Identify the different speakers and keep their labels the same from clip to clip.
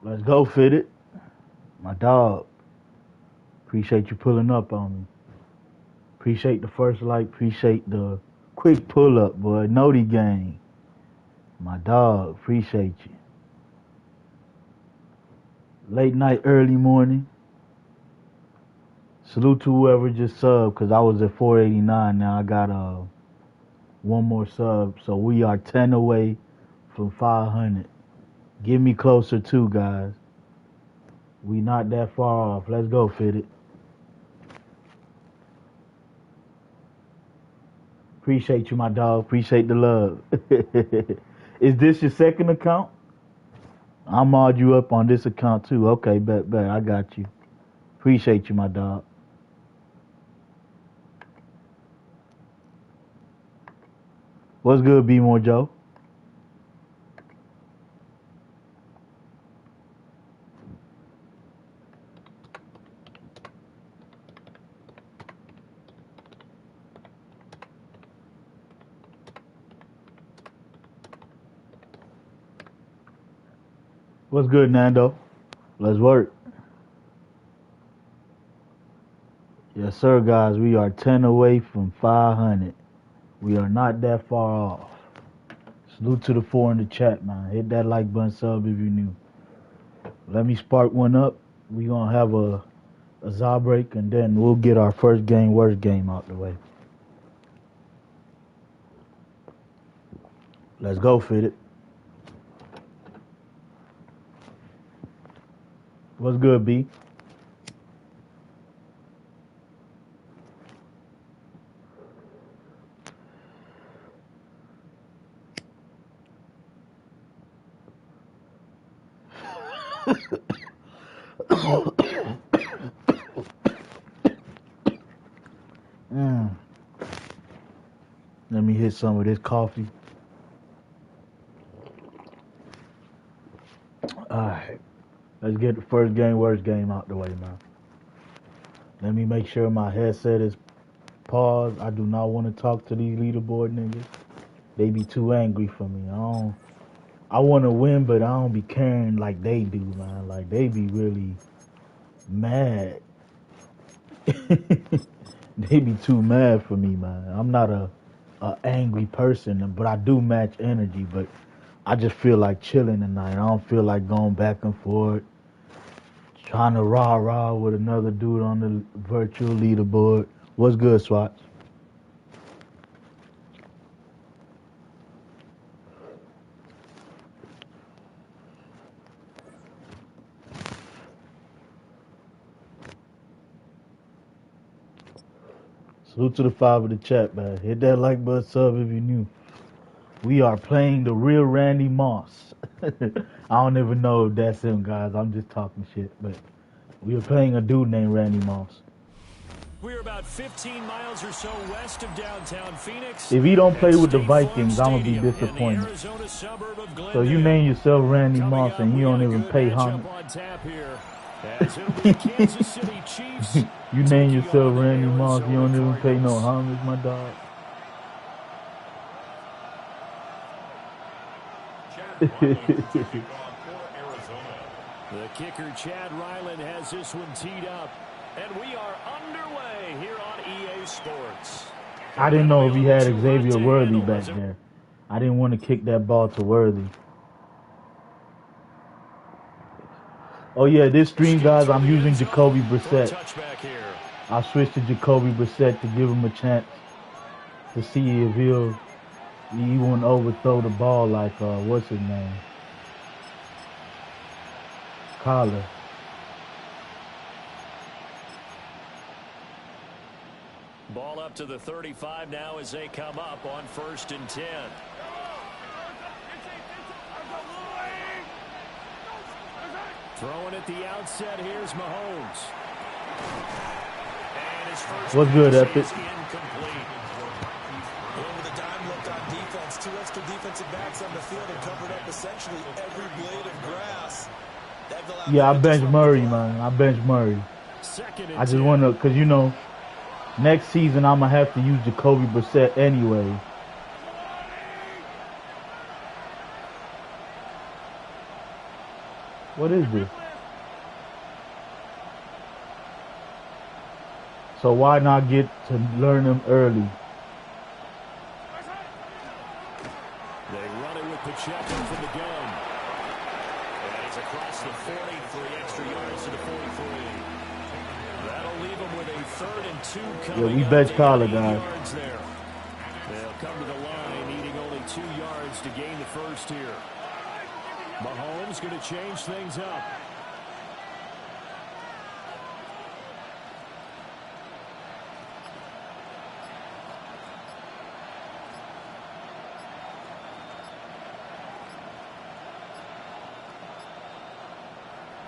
Speaker 1: Let's go, Fitted. My dog. Appreciate you pulling up on me. Appreciate the first like. Appreciate the quick pull up, boy. Noti gang. My dog. Appreciate you. Late night, early morning. Salute to whoever just subbed, because I was at 489. Now I got one more sub. So we are 10 away from 500. Get me closer too, guys. We not that far off. Let's go, Fitted. Appreciate you, my dog. Appreciate the love. Is this your second account? I'll mod you up on this account too. Okay, bet. I got you. Appreciate you, my dog. What's good, B More Joe? What's good, Nando? Let's work. Yes, sir, guys. We are 10 away from 500. We are not that far off. Salute to the 4 in the chat, man. Hit that like button, sub if you're new. Let me spark one up. We gonna have a za break, and then we'll get our first game, worst game out the way. Let's go, Fitted. What's good, B? Let me hit some of this coffee. Alright. Let's get the first game, worst game out the way, man. Let me make sure my headset is paused. I do not want to talk to these leaderboard niggas. They be too angry for me. I want to win, but I don't be caring like they do, man. Like, they be really mad. They be too mad for me, man. I'm not a angry person, but I do match energy. But I just feel like chilling tonight. I don't feel like going back and forth, trying to rah with another dude on the virtual leaderboard. What's good, Swats? Salute to the 5 of the chat, man. Hit that like button, sub if you're new. We are playing the real Randy Moss. I don't even know if that's him, guys. I'm just talking shit. But we are playing a dude named Randy Moss.
Speaker 2: We're about 15 miles or so west of downtown Phoenix.
Speaker 1: If he don't play with the Vikings, I'm going to be disappointed. So you name yourself Randy Moss and you don't even pay homage. You name yourself Randy Moss, you don't even pay no homage, my dog.
Speaker 2: The kicker, Chad Ryland, has this one teed up. And we are underway here on EA Sports.
Speaker 1: I didn't know if he had Xavier Worthy back there. I didn't want to kick that ball to Worthy. Oh, yeah, this stream, guys, I'm using Jacoby Brissett. I switched to Jacoby Brissett to give him a chance to see if he won't overthrow the ball like, what's his name? Collar.
Speaker 2: Ball up to the 35 now as they come up on 1st and 10. Throwing at the outset, here's Mahomes. And his first
Speaker 1: What's good, Epic?
Speaker 2: Incomplete.
Speaker 3: Over the dime looked on defense. 2 extra defensive backs on the field and covered up essentially every blade of grass.
Speaker 1: Yeah, I bench Murray, man. I bench Murray. I just want to, because, you know, next season I'm going to have to use Jacoby Brissett anyway. What is this? So why not get to learn them early?
Speaker 2: They run it with Pacheco from the gun. And he's across the 40 for the extra yards to the 43. That'll leave him with a 3rd and 2 coming.
Speaker 1: Yeah, we bet collar, guys.
Speaker 2: There. They'll come to the line, needing only 2 yards to gain the first here. Mahomes going to change things up.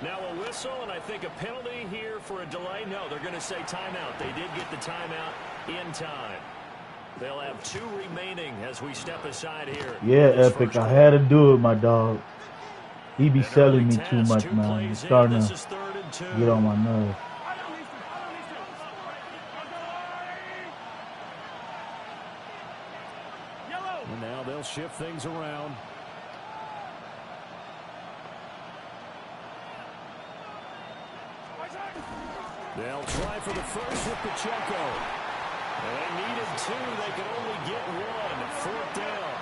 Speaker 2: Now a whistle, and I think a penalty here for a delay. No, they're going to say timeout. They did get the timeout in time. They'll have 2 remaining as we step aside here.
Speaker 1: Yeah, Epic. I had to do it, my dog. He be selling me too much, man. He's starting to get on my nerves.
Speaker 2: And now they'll shift things around. They'll try for the first with Pacheco. They needed 2. They could only get 1. 4th down.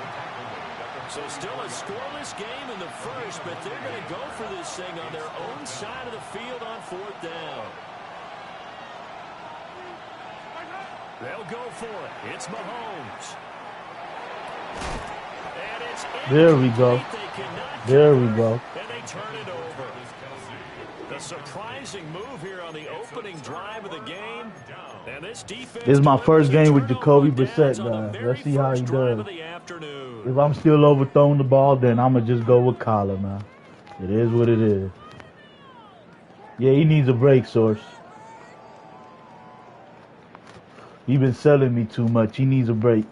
Speaker 2: So still a scoreless game in the first, but they're going to go for this thing on their own side of the field on 4th down. They'll go for it. It's Mahomes. And it's
Speaker 1: there we go. There we go.
Speaker 2: And they turn it over. A surprising move here on the opening drive of the game. And this defense.
Speaker 1: This is my first game with Jacoby Brissett, guys. Let's see how he does. If I'm still overthrowing the ball, then I'm going to just go with Collar, man. It is what it is. Yeah, he needs a break, Source. He been selling me too much. He needs a break.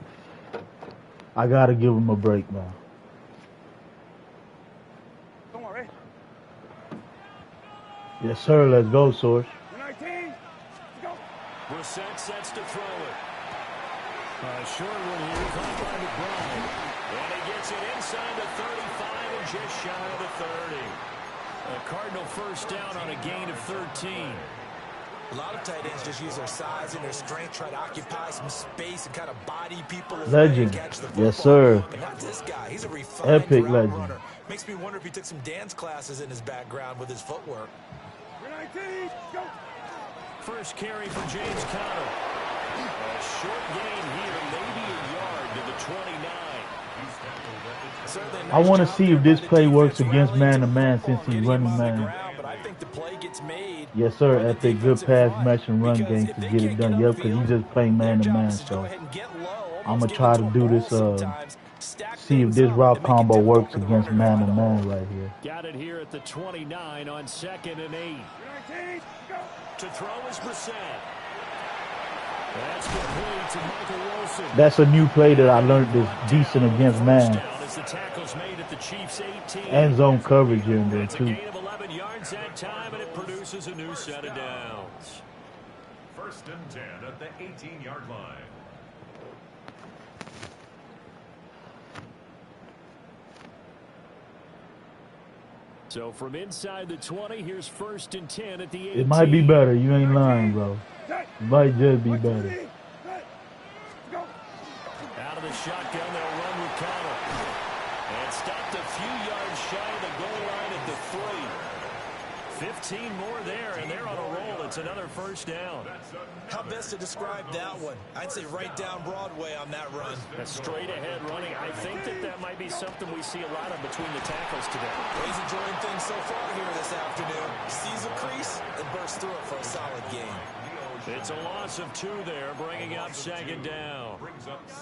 Speaker 1: I got to give him a break, man. Yes, sir. Let's go, Source.
Speaker 2: Brissett sets to throw it. Short one here, caught by McBride. And he gets it inside the 35 and just shy of the 30. A Cardinal first down on a gain of 13.
Speaker 3: A lot of tight ends just use their size and their strength, try to occupy some space and kind of body people.
Speaker 1: Legend. Yes, sir.
Speaker 3: But not this guy. He's a refined
Speaker 1: epic legend.
Speaker 3: Runner. Makes me wonder if he took some dance classes in his background with his footwork.
Speaker 2: First carry for James Conner. A short gain here, maybe a yard to the 29.
Speaker 1: I want to see if this play works against man-to-man since he's running man. Yes, sir. Epic. Good pass, match, and run game to get it done. Yep, because he's just playing man-to-man. So I'm going to try to do this, see if this route combo works against man-to-man right here.
Speaker 2: Got it here at the 29 on 2nd and 8. To throw is Brissett. That's complete to Michael Wilson.
Speaker 1: That's a new play that I learned is decent against man.
Speaker 2: As the tackle's made at the Chiefs 18.
Speaker 1: And zone coverage here and there,
Speaker 2: It's
Speaker 1: too.
Speaker 2: a gain of 11 yards that time, and it produces a new set of downs.
Speaker 4: 1st and 10 at the 18-yard line.
Speaker 2: So from inside the 20, here's 1st and 10 at the 18.
Speaker 1: It might be better. You ain't lying, bro. It might just be better.
Speaker 2: Out of the shotgun, they'll run with Conner. And stopped a few yards shy of the goal line at the 3. 15 more there, and they're on a roll. It's another first down.
Speaker 3: How best to describe that one? I'd say right down Broadway on that run.
Speaker 2: A straight-ahead running. I think that might be something we see a lot of between the tackles today.
Speaker 3: Well, he's enjoying things so far here this afternoon. Sees a crease and bursts through it for a solid game.
Speaker 2: It's a loss of 2 there, bringing up 2nd down.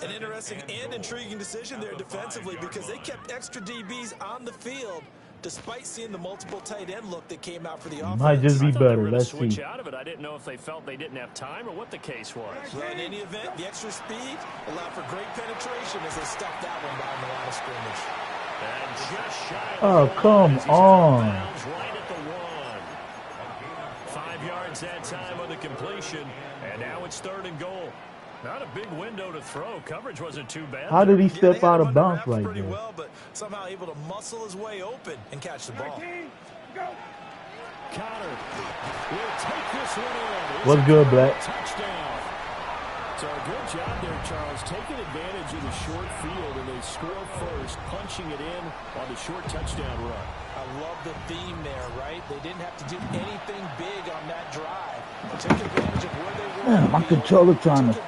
Speaker 3: An interesting and intriguing decision there defensively because they kept extra DBs on the field despite seeing the multiple tight end look that came out for the offense.
Speaker 1: Might just be better. Let's see.
Speaker 2: Switch out of it. I didn't know if they felt they didn't have time or what the case was.
Speaker 3: Well, in any event, the extra speed allowed for great penetration as they stuffed that one by the line of scrimmage.
Speaker 2: And just shy of
Speaker 1: Oh, come on.
Speaker 2: right at the 1. 5 yards that time on the completion, and now it's 3rd and goal. Not a big window to throw. Coverage wasn't too bad.
Speaker 1: How did he step out of bounds right
Speaker 3: pretty
Speaker 1: there?
Speaker 3: well, but somehow able to muscle his way open and catch the ball.
Speaker 2: Connor will take this one in.
Speaker 1: What's good, Black?
Speaker 2: Touchdown. So a good job there, Charles, taking advantage of the short field, and they score first, punching it in on the short touchdown run.
Speaker 3: I love the theme there, right? They didn't have to do anything big on that drive. They took advantage of where they were.
Speaker 1: Man, my controller trying to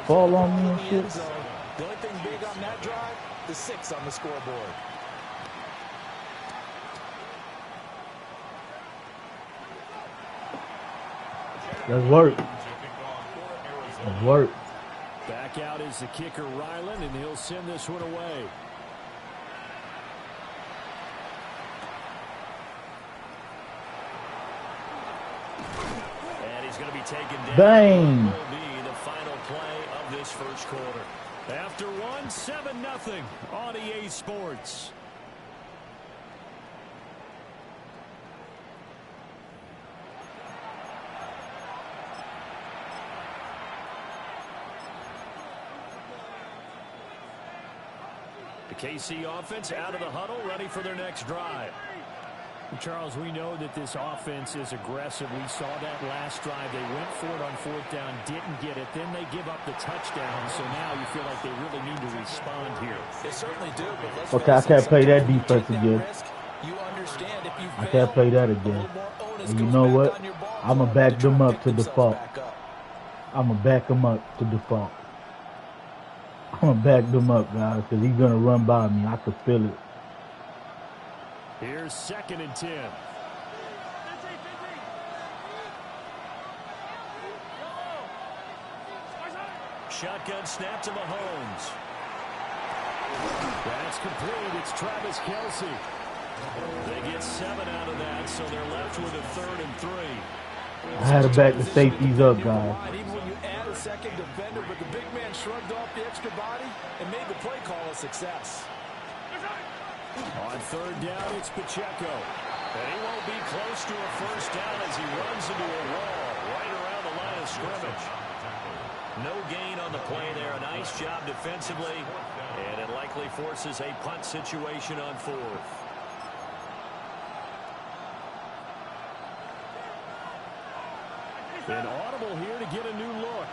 Speaker 1: fall on me and shit.
Speaker 3: The only thing big on that drive, the 6 on the scoreboard.
Speaker 1: Let's work. Let's work.
Speaker 2: Back out is the kicker, Ryland, and he'll send this one away. And he's going to be taken down.
Speaker 1: Bang.
Speaker 2: Will be the final play of this first quarter. After one, 7-0 on EA Sports. The KC offense out of the huddle, ready for their next drive. Charles, we know that this offense is aggressive. We saw that last drive. They went for it on 4th down, didn't get it. Then they give up the touchdown. So now you feel like they really need to respond here.
Speaker 3: They certainly do. But let's
Speaker 1: Okay, I can't play that defense again.
Speaker 3: You understand if you
Speaker 1: I can't play that again. And you know what? I'm going to back them up to default. I'm going to back them up to default. I'm going to back them up, guys, because he's going to run by me. I can feel it.
Speaker 2: Here's 2nd and 10. Shotgun snap to Mahomes. That's complete. It's Travis Kelce. They get 7 out of that, so they're left with a 3rd and 3.
Speaker 1: I had to back the safeties up, guys.
Speaker 3: Even when you add a second defender, but the big man shrugged off the extra body and made the play call a success.
Speaker 2: On 3rd down, it's Pacheco. And he won't be close to a first down as he runs into a wall right around the line of scrimmage. No gain on the play there. A nice job defensively. And it likely forces a punt situation on 4th. An audible here to get a new look.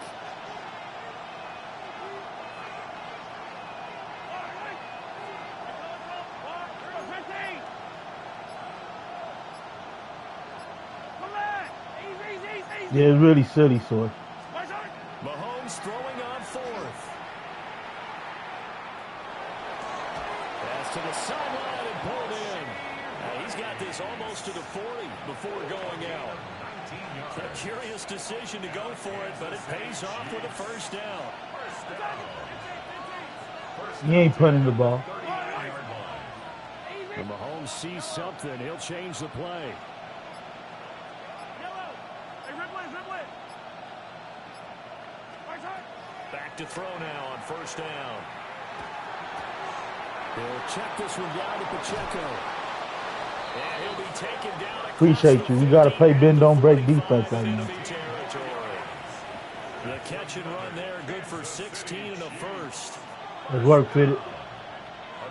Speaker 1: Yeah, it's really silly, Source.
Speaker 2: Mahomes throwing on 4th. Pass to the sideline and pulled in. He's got this almost to the 40 before going out. A curious decision to go for it, but it pays off with a first down.
Speaker 1: He ain't punting the ball.
Speaker 2: And Mahomes sees something. He'll change the play. Back to throw now on 1st down. He'll check this one down to Pacheco. And he'll be taken down.
Speaker 1: Appreciate you. We got to play bend, don't break defense right now.
Speaker 2: The catch and run there, good for 16 and a first.
Speaker 1: Let's work, Fitted.
Speaker 4: A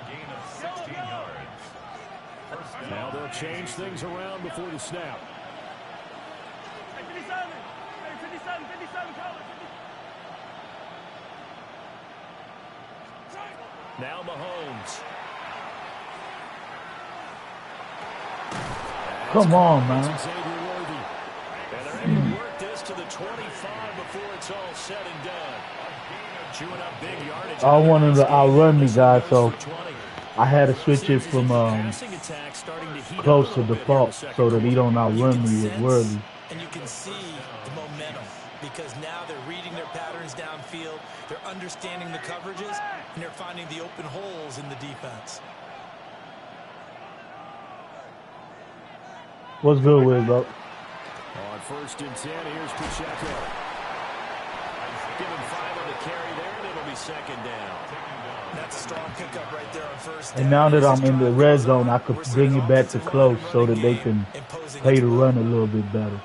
Speaker 4: gain of 16 yards.
Speaker 2: Now they'll change things around before the snap. Now Mahomes.
Speaker 1: Come on, man.
Speaker 2: And they're able to work this to the 25 before it's all said and done. Chewing up big yardage.
Speaker 1: I wanted to outrun me, guys, so I had to switch it from close to default so that he don't outrun me with Worthy.
Speaker 3: And you can see the momentum because now they're reading their patterns downfield, they're understanding the coverages, and they're finding the open holes in the defense.
Speaker 1: What's good with it, bro?
Speaker 2: On 1st and 10, here's Pacheco. Give him 5 on the carry there, and it'll be 2nd down. That's a strong pickup right there on 1st down.
Speaker 1: And now that I'm in the red zone, I could bring it back to close so that they can play the run a little bit better.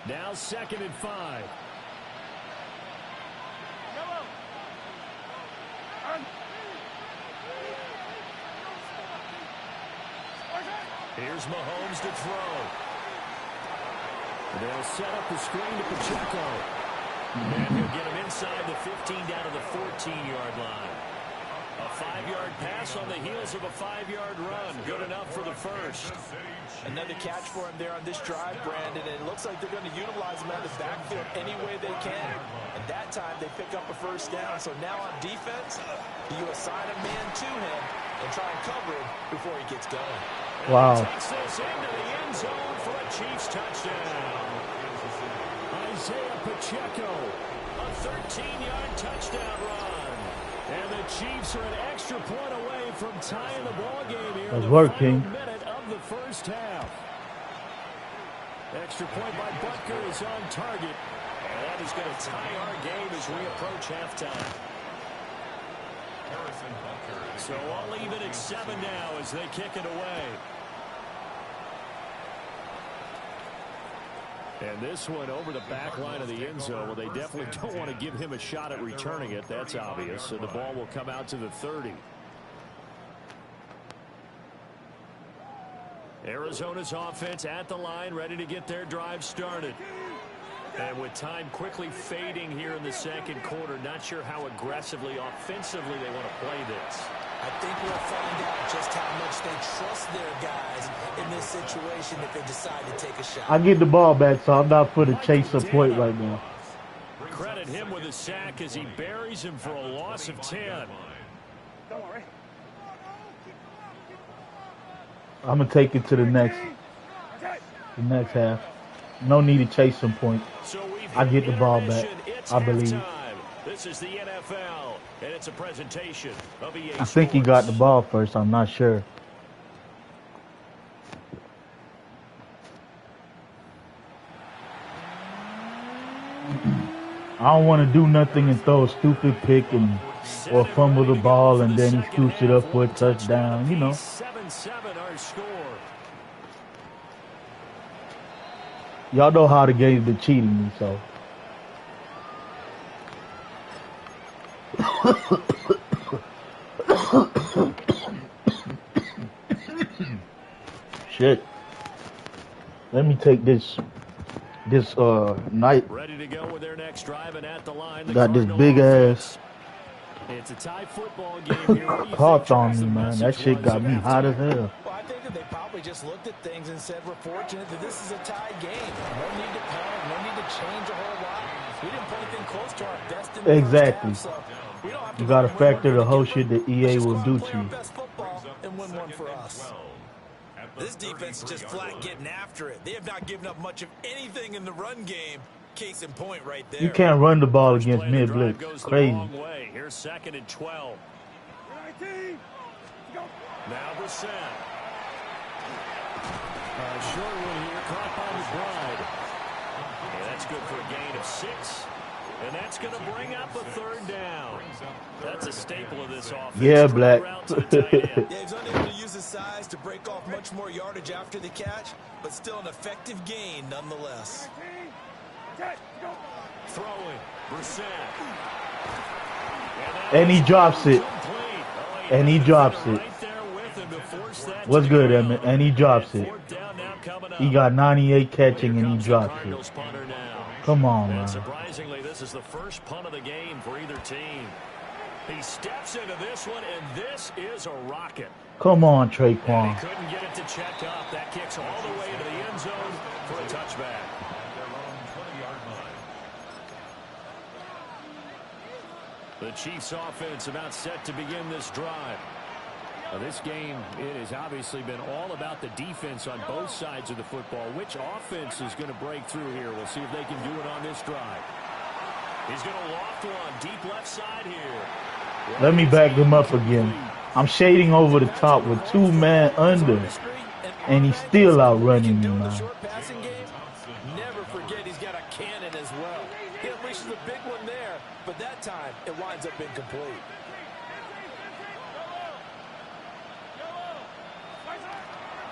Speaker 2: Now 2nd and 5. Here's Mahomes to throw. They'll set up the screen to Pacheco. And he'll get him inside the 15 down to the 14-yard line. A 5-yard pass on the heels of a 5-yard run. Good enough for the first.
Speaker 3: Another catch for him there on this drive, Brandon. And it looks like they're going to utilize him out of the backfield any way they can. And that time they pick up a first down. So now on defense, you assign a man to him and try and cover him before he gets going.
Speaker 1: Wow.
Speaker 2: Takes this into the end zone for a Chiefs touchdown. Isaiah Pacheco, a 13-yard touchdown run. And the Chiefs are an extra point away from tying the ball game here in the final minute of the first half. Extra point by Butker is on target. And that is going to tie our game as we approach halftime. So all even at 7 now as they kick it away. And this one over the back line of the end zone. Well, they definitely don't want to give him a shot at returning it. That's obvious. So the ball will come out to the 30. Arizona's offense at the line, ready to get their drive started. And with time quickly fading here in the second quarter, not sure how aggressively, offensively they want to play this.
Speaker 3: I think we'll find out just how much they trust their guys in this situation if they decide to take a shot.
Speaker 1: I get the ball back, so I'm not for the chase a point right now.
Speaker 2: Credit him with a sack as he buries him for a loss of 10.
Speaker 1: I'm going to take it to the next half. No need to chase some points.
Speaker 2: So
Speaker 1: I get the ball back, I believe.
Speaker 2: This is the NFL, and it's a presentation of EA
Speaker 1: I think he got the ball first. I'm not sure. I don't want to do nothing and throw a stupid pick or fumble the ball and then he scoops it up for a touchdown, you know.
Speaker 2: 7-7 our score.
Speaker 1: Y'all know how the game's been cheating me, so. Shit. Let me take this night.
Speaker 2: Ready to go with their next drive and at the line.
Speaker 1: Got this big ass
Speaker 2: It's a tie football game here.
Speaker 1: caught on me, man. That shit got me hot as hell.
Speaker 3: Well, I think that they probably just looked at things and said, we're fortunate that this is a tie game. No need to panic, no need to change a whole lot. We didn't play anything close to our best in the
Speaker 1: Exactly.
Speaker 3: first half, so we don't have to
Speaker 1: You gotta
Speaker 3: win
Speaker 1: factor the
Speaker 3: one
Speaker 1: whole
Speaker 3: to
Speaker 1: shit that EA
Speaker 3: just
Speaker 1: will
Speaker 3: go out
Speaker 1: do
Speaker 3: and
Speaker 1: to
Speaker 3: play our
Speaker 1: you.
Speaker 3: best football and win one for us. This defense is just flat getting after it. They have not given up much of anything in the run game. Case in point right there.
Speaker 1: You can't run the ball against mid blitz. Crazy.
Speaker 2: Here's 2nd and 12. Now Brissett. Short one here, caught by McBride. And that's good for a gain of 6. And that's going to bring up a 3rd down. That's a staple of this offense.
Speaker 1: Yeah, Black.
Speaker 3: Yeah, he's unable to use his size to break off much more yardage after the catch, but still an effective gain nonetheless.
Speaker 2: Throwing, Brissett.
Speaker 1: And he drops it. And he drops it. What's good, Emmett? And he drops it. He got 98 catching and he drops it. Come on, man.
Speaker 2: Surprisingly, this is the first punt of the game for either team. He steps into this one, and this is a rocket.
Speaker 1: Come on,
Speaker 2: And
Speaker 1: Traquan.
Speaker 2: he couldn't get it to check up. That kicks all the way into the end zone for a touchback. The Chiefs offense about set to begin this drive. Now, this game, it has obviously been all about the defense on both sides of the football. Which offense is going to break through here? We'll see if they can do it on this drive. He's going to loft one deep left side here.
Speaker 1: Let me back him up again. I'm shading over the top with 2 man under. And he's still outrunning me, man.
Speaker 3: Never forget he's got a cannon as well. He unleashes a big one there, but that time it winds up incomplete.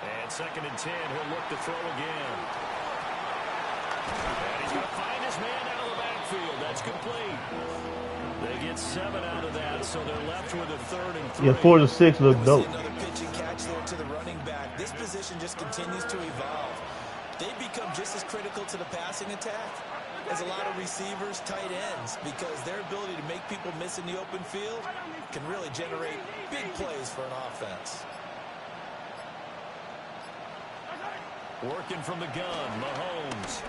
Speaker 2: And 2nd and 10, he'll look to throw again. And he's going to find his man out of the backfield. That's complete. They get 7 out of that, so they're left with a 3rd and 3.
Speaker 1: Yeah, 4 to 6 look dope.
Speaker 3: Another pitch and catch there to the running back. This position just continues to evolve. They become just as critical to the passing attack as a lot of receivers, tight ends, because their ability to make people miss in the open field can really generate big plays for an offense.
Speaker 2: Working from the gun, Mahomes.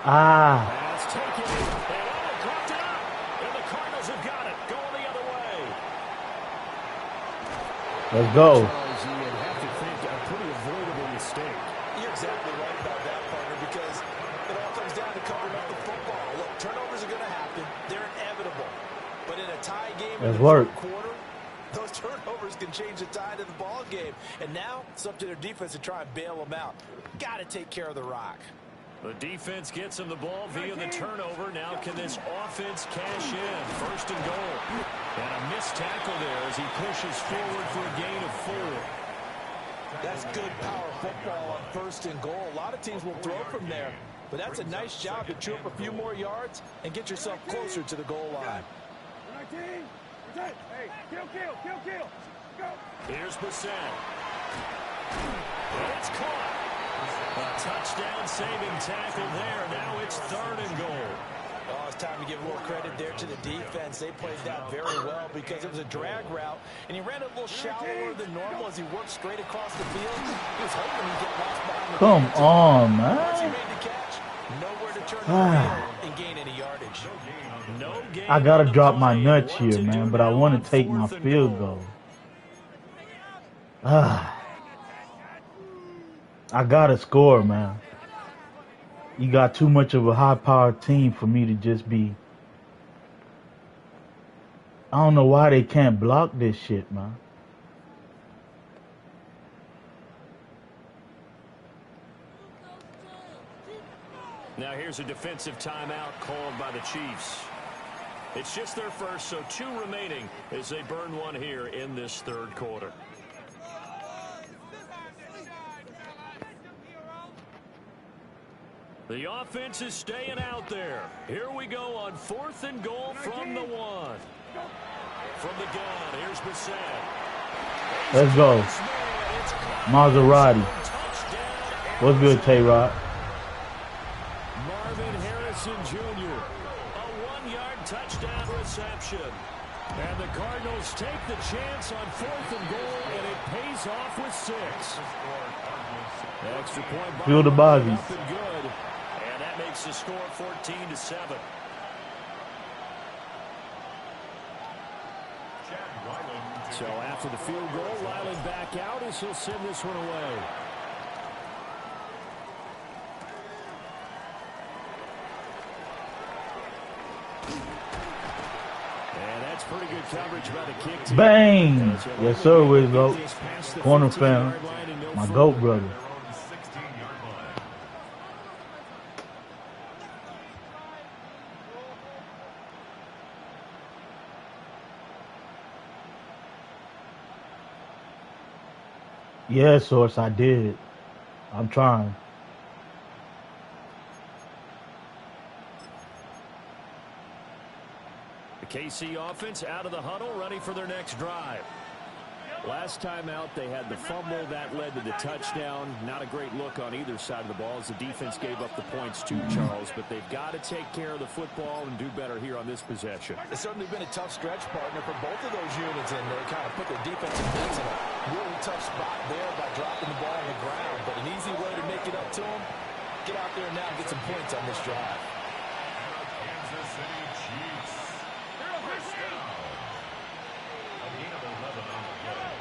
Speaker 1: Ah.
Speaker 2: Pass taken. And dropped it up. And the Cardinals have got it. Going the other way.
Speaker 1: Let's go.
Speaker 2: Charles, you would have to think a pretty avoidable mistake.
Speaker 3: You're exactly right about that, partner, because it all comes down to covering up the football. Look, turnovers are going to happen. They're inevitable. But in a tie game in the third quarter, those turnovers can change the tide of the ball game. And now it's up to their defense to try and bail them out. Got to take care of the rock.
Speaker 2: The defense gets him the ball via the turnover. Now can this offense cash in? 1st and goal. And a missed tackle there as he pushes forward for a gain of 4.
Speaker 3: That's good power football on 1st and goal. A lot of teams will throw from there. But that's a nice job to chew up a few more yards and get yourself closer to the goal line.
Speaker 2: Here's Bissett. It's caught. A touchdown-saving tackle there. Now it's 3rd and goal.
Speaker 3: Oh, it's time to give a little credit there to the defense. They played that very well because it was a drag route, and he ran a little shallower than normal as he worked straight across the field. He was hoping he'd get lost behind the
Speaker 1: Come on, man.
Speaker 3: Once he made the catch, nowhere to turn the field and gain any yardage.
Speaker 2: No game.
Speaker 1: I gotta drop my nuts here, man, but I want to take my field goal. I gotta score, man. You got too much of a high-powered team for me to just be. I don't know why they can't block this shit, man.
Speaker 2: Now here's a defensive timeout called by the Chiefs. It's just their first, so 2 remaining as they burn one here in this 3rd quarter. The offense is staying out there. Here we go on 4th and goal from the 1. From the gun, here's Bissett.
Speaker 1: Let's go. Maserati. What's good, Tay-Rod?
Speaker 2: Marvin Harrison Jr. A 1-yard touchdown reception. And the Cardinals take the chance on 4th and goal, and it pays off with 6. Extra point.
Speaker 1: Feel the bodies.
Speaker 2: Up and good. And that makes the score 14-7. So after the field goal, Ryland back out as he'll send this one away. And that's pretty good coverage by the kick team.
Speaker 1: Bang! Yes, sir, Wizzo. Corner fan. My GOAT brother. Yeah, Source, I did. I'm trying.
Speaker 2: The KC offense out of the huddle, ready for their next drive. Last time out, they had the fumble. That led to the touchdown. Not a great look on either side of the ball as the defense gave up the points too, Charles. But they've got to take care of the football and do better here on this possession.
Speaker 3: It's certainly been a tough stretch, partner, for both of those units, and they kind of put their defensive backs in a really tough spot there by dropping the ball on the ground. But an easy way to make it up to them, get out there now and get some points on this drive.
Speaker 4: Kansas City Chiefs. First down. A gain of 11 on the play.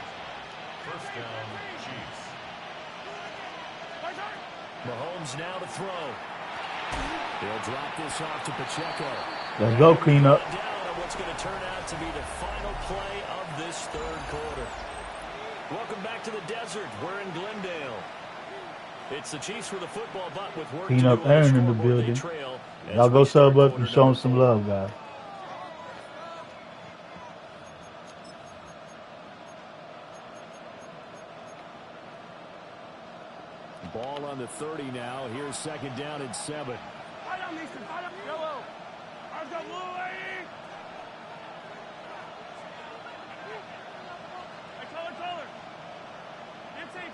Speaker 4: First down, Chiefs.
Speaker 2: Mahomes now to throw. He'll drop this off to Pacheco.
Speaker 1: Let's go, clean up.
Speaker 2: Down on what's going to turn out to be the final play of this 3rd quarter. Welcome back to the desert. We're in Glendale. It's the Chiefs with the football, but with work
Speaker 1: Clean
Speaker 2: to
Speaker 1: up
Speaker 2: do on the
Speaker 1: Aaron in the
Speaker 2: scoreboard, they
Speaker 1: building.
Speaker 2: trail as
Speaker 1: Y'all go
Speaker 2: we start
Speaker 1: sub up
Speaker 2: quarter
Speaker 1: and show him
Speaker 2: number
Speaker 1: some
Speaker 2: 4.
Speaker 1: love, guys.
Speaker 2: Ball on the 30 now. Here's second down and 7.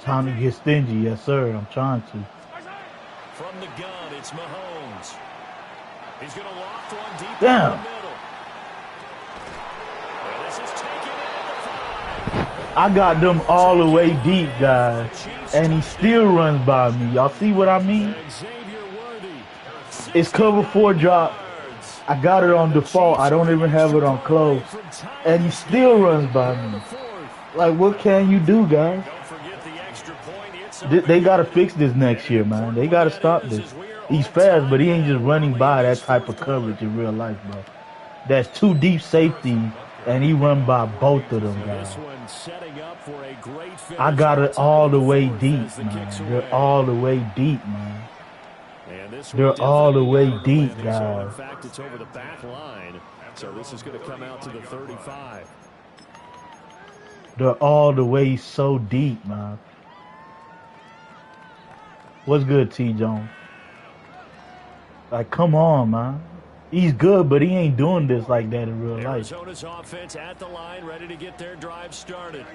Speaker 1: Time to get stingy, yes sir. I'm trying to.
Speaker 2: From the gun, it's Mahomes. He's going to loft one deep in
Speaker 1: Damn.
Speaker 2: the middle. Well, this is taken in at the 5.
Speaker 1: I got them all the way deep, guys, and he still runs by me. Y'all see what I mean? It's cover 4 drop. I got it on default. I don't even have it on close, and he still runs by me. Like, what can you do, guys? They got to fix this next year, man. They got to stop this. He's fast, but he ain't just running by that type of coverage in real life, bro. That's 2 deep safety, and he run by both of them, guys. I got it all the way deep, man. They're all the way deep, man. They're all the way deep, guys.
Speaker 2: In fact, it's over the back line, so this is going to come out to the 35.
Speaker 1: They're all the way so deep, man. What's good, T. Jones? Like, come on, man. He's good, but he ain't doing this like that in real life.
Speaker 2: Arizona's offense at the line, ready to get their drive started.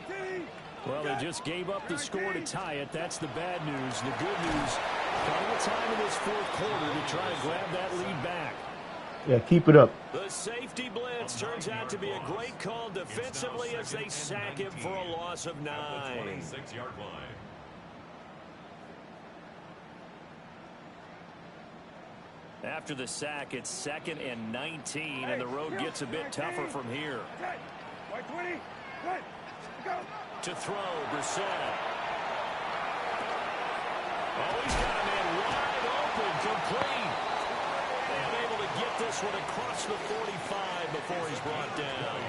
Speaker 2: Well, they just gave up the score to tie it. That's the bad news. The good news, plenty of time in this fourth quarter to try and grab that lead back.
Speaker 1: Yeah, keep it up.
Speaker 2: The safety blitz turns out to be a great call defensively as they sack him for a loss of 9.
Speaker 4: 26-yard line.
Speaker 2: After the sack, it's 2nd and 19, and the road gets a bit tougher from here. To throw, Brissett. Oh, he's got a man wide open, complete. And able to get this one across the 45 before he's brought down.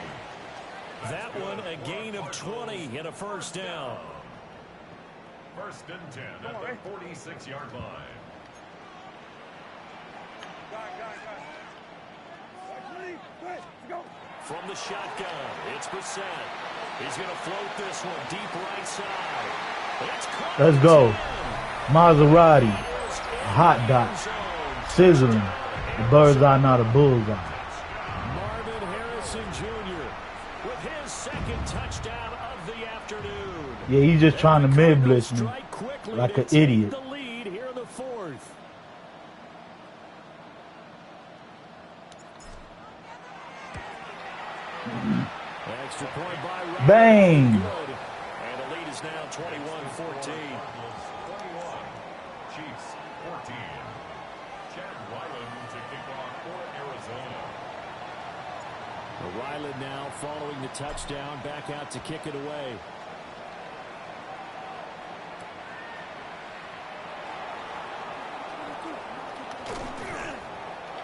Speaker 2: That one, a gain of 20 and a first down.
Speaker 4: 1st and 10 at the 46-yard line.
Speaker 2: From the shotgun, it's Brissett. He's going to float this one deep right side.
Speaker 1: Let's go. Maserati. Hot dot. Sizzling. The bird's eye, not a bullseye.
Speaker 2: Marvin Harrison Jr. with his 2nd touchdown of the afternoon.
Speaker 1: Yeah, he's just trying to mid-blitz me like an idiot.
Speaker 2: The lead here in the 4th. Extra point by
Speaker 1: Bang!
Speaker 2: and the lead is now 21-14.
Speaker 4: 21. Chiefs 14. Chad Ryland to kick off for Arizona.
Speaker 2: Ryland now following the touchdown, back out to kick it away.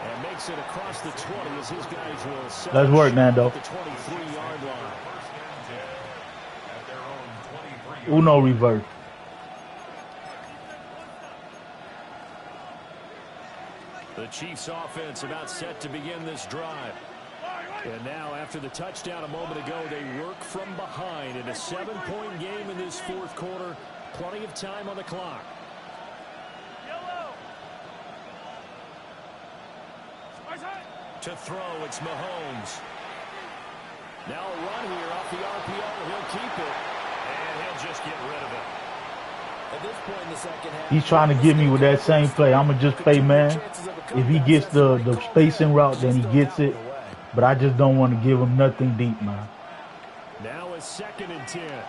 Speaker 2: And makes it across the 20 as his guys will set.
Speaker 1: Let's work, Nando.
Speaker 2: The 23-yard line.
Speaker 1: Uno reverse.
Speaker 2: The Chiefs offense about set to begin this drive. And now after the touchdown a moment ago, they work from behind in a 7-point game in this 4th quarter. Plenty of time on the clock. To throw, it's Mahomes. Now a run here off the RPO. He'll keep it. And he'll just get rid of it.
Speaker 3: At this point in the second half,
Speaker 1: He's trying to get me with that same play. I'm going to just play man. If he gets the spacing route, then he gets it. But I just don't want to give him nothing deep, man.
Speaker 2: Now a 2nd and 10.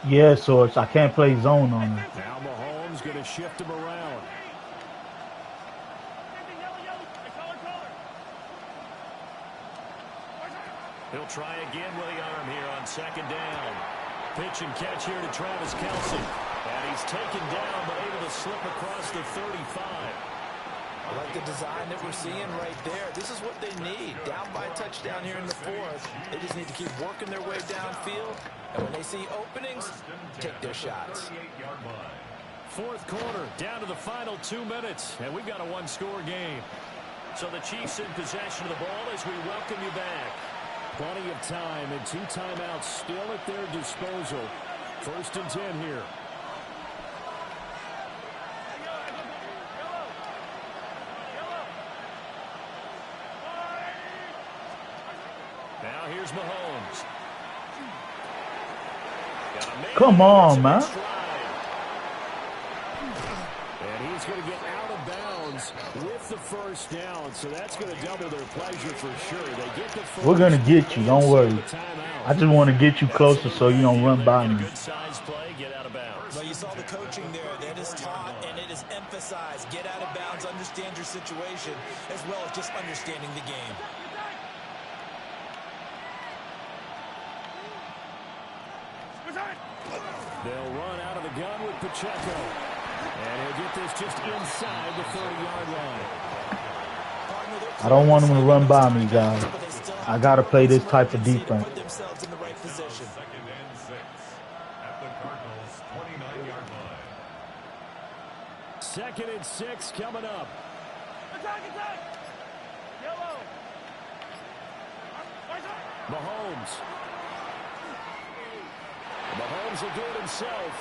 Speaker 1: Yeah, so I can't play zone on him.
Speaker 2: Now Mahomes going to shift him around. He'll try again with the arm here on 2nd down. Pitch and catch here to Travis Kelce. And he's taken down but able to slip across the 35.
Speaker 3: I like the design that we're seeing right there. This is what they need. Down by a touchdown here in the 4th. They just need to keep working their way downfield. And when they see openings, take their shots.
Speaker 2: 4th quarter, down to the final 2 minutes. And we've got a 1-score game. So the Chiefs in possession of the ball as we welcome you back. Plenty of time and 2 timeouts still at their disposal. 1st and 10 here. Now here's Mahomes.
Speaker 1: Come on, man.
Speaker 2: And he's going to get out of bounds with the 1st down, so that's going to double their pleasure for sure. They get the first.
Speaker 1: We're going to get you. Don't worry. I just want to get you closer so you don't run by me.
Speaker 2: Good size play, get out of bounds.
Speaker 3: Well, you saw the coaching there. That is taught and it is emphasized. Get out of bounds, understand your situation, as well as just understanding the game.
Speaker 2: They'll run out of the gun with Pacheco. And he'll get this just inside the 30-yard line.
Speaker 1: I don't want him to run by me, guys. I got to play this type of defense.
Speaker 4: Second and 6 at the Cardinals' 29-yard line.
Speaker 2: 2nd and 6 coming up. Mahomes. Mahomes will do it himself.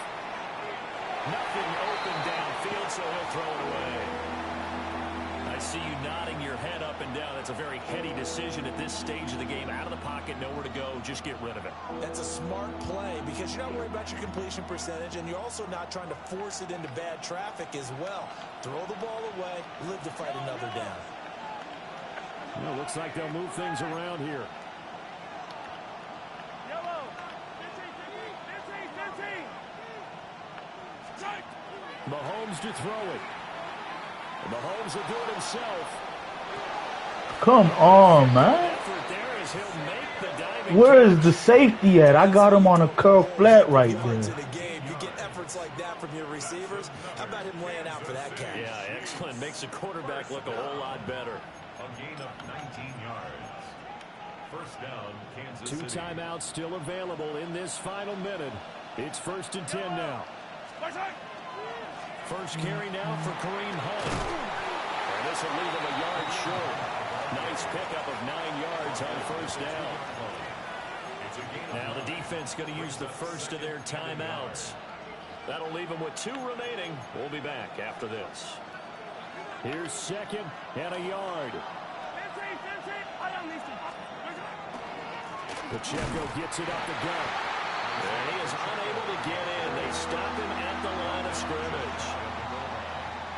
Speaker 2: Nothing open downfield, so he'll throw it away. I see you nodding your head up and down. That's a very heady decision at this stage of the game. Out of the pocket, nowhere to go. Just get rid of it.
Speaker 3: That's a smart play because you're not worried about your completion percentage, and you're also not trying to force it into bad traffic as well. Throw the ball away, live to fight another down.
Speaker 2: Well, looks like they'll move things around here. Mahomes to throw it. Mahomes will do it himself.
Speaker 1: Come on, man. Where is the safety at? I got him on a curl flat right there.
Speaker 3: You get efforts like that from your receivers. How about him laying out for that catch?
Speaker 2: Yeah, excellent. Makes the quarterback look a whole lot better.
Speaker 4: A gain of 19 yards. 1st down, Kansas City.
Speaker 2: 2 timeouts still available in this final minute. It's 1st and 10 now. First carry now for Kareem Hunt. And this will leave him a yard short. Nice pickup of 9 yards on 1st down. Now the defense going to use the first of their timeouts. That'll leave them with 2 remaining. We'll be back after this. Here's 2nd and a yard. Pacheco gets it up the gut. And he is unable to get in. They stop him at the line of scrimmage.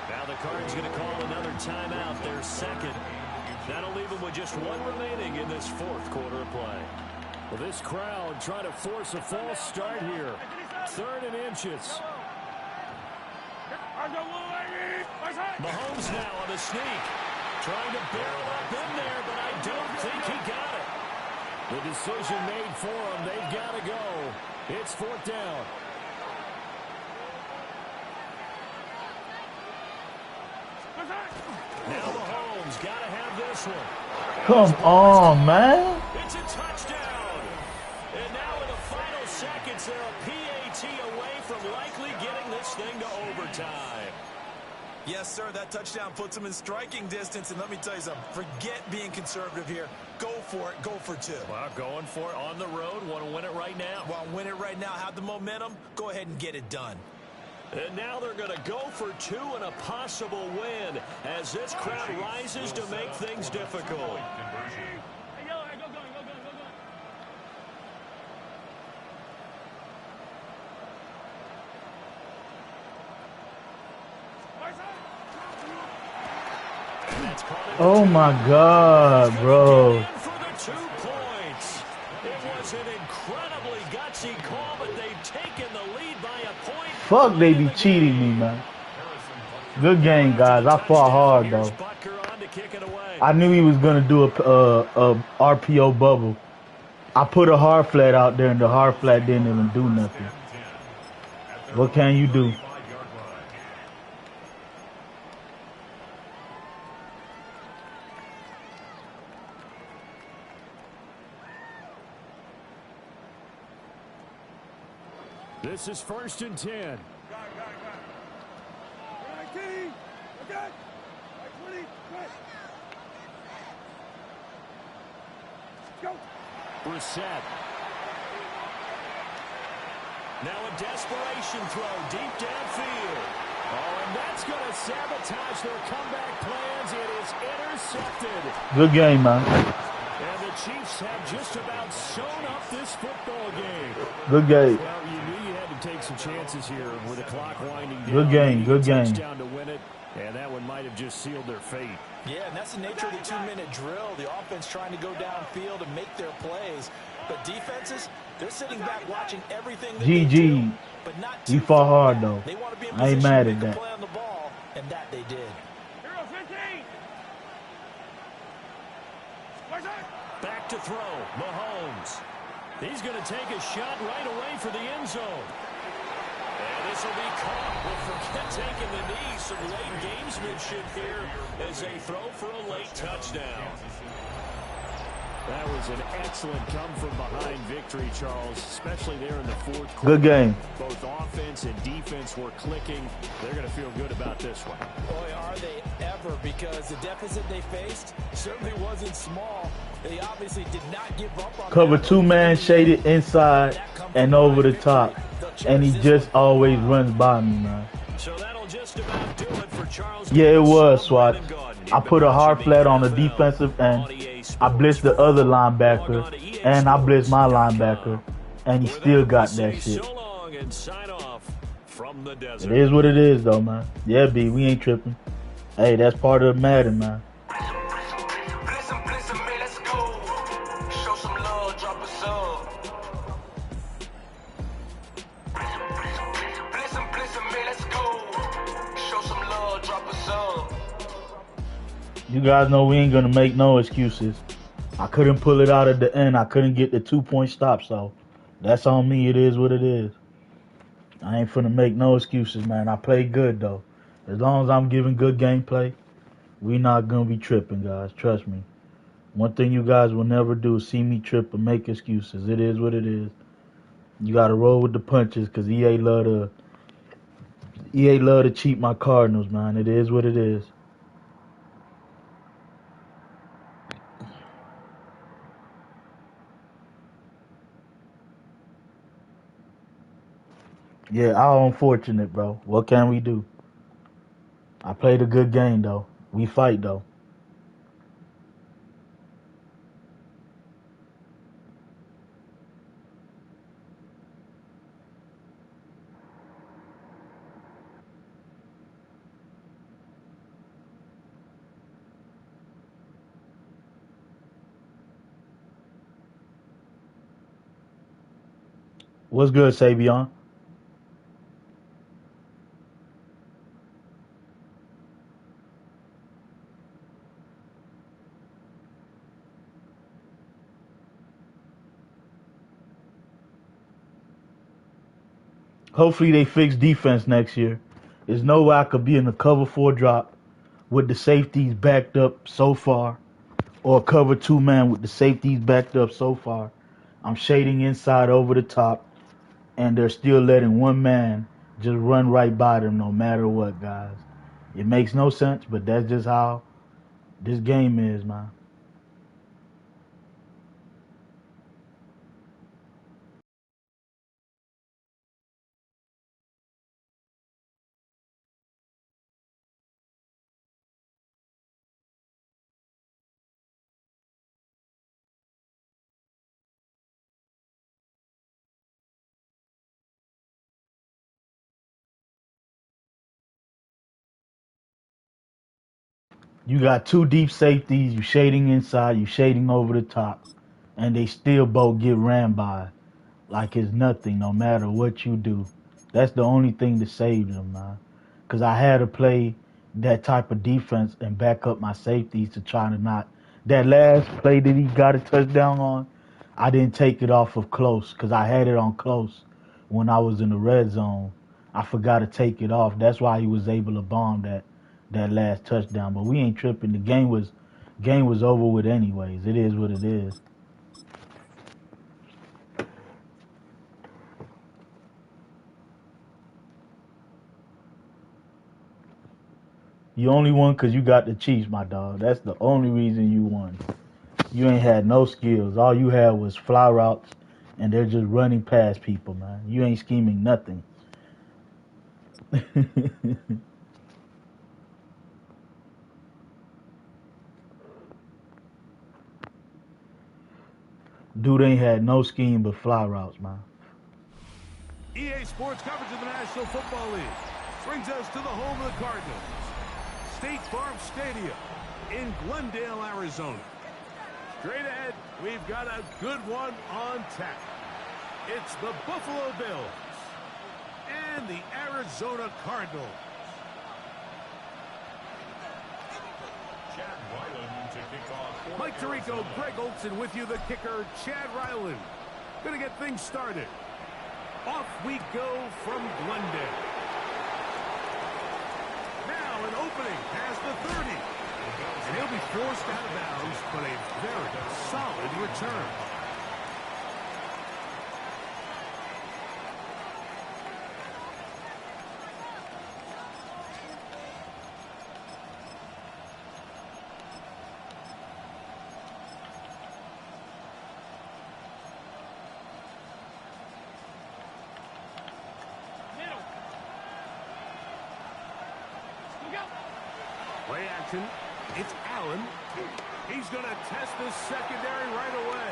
Speaker 2: Now the Cards going to call another timeout, their 2nd. That'll leave them with just 1 remaining in this 4th quarter of play. Well, this crowd trying to force a false start here. 3rd and inches. Mahomes now on the sneak. Trying to barrel up in there, but I don't think he got it. The decision made for them. They've got to go. It's 4th down. Now Mahomes got to have this one.
Speaker 1: Come on, man.
Speaker 2: It's a touchdown. And now in the final seconds, they're a PAT away from likely getting this thing to overtime.
Speaker 3: Yes, sir, that touchdown puts them in striking distance. And let me tell you something, forget being conservative here. Go for it, go for 2.
Speaker 2: Well, going for it on the road. Want to win it right now.
Speaker 3: Want to win it right now, have the momentum, go ahead and get it done.
Speaker 2: And now they're going to go for 2 and a possible win as this crowd rises to make things difficult.
Speaker 1: Oh, my God, bro.
Speaker 2: For the 2 points. It was an incredibly gutsy call, but they've taken the lead by a point.
Speaker 1: Fuck, they be cheating me, man. Good game, guys. I fought hard, though. I knew he was going to do a RPO bubble. I put a hard flat out there, and the hard flat didn't even do nothing. What can you do?
Speaker 2: This is 1st and 10. Brissett. Now a desperation throw deep downfield. Oh, and that's going to sabotage their comeback plans. It is intercepted.
Speaker 1: Good game, man.
Speaker 2: And the Chiefs have just about sewn up this football game.
Speaker 1: Good game.
Speaker 2: Well, you knew you had to take some chances here with the clock winding down.
Speaker 1: Good game, good game.
Speaker 2: Touchdown to win it, and that one might have just sealed their fate.
Speaker 3: Yeah, and that's the nature of the 2-minute drill. The offense trying to go downfield and make their plays. But defenses, they're sitting back watching everything that they do, but not too
Speaker 1: He fought hard, though.
Speaker 3: They want to be in
Speaker 1: I ain't
Speaker 3: position
Speaker 1: mad
Speaker 3: to
Speaker 1: at
Speaker 3: make a
Speaker 1: that.
Speaker 3: play on the ball, and that they did.
Speaker 2: Back to throw, Mahomes. He's going to take a shot right away for the end zone. And this will be caught. We'll forget taking the knee. Some late gamesmanship here as they throw for a late touchdown. That was an excellent come-from-behind victory, Charles, especially there in the fourth quarter.
Speaker 1: Good game.
Speaker 2: Both offense and defense were clicking. They're going to feel good about this one.
Speaker 3: Boy, are they ever, because the deficit they faced certainly wasn't small. They obviously did not give up on
Speaker 1: Cover 2-man shaded inside and over the top. And he just always runs by me, man.
Speaker 2: So that'll just about do it for Charles.
Speaker 1: Yeah, it was, Swat. I put a hard flat on the defensive end. I blitzed the other linebacker, and I blitzed my linebacker, and he still got that shit. It is what it is, though, man. Yeah, B, we ain't tripping. Hey, that's part of Madden, man. You guys know we ain't gonna make no excuses. I couldn't pull it out at the end. I couldn't get the 2-point stop, so that's on me. It is what it is. I ain't finna make no excuses, man. I played good, though. As long as I'm giving good gameplay, we not gonna be tripping, guys. Trust me. One thing you guys will never do is see me trip or make excuses. It is what it is. You gotta roll with the punches, cause EA love to cheat my Cardinals, man. It is what it is. Yeah, how unfortunate, bro. What can we do? I played a good game, though. We fight, though. What's good, Savion? Hopefully they fix defense next year. There's no way I could be in a cover 4 drop with the safeties backed up so far, or a cover 2-man with the safeties backed up so far. I'm shading inside over the top, and they're still letting one man just run right by them no matter what, guys. It makes no sense, but that's just how this game is, man. You got 2 deep safeties, you shading inside, you shading over the top, and they still both get ran by like it's nothing no matter what you do. That's the only thing that saved them, man. Because I had to play that type of defense and back up my safeties to try to not. That last play that he got a touchdown on, I didn't take it off of close because I had it on close when I was in the red zone. I forgot to take it off. That's why he was able to bomb that last touchdown. But we ain't tripping. The game was over with anyways. It is what it is. You only won because you got the Chiefs, my dog. That's the only reason you won. You ain't had no skills. All you had was fly routes, and they're just running past people, man. You ain't scheming nothing. Dude ain't had no scheme but fly routes, man.
Speaker 5: EA Sports coverage of the National Football League brings us to the home of the Cardinals, State Farm Stadium in Glendale, Arizona. Straight ahead, we've got a good one on tap. It's the Buffalo Bills and the Arizona Cardinals.
Speaker 4: Chad Ryland to kick off.
Speaker 5: Mike Tirico, Greg Olson with you, the kicker, Chad Ryland. Gonna get things started. Off we go from Glendale. Now an opening past the 30. And he'll be forced out of bounds, but a very solid return. Play action. It's Allen. He's going to test this secondary right away.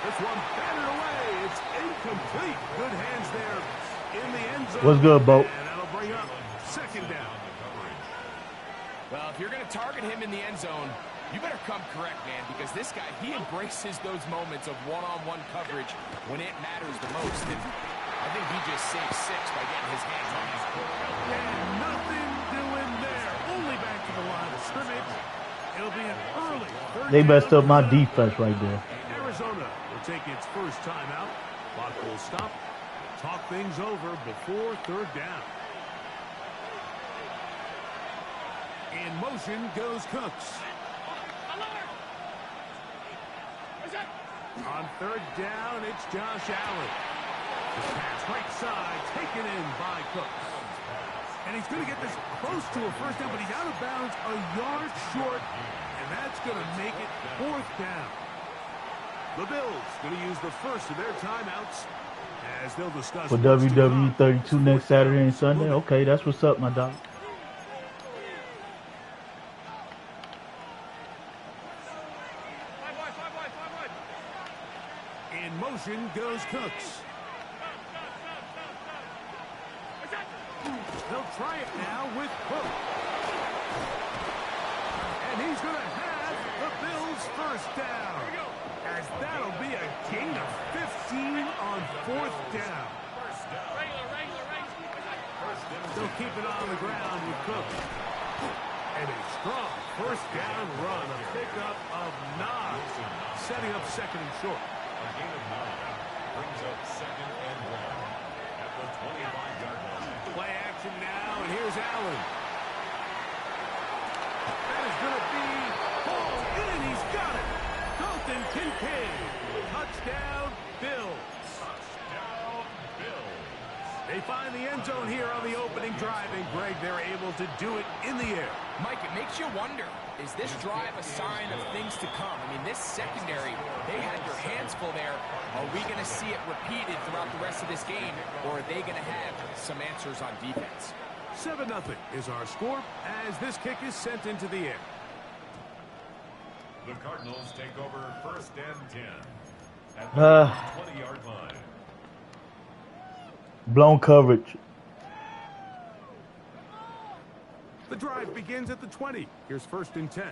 Speaker 5: This one batted away. It's incomplete. Good hands there in the end zone.
Speaker 1: What's good, Bo?
Speaker 5: And that'll bring up second down.
Speaker 6: Well, if you're going to target him in the end zone, you better come correct, man, because this guy, he embraces those moments of one-on-one coverage when it matters the most. And I think he just saved 6 by getting his hands on his quarterback.
Speaker 5: And nothing doing there. Only back to the line of scrimmage. It'll be an early third
Speaker 1: They messed
Speaker 5: down.
Speaker 1: up my defense right there.
Speaker 5: Arizona will take its first timeout. Clock will stop. Talk things over before third down. In motion goes Cooks. On third down, it's Josh Allen. The pass right side taken in by Cooks. And he's going to get this close to a first down, but he's out of bounds a yard short, and that's going to make it fourth down. The Bills going to use the first of their timeouts as they'll discuss
Speaker 1: For WWE 32 next Saturday and Sunday? Okay, that's what's up, my dog.
Speaker 5: In motion goes Cooks. They'll try it now with Cook. And he's going to have the Bills first down. As that'll be a gain of 15 on fourth down. They'll keep it on the ground with Cook. And a strong first down run, a pickup of 9, setting up second and short.
Speaker 4: A gain of 9 brings up second and 1 at the 25-yard line.
Speaker 5: Play action now, and here's Allen. That is going to be hauled in. He's got it. Dalton Kincaid. Touchdown, Bills.
Speaker 4: Touchdown, Bills.
Speaker 5: They find the end zone here on the opening drive, and Greg, they're able to do it in the air.
Speaker 6: Mike, it makes you wonder, is this drive a sign of things to come? I mean, this secondary, they had their hands full there. Are we going to see it repeated throughout the rest of this game, or are they going to have some answers on defense?
Speaker 5: 7-0 is our score as this kick is sent into the air.
Speaker 4: The Cardinals take over first and 10 at the 20-yard line.
Speaker 1: Blown coverage.
Speaker 5: The drive begins at the 20. Here's first and 10.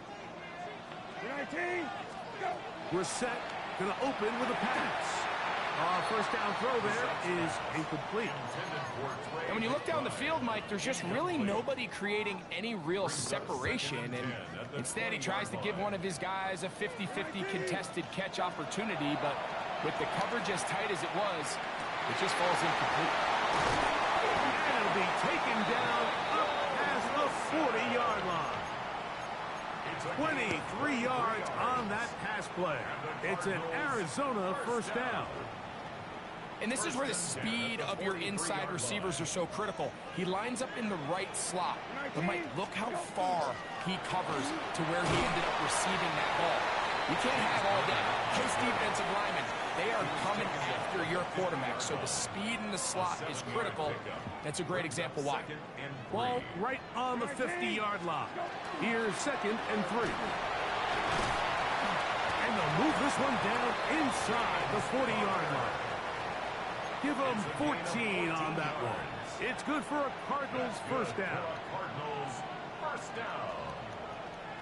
Speaker 5: We're set. Going to open with a pass. First down throw there is incomplete.
Speaker 6: And when you look down the field, Mike, there's just really nobody creating any real separation. And instead, he tries to give one of his guys a 50-50 contested catch opportunity. But with the coverage as tight as it was, it just falls incomplete.
Speaker 5: And it'll be taken down up past the 40-yard line. 23 yards on that pass play. It's an Arizona first down.
Speaker 6: And this is where the speed of your inside receivers are so critical. He lines up in the right slot. But Mike, look how far he covers to where he ended up receiving that ball. You can't have all day. His defensive linemen, they are coming after your quarterback, so the speed in the slot is critical. That's a great example why.
Speaker 5: Ball right on the 50-yard line. Here's 2nd and 3. And they'll move this one down inside the 40-yard line. Give them 14 on that one. It's good for a Cardinals first down.
Speaker 4: Cardinals first down.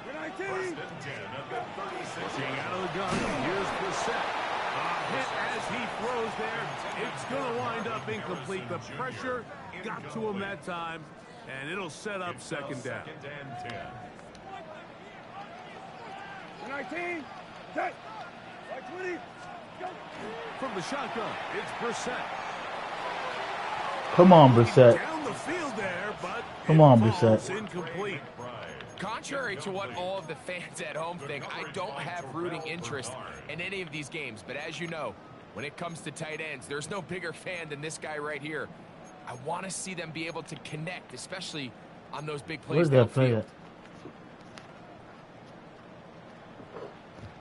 Speaker 4: First and 10 at the 36.
Speaker 5: Looking out of the gun, here's Brissett. A hit as he throws there. It's going to wind up incomplete. The pressure got to him that time, and it'll set up second down.
Speaker 4: 2nd and 10.
Speaker 5: 19, set, 20, go. From the shotgun, it's Brissett.
Speaker 1: Come on, Brissett.
Speaker 5: Down the field there, but
Speaker 1: Come on,
Speaker 5: it falls
Speaker 1: Brissett.
Speaker 5: incomplete.
Speaker 6: Contrary to what all of the fans at home think, I don't have rooting interest in any of these games. But as you know, when it comes to tight ends, there's no bigger fan than this guy right here. I want to see them be able to connect, especially on those big plays.
Speaker 1: Where's that play at?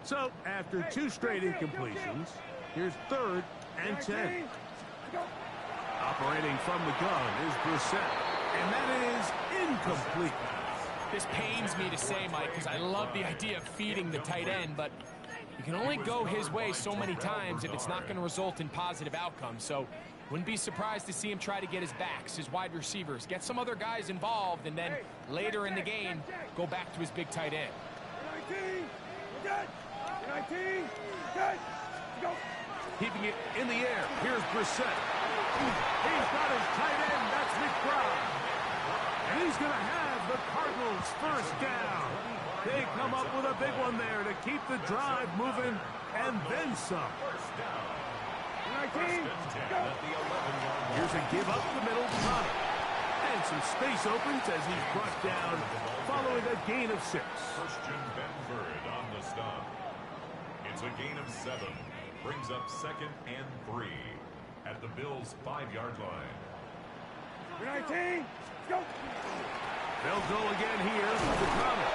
Speaker 5: So, after 2 straight incompletions, here's 3rd and 10. Operating from the gun is Brissett, and that is incomplete.
Speaker 6: This pains me to say, Mike, because I love the idea of feeding the tight end, but you can only go his way so many times if it's not going to result in positive outcomes. So wouldn't be surprised to see him try to get his backs, his wide receivers, get some other guys involved, and then later in the game, go back to his big tight end.
Speaker 5: 19, go. Keeping it in the air, here's Brissett. He's got his tight end, that's McBride. And he's going to have the Cardinals first down. They come up with a big one there to keep the drive moving, and then some. 19, go. Here's a give up the middle to Connor. And some space opens as he's brought down following a gain of 6.
Speaker 4: Christian Benford on the stop. It's a gain of 7. Brings up 2nd and 3 at the Bills' 5-yard line.
Speaker 5: 19, go. They'll go again here with the Connor.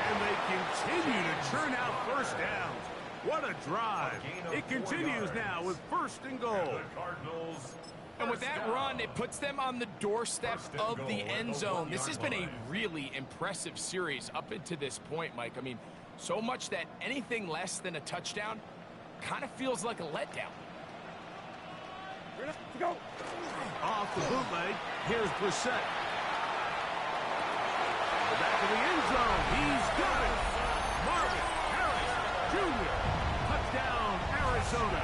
Speaker 5: And they continue to churn out first downs. What a drive. It continues now with 1st and goal.
Speaker 6: And with that run, it puts them on the doorstep of the end zone. This has been a really impressive series up until this point, Mike. I mean, so much that anything less than a touchdown kind of feels like a letdown.
Speaker 5: Go. Off the bootleg, here's Brissett. Back of the end zone, he's got it. Marvin Harris Jr. Touchdown, Arizona.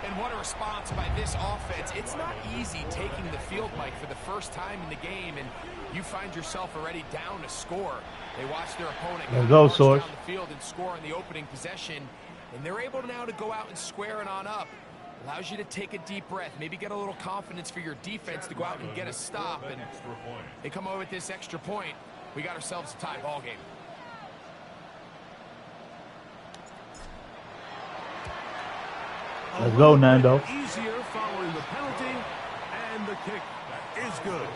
Speaker 6: And what a response by this offense. It's not easy taking the field, Mike, for the first time in the game, and you find yourself already down a score. They watch their opponent
Speaker 1: go, Source.
Speaker 6: down the field and score on the opening possession, and they're able now to go out and square it on up. Allows you to take a deep breath, maybe get a little confidence for your defense to go out and get a stop, and they come over with this extra point. We got ourselves a tie ball game.
Speaker 1: Let's go, Nando.
Speaker 5: Easier following the penalty, and the kick is good.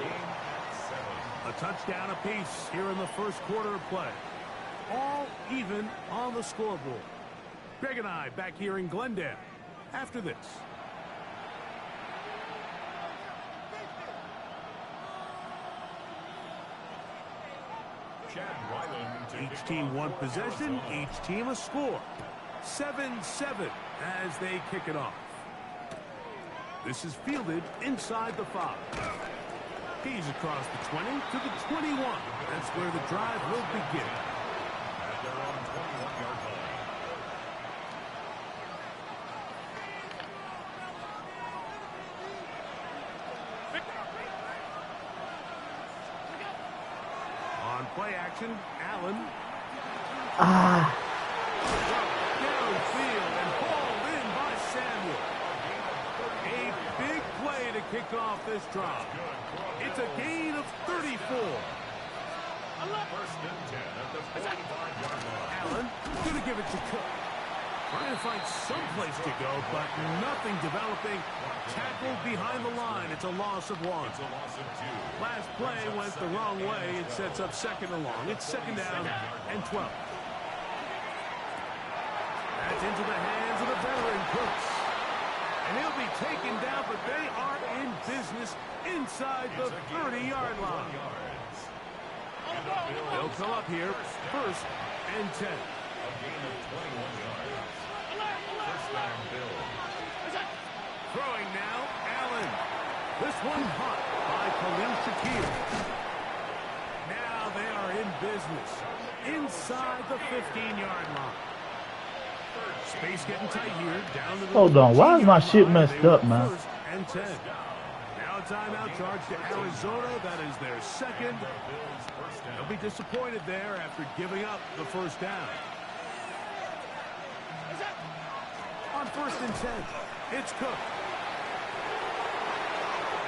Speaker 5: A touchdown apiece here in the first quarter of play. All even on the scoreboard. Greg and I back here in Glendale after this. Each team one possession, each team a score. 7-7 as they kick it off. This is fielded inside the 5. He's across the 20 to the 21. That's where the drive will begin.
Speaker 4: At their own 21-yard line.
Speaker 5: On play action, Allen. Downfield and hauled in by Samuel. A big play to kick off this drive. It's a gain of 34.
Speaker 4: First and 10 at the 45-yard line.
Speaker 5: Allen going to give it to Cook. Trying to find some place to go, but nothing developing. Tackled behind the line. It's a loss of 1. Last play went the wrong way. It sets up second and long. It's second down and 12. That's into the hands of the veteran Cooks. And he'll be taken down, but they are in business inside the 30-yard line. They'll come up here, first and 10. Throwing now, Allen. This one hot by Khalil Shakir. Now they are in business inside the 15-yard line. Space getting tight here. Down to the
Speaker 1: Hold on, why is my shit messed up, man?
Speaker 5: First and 10. Now a timeout charge to Arizona. That is their second. They'll be disappointed there after giving up the first down. On first and 10, it's Cook.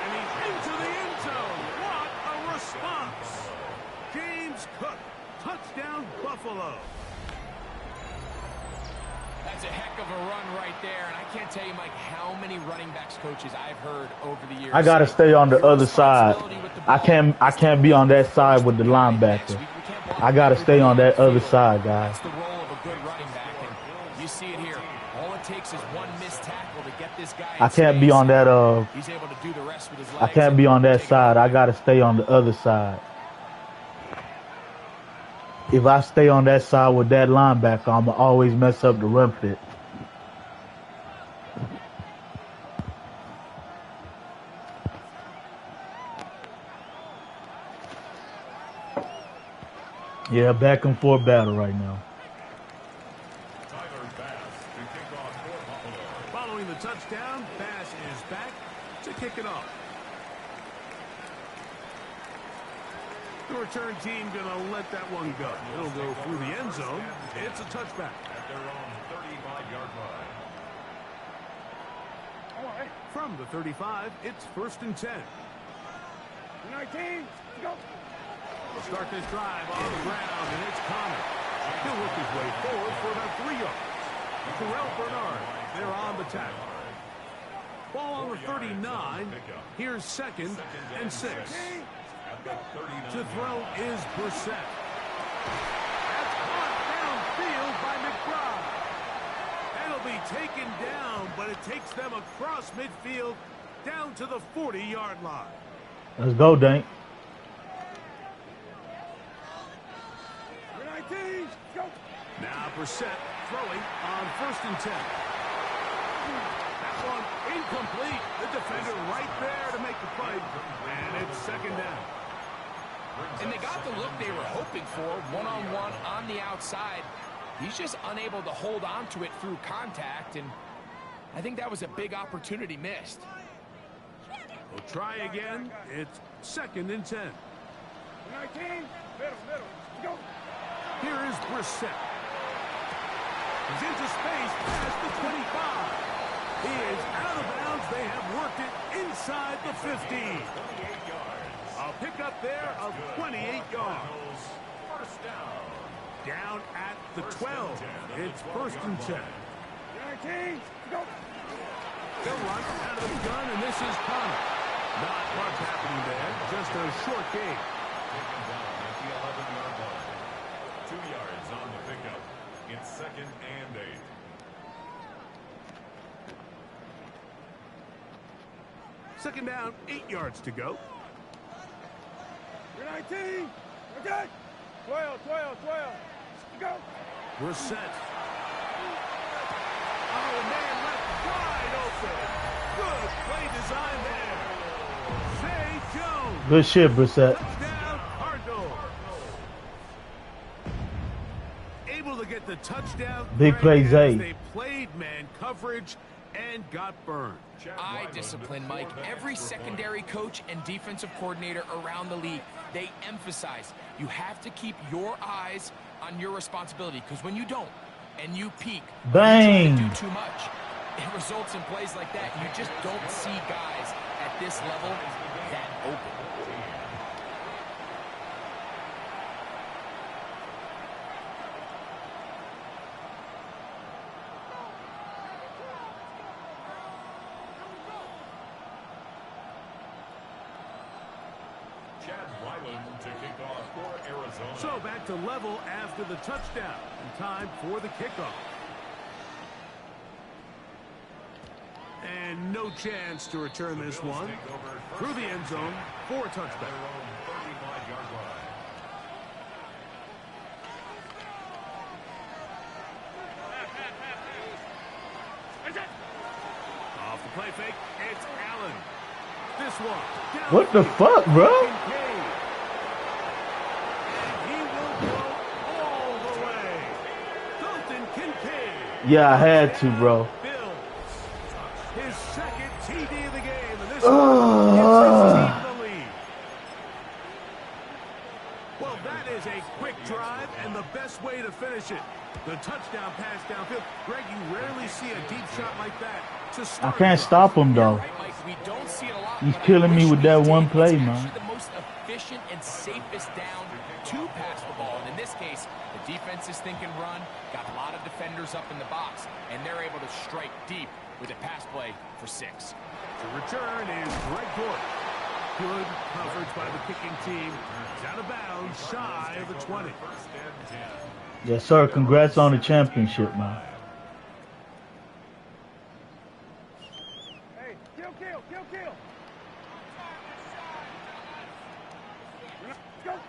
Speaker 5: And he's into the end zone. What a response. James Cook, touchdown Buffalo.
Speaker 6: That's a heck of a run right there, and I can't tell you, Mike, how many running backs coaches I've heard over the years.
Speaker 1: I gotta stay on the other side. I can't be on that side with the linebacker. I gotta stay on that other side, guys.
Speaker 6: That's the role of a good running back, and you see it here. All it takes is one missed tackle to get this guy.
Speaker 1: I can't be on that.
Speaker 6: He's able to do the rest with his legs.
Speaker 1: I can't be on that side. I gotta stay on the other side. If I stay on that side with that linebacker, I'ma always mess up the run fit. Yeah, back and forth battle right now.
Speaker 5: Following the touchdown, Bass is back to kick it off. The return team going to let that one go. It'll go through the end zone. It's a touchback.
Speaker 4: At their own 35-yard line.
Speaker 5: From the 35, it's first and 10. 19, go. We'll start this drive on the ground, and it's Connor. He'll work his way forward for about 3 yards. Terrell Bernard, they're on the tackle. Ball on the 39. Here's second and 6. To throw is Brissett. That's caught downfield by McBride. That'll be taken down, but it takes them across midfield down to the 40-yard line.
Speaker 1: Let's go, Dank.
Speaker 5: 19, go. Now Brissett throwing on first and 10. That one incomplete. The defender right there to make the play. And it's second down.
Speaker 6: And they got the look they were hoping for, one-on-one on the outside. He's just unable to hold on to it through contact, and I think that was a big opportunity missed.
Speaker 5: We'll try again. It's second and 10. 19, middle, go. Here is Brissett. He's into space past the 25. He is out of bounds. They have worked it inside the 15. A pickup there of 28 yards.
Speaker 4: First down.
Speaker 5: Down at the 12. It's first and 10. 19, go. They'll run out of the gun, and this is Connor. Not much happening there. Just a short game.
Speaker 4: Taken down at the 11-yard line. 2 yards on the pickup. It's second and 8.
Speaker 5: Second down, 8 yards to go. 19, okay. 12, go. We're set. Oh, man, left wide open. Good play design there. Zay Jones.
Speaker 1: Good shit, Brissett.
Speaker 5: Touchdown, Cardinals. Able to get the touchdown.
Speaker 1: Big play, Zay.
Speaker 5: They played man coverage and got burned.
Speaker 6: Eye discipline, Mike. Every secondary coach and defensive coordinator around the league, they emphasize you have to keep your eyes on your responsibility, because when you don't and you peek,
Speaker 1: bang,
Speaker 6: you do too much, it results in plays like that. You just don't see guys at this level that open.
Speaker 4: To kick off for Arizona.
Speaker 5: So back to level after the touchdown. And time for the kickoff. And no chance to return this one. Through the end zone for a touchback. Off the play fake, it's Allen. This one.
Speaker 1: What the fuck, bro?
Speaker 5: And he will go all the way. Dalton Kincaid.
Speaker 1: Yeah, I had to, bro.
Speaker 5: His second TD of the game, and this one gives his team the lead. Well, that is a quick drive and the best way to finish it. The touchdown pass downfield. Greg, you rarely see a deep shot like that to start.
Speaker 1: I can't stop him, though.
Speaker 6: We don't see it a lot.
Speaker 1: He's killing me with that one play, man.
Speaker 6: It's the most efficient and safest down to pass the ball. And in this case, the defense is thinking run, got a lot of defenders up in the box, and they're able to strike deep with a pass play for 6.
Speaker 5: The return is Greg Gordon. Good coverage by the kicking team. It's out of bounds, shy of the 20.
Speaker 1: Yes, sir. Congrats on the championship, man.
Speaker 5: Hey, kill. Go.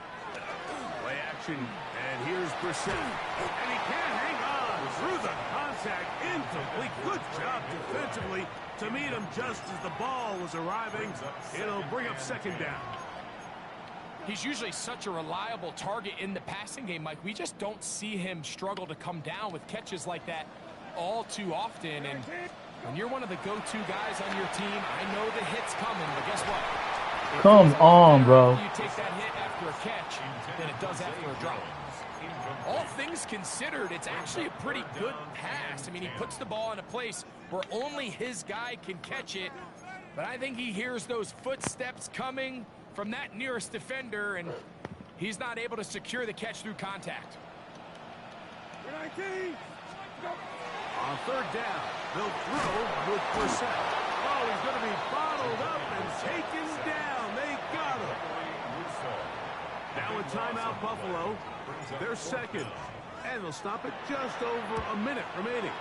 Speaker 5: Play action, and here's Brissett. And he can't hang on through the contact. Incomplete. Good job defensively to meet him just as the ball was arriving. It'll bring up second down.
Speaker 6: He's usually such a reliable target in the passing game, Mike. We just don't see him struggle to come down with catches like that all too often. And when you're one of the go-to guys on your team, I know the hit's coming, but guess what?
Speaker 1: Come on, bro.
Speaker 6: You take that hit after a catch than it does after a drop. All things considered, it's actually a pretty good pass. I mean, he puts the ball in a place where only his guy can catch it. But I think he hears those footsteps coming from that nearest defender, and he's not able to secure the catch through contact.
Speaker 5: On third down, they'll throw with Brissett. Oh, he's going to be bottled up and taken down. They got him. Now a timeout, Buffalo. They're second, and they'll stop it just over a minute remaining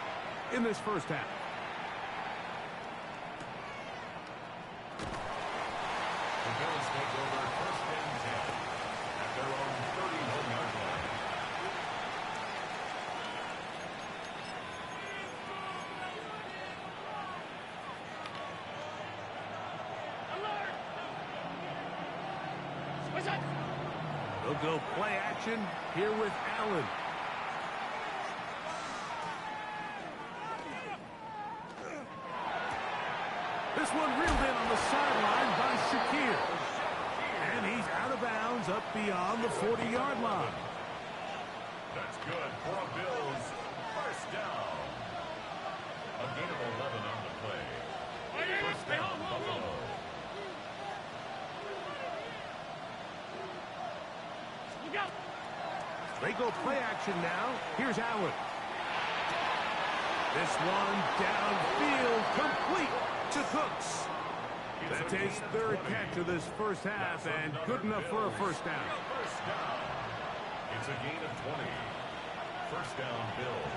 Speaker 5: in this first half.
Speaker 4: The Bills take over first and 10 at their own 31-yard line.
Speaker 5: They'll go play action here with Allen. This one reeled in on the sideline by Shakir. And he's out of bounds up beyond the 40-yard line.
Speaker 4: That's good for a Bills first down. A gain of 11 on the play. First down, Buffalo.
Speaker 5: They go play action now. Here's Allen. This one downfield, complete to Cooks. That's his third catch of this first half, and good enough for a first down.
Speaker 4: First down. It's a gain of 20. First down, Bills.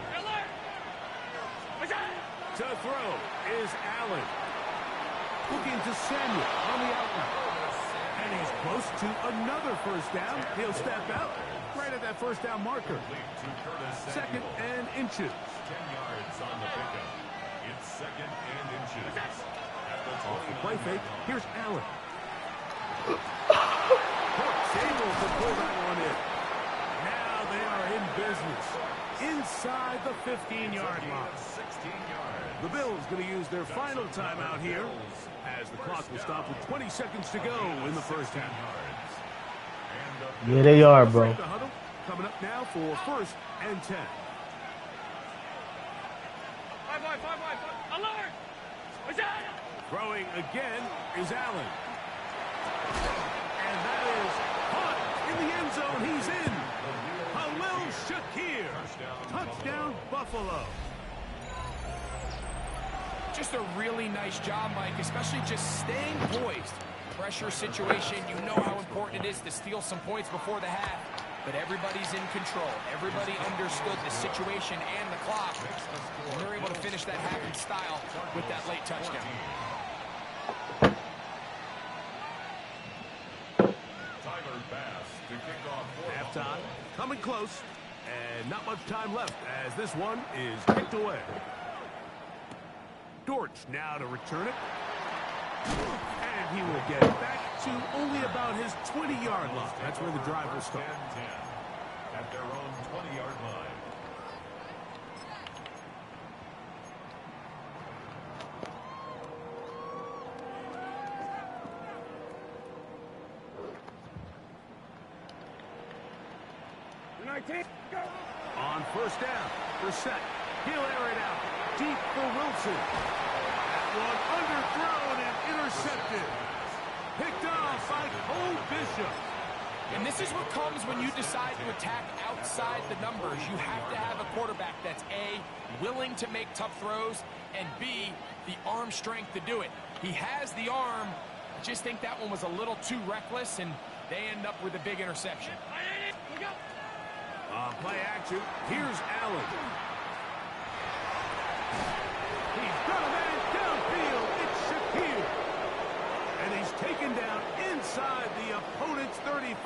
Speaker 5: To throw is Allen. Looking to Samuel on the outlet. And he's close to another first down. He'll step out right at that first down marker. Second and inches.
Speaker 4: 10 yards on the pickup. It's second and inches.
Speaker 5: Off the play fake. Here's Allen. Able to pull that one in. Now they are in business. Inside the 15-yard line.
Speaker 4: 16 yards.
Speaker 5: The Bills going to use their final timeout here as the clock will stop with 20 seconds to go in the first half.
Speaker 1: Yeah, they are, bro.
Speaker 5: The huddle coming up now for first and 10.
Speaker 7: Alert!
Speaker 5: Throwing again is Allen. And that is caught in the end zone. He's in. Khalil Shakir. Touchdown, Buffalo.
Speaker 6: Just a really nice job, Mike, especially just staying poised. pressure situation. You know how important it is to steal some points before the half. But everybody's in control. Everybody understood the situation and the clock. And they're able to finish that half in style with that late touchdown.
Speaker 5: Halftime, coming close, and not much time left as this one is kicked away. Dortch now to return it. And he will get back to only about his 20-yard line. That's where the drive will start.
Speaker 4: At their own 20-yard line.
Speaker 5: On first down, Brissett. He'll air it out deep for Wilson. That one underthrown and intercepted. Picked off by Cole Bishop.
Speaker 6: And this is what comes when you decide to attack outside the numbers. You have to have a quarterback that's A, willing to make tough throws, and B, the arm strength to do it. He has the arm. I just think that one was a little too reckless, and they end up with a big interception.
Speaker 5: Play action. Here's Allen. He's got a man downfield. It's Shakir. And he's taken down inside the opponent's 35.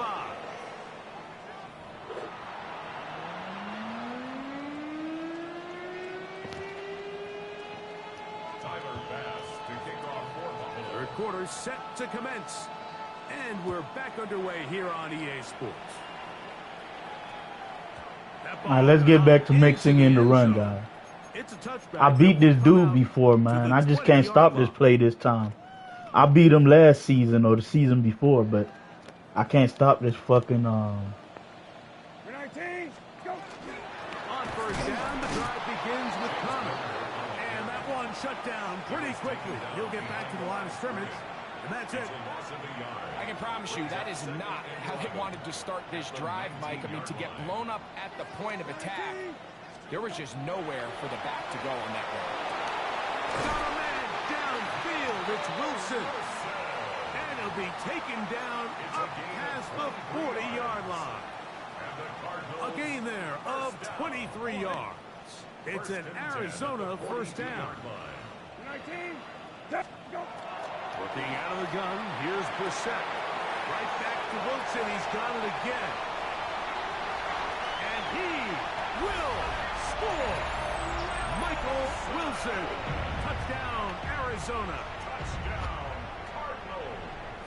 Speaker 4: Tyler Bass to kick off for Buffalo.
Speaker 5: Third quarter set to commence. And we're back underway here on EA Sports.
Speaker 1: All right, let's get back to mixing in the run, guys. I beat this dude before, man. I just can't stop this play this time. I beat him last season or the season before, but I can't stop this fucking
Speaker 5: On first down, the drive begins with Connor. And that one shut down pretty quickly. He'll get back to the line of scrimmage. And that's it.
Speaker 6: I can promise you that is not how they wanted to start this drive, Mike. I mean, to get blown up at the point of attack, there was just nowhere for the back to go on that one.
Speaker 5: Got a man downfield. It's Wilson. And he'll be taken down up past the 40-yard line. A gain there of 23 yards. It's an Arizona first down. Working out of the gun, here's Brissett. Right back to Wilson, he's got it again. And he will score. Michael Wilson. Touchdown, Arizona.
Speaker 4: Touchdown, Cardinals.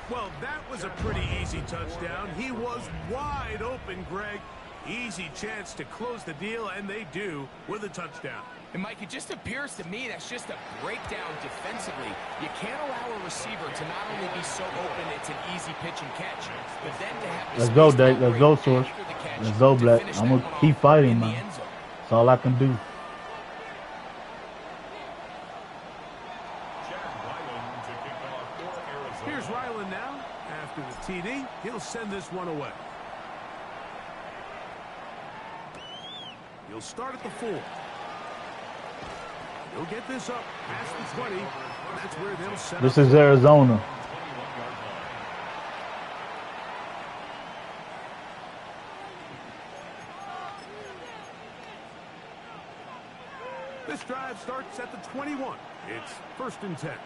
Speaker 5: Well, that was a pretty easy touchdown. He was wide open, Greg. Easy chance to close the deal, and they do with a touchdown.
Speaker 6: And, Mike, it just appears to me that's just a breakdown defensively. You can't allow a receiver to not only be so open it's an easy pitch and catch, but then to have the
Speaker 1: Let's go,
Speaker 6: space
Speaker 1: Dave. Let's go,
Speaker 6: after
Speaker 1: Source.
Speaker 6: the catch
Speaker 1: Let's go,
Speaker 6: to
Speaker 1: Black.
Speaker 6: finish
Speaker 1: I'm
Speaker 6: that
Speaker 1: going to
Speaker 6: one
Speaker 1: keep
Speaker 6: off
Speaker 1: fighting,
Speaker 6: in the
Speaker 1: man.
Speaker 6: end zone.
Speaker 1: That's all I can do.
Speaker 5: Here's Ryland now. After the TD, he'll send this one away. He'll start at the 4. He'll get this up past the 20. That's where they'll set
Speaker 1: This
Speaker 5: up.
Speaker 1: is Arizona.
Speaker 5: This drive starts at the 21. It's 1st and 10.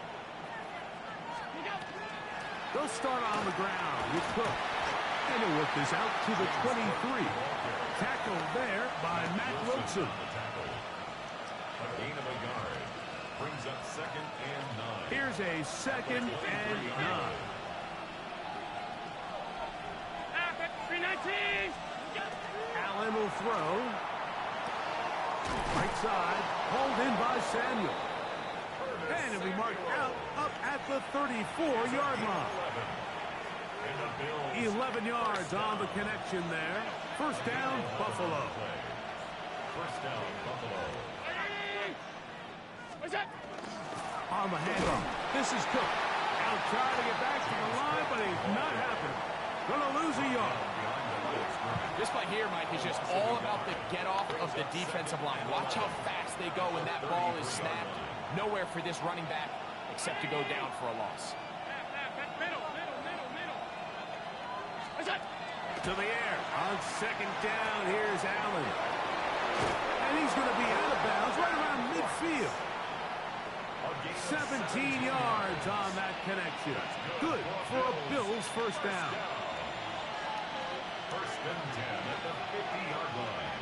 Speaker 5: They'll start on the ground with Cook. And they'll work this out to the 23. Tackled there by Matt Wilson.
Speaker 4: A gain of a yard. Brings up 2nd and 9.
Speaker 5: Here's a 2nd and 9. Allen will throw. Right side, hauled in by Samuel. And it'll be marked out up at the 34-yard line. 11 yards on the connection there. First down, Buffalo.
Speaker 4: First down, Buffalo.
Speaker 5: On the handoff. This is Cook. Out trying to get back to the line, but he's not happening. Gonna lose a yard.
Speaker 6: This play here, Mike, is just all about the get-off of the defensive line. Watch how fast they go when that ball is snapped. Nowhere for this running back except to go down for a loss.
Speaker 5: To the air. On second down, here's Allen. And he's going to be out of bounds right around midfield. 17 yards on that connection. Good for a Bills first down.
Speaker 4: First and 10 at the 50-yard line.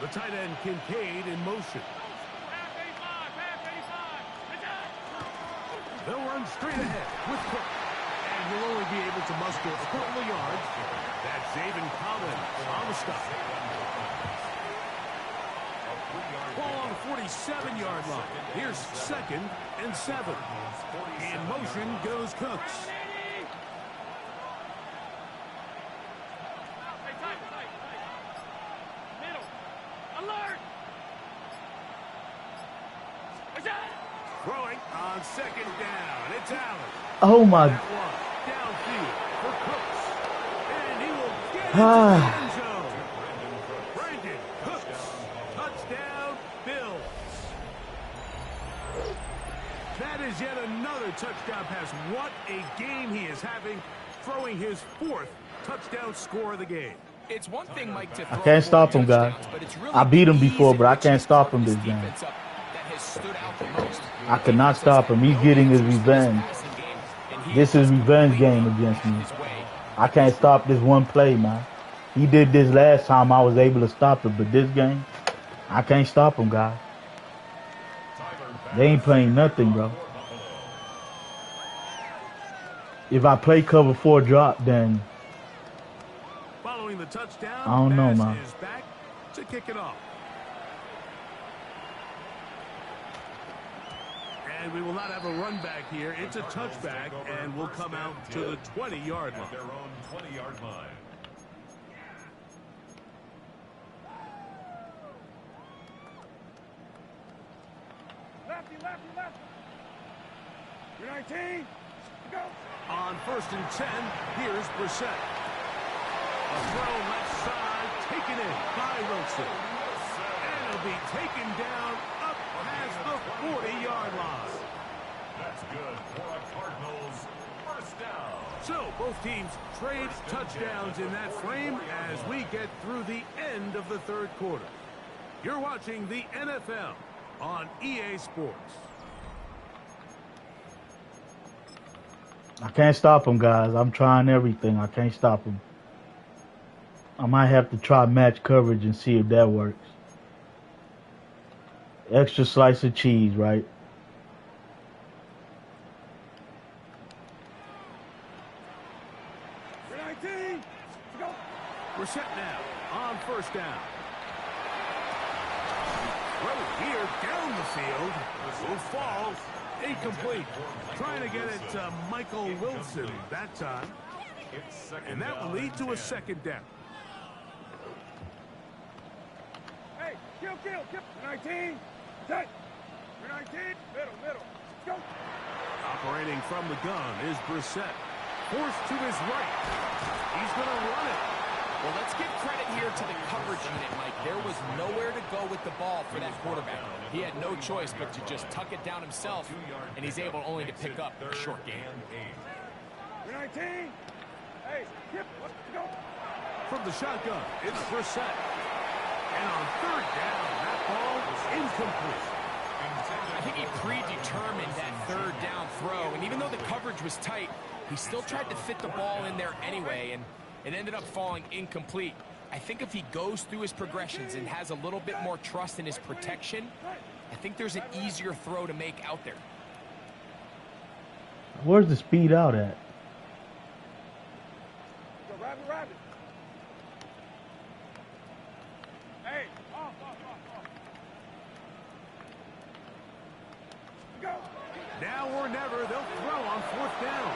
Speaker 5: The tight end Kincaid in motion. They'll run straight ahead with Cook. And he'll only be able to muster a couple of yards. That's Zaven Collins on the stop. Ball on the 47-yard line. Here's second and 7. In motion goes Cooks. Throwing on second down. It's Allen.
Speaker 1: Oh my.
Speaker 5: Downfield for Cooks. And he will get into the end zone. Brandon Cooks. Touchdown, Bills. That is yet another touchdown pass. What a game he is having, throwing his 4th touchdown score of the game.
Speaker 6: It's one thing, Mike, to
Speaker 1: I can't stop him, guys. I beat him before, but I can't stop him this game. I cannot stop him. He's getting his revenge. This is revenge game against me. I can't stop this one play, man. He did this last time. I was able to stop it, but this game, I can't stop him, guys. They ain't playing nothing, bro. If I play cover 4 drop, then
Speaker 5: Following the touchdown,
Speaker 1: I don't know, man.
Speaker 5: is back to kick it off. And we will not have a run back here. It's a touchback, and we'll come out to the 20-yard line.
Speaker 4: Their own 20-yard line.
Speaker 5: Lefty. 19. Go. On first and 10, here's Brissett. A throw left side, taken in by Wilson. And it'll be taken down up past the 40-yard line.
Speaker 4: That's good for a Cardinals first down.
Speaker 5: So both teams trade touchdowns in that frame as we get through the end of the third quarter. You're watching the NFL on EA Sports.
Speaker 1: I can't stop him, guys. I'm trying everything. I can't stop him. I might have to try match coverage and see if that works. Extra slice of cheese, right?
Speaker 5: We're set now on first down. Throw here down the field. Will fall. Incomplete. Trying to get it to Michael Wilson that time. And that will lead to a second down. Hey, kill. 19. Set. 19. Middle. Go. Operating from the gun is Brissett. Forced to his right. He's going to run it.
Speaker 6: Well, let's give credit here to the coverage unit, Mike. There was nowhere to go with the ball for that quarterback. He had no choice but to just tuck it down himself, and he's able only to pick up a short gain.
Speaker 5: 19. Hey, let's go. From the shotgun, it's Brissett. And on third down, that ball is incomplete.
Speaker 6: I think he predetermined that third down throw, and even though the coverage was tight, he still tried to fit the ball in there anyway, and it ended up falling incomplete. I think if he goes through his progressions and has a little bit more trust in his protection, I think there's an easier throw to make out there.
Speaker 1: Where's the speed out at?
Speaker 5: Rabbit. Hey, off. Go. Now or never, they'll throw on fourth down.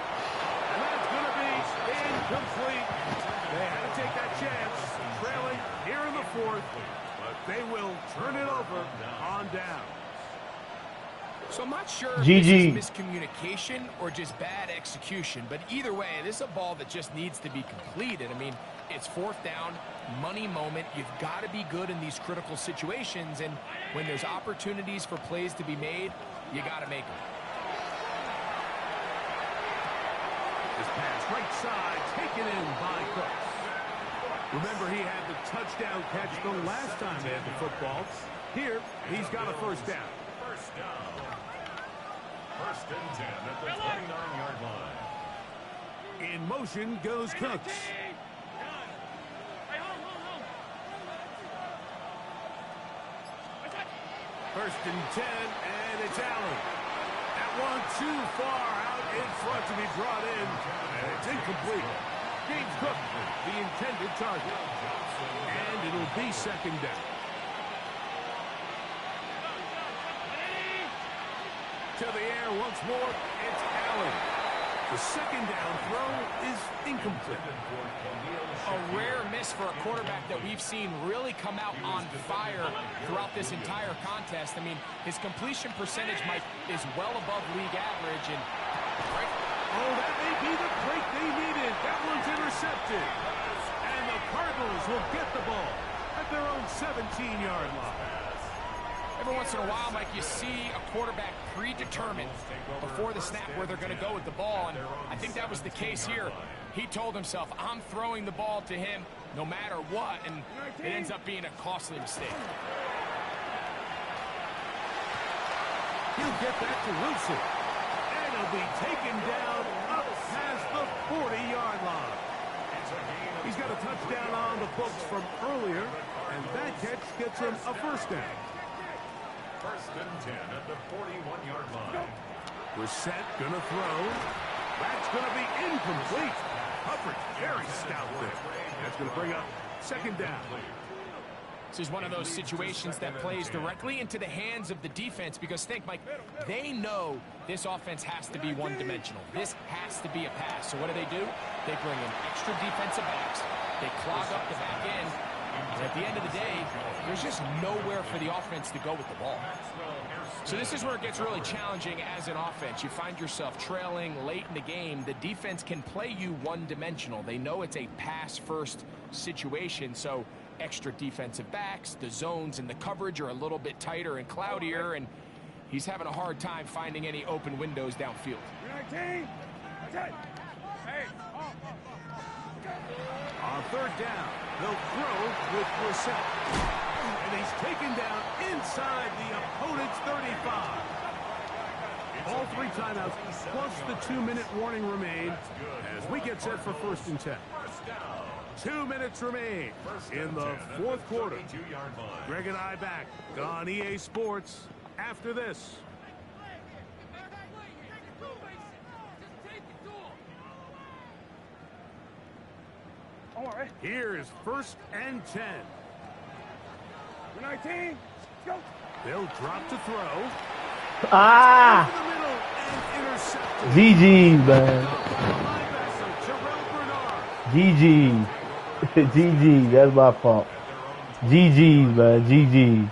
Speaker 5: And that's going to be incomplete. They had to take that chance, trailing here in the fourth, but they will turn it over on down.
Speaker 6: So I'm not sure if
Speaker 1: GG.
Speaker 6: this is miscommunication or just bad execution, but either way, this is a ball that just needs to be completed. I mean, it's fourth down, money moment. You've got to be good in these critical situations, and when there's opportunities for plays to be made, you got to make them.
Speaker 5: This pass right side, taken in by Cooks. Remember, he had the touchdown catch the last time they had the football. Here, he's got a first down.
Speaker 4: First down. First and 10 at the 29-yard line.
Speaker 5: In motion goes Cooks. First and 10, and it's Allen. That one too far out in front to be brought in, and it's incomplete. James Cook, the intended target. And it'll be second down. To the air once more, it's Allen. The second down throw is incomplete.
Speaker 6: A rare miss for a quarterback that we've seen really come out on fire throughout this entire contest. I mean, his completion percentage, Mike, is well above league average. And right.
Speaker 5: Oh, that may be the break they needed. That one's intercepted. And the Cardinals will get the ball at their own 17-yard line.
Speaker 6: Every once in a while, Mike, you see a quarterback predetermined before the snap where they're going to go with the ball, and I think that was the case here. He told himself, I'm throwing the ball to him no matter what, and it ends up being a costly mistake.
Speaker 5: He'll get that to Wilson, and he'll be taken down up past the 40-yard line. He's got a touchdown on the books from earlier, and that catch gets him a first down.
Speaker 4: First and 10 at the 41-yard line.
Speaker 5: Brissett gonna throw. That's gonna be incomplete. Hubbard very stout there. That's gonna bring up second down.
Speaker 6: This is one of those situations that plays directly into the hands of the defense because think, Mike, they know this offense has to be one-dimensional. This has to be a pass. So what do? They bring in extra defensive backs. They clog up the back end. And at the end of the day, there's just nowhere for the offense to go with the ball. So this is where it gets really challenging as an offense. You find yourself trailing late in the game. The defense can play you one-dimensional. They know it's a pass-first situation, so extra defensive backs, the zones and the coverage are a little bit tighter and cloudier, and he's having a hard time finding any open windows downfield.
Speaker 5: On third down, they'll throw with Brissett. And he's taken down inside the opponent's 35. All three timeouts plus the 2-minute warning remain as we get set for first and 10. 2 minutes remain in the fourth quarter. Greg and I back on EA Sports after this. Here is first and 10. 19. Go. They'll drop to throw.
Speaker 1: Ah!
Speaker 5: Over the middle and intercepted.
Speaker 1: GG, man. GG. GG. That's my fault. GG, man. GG.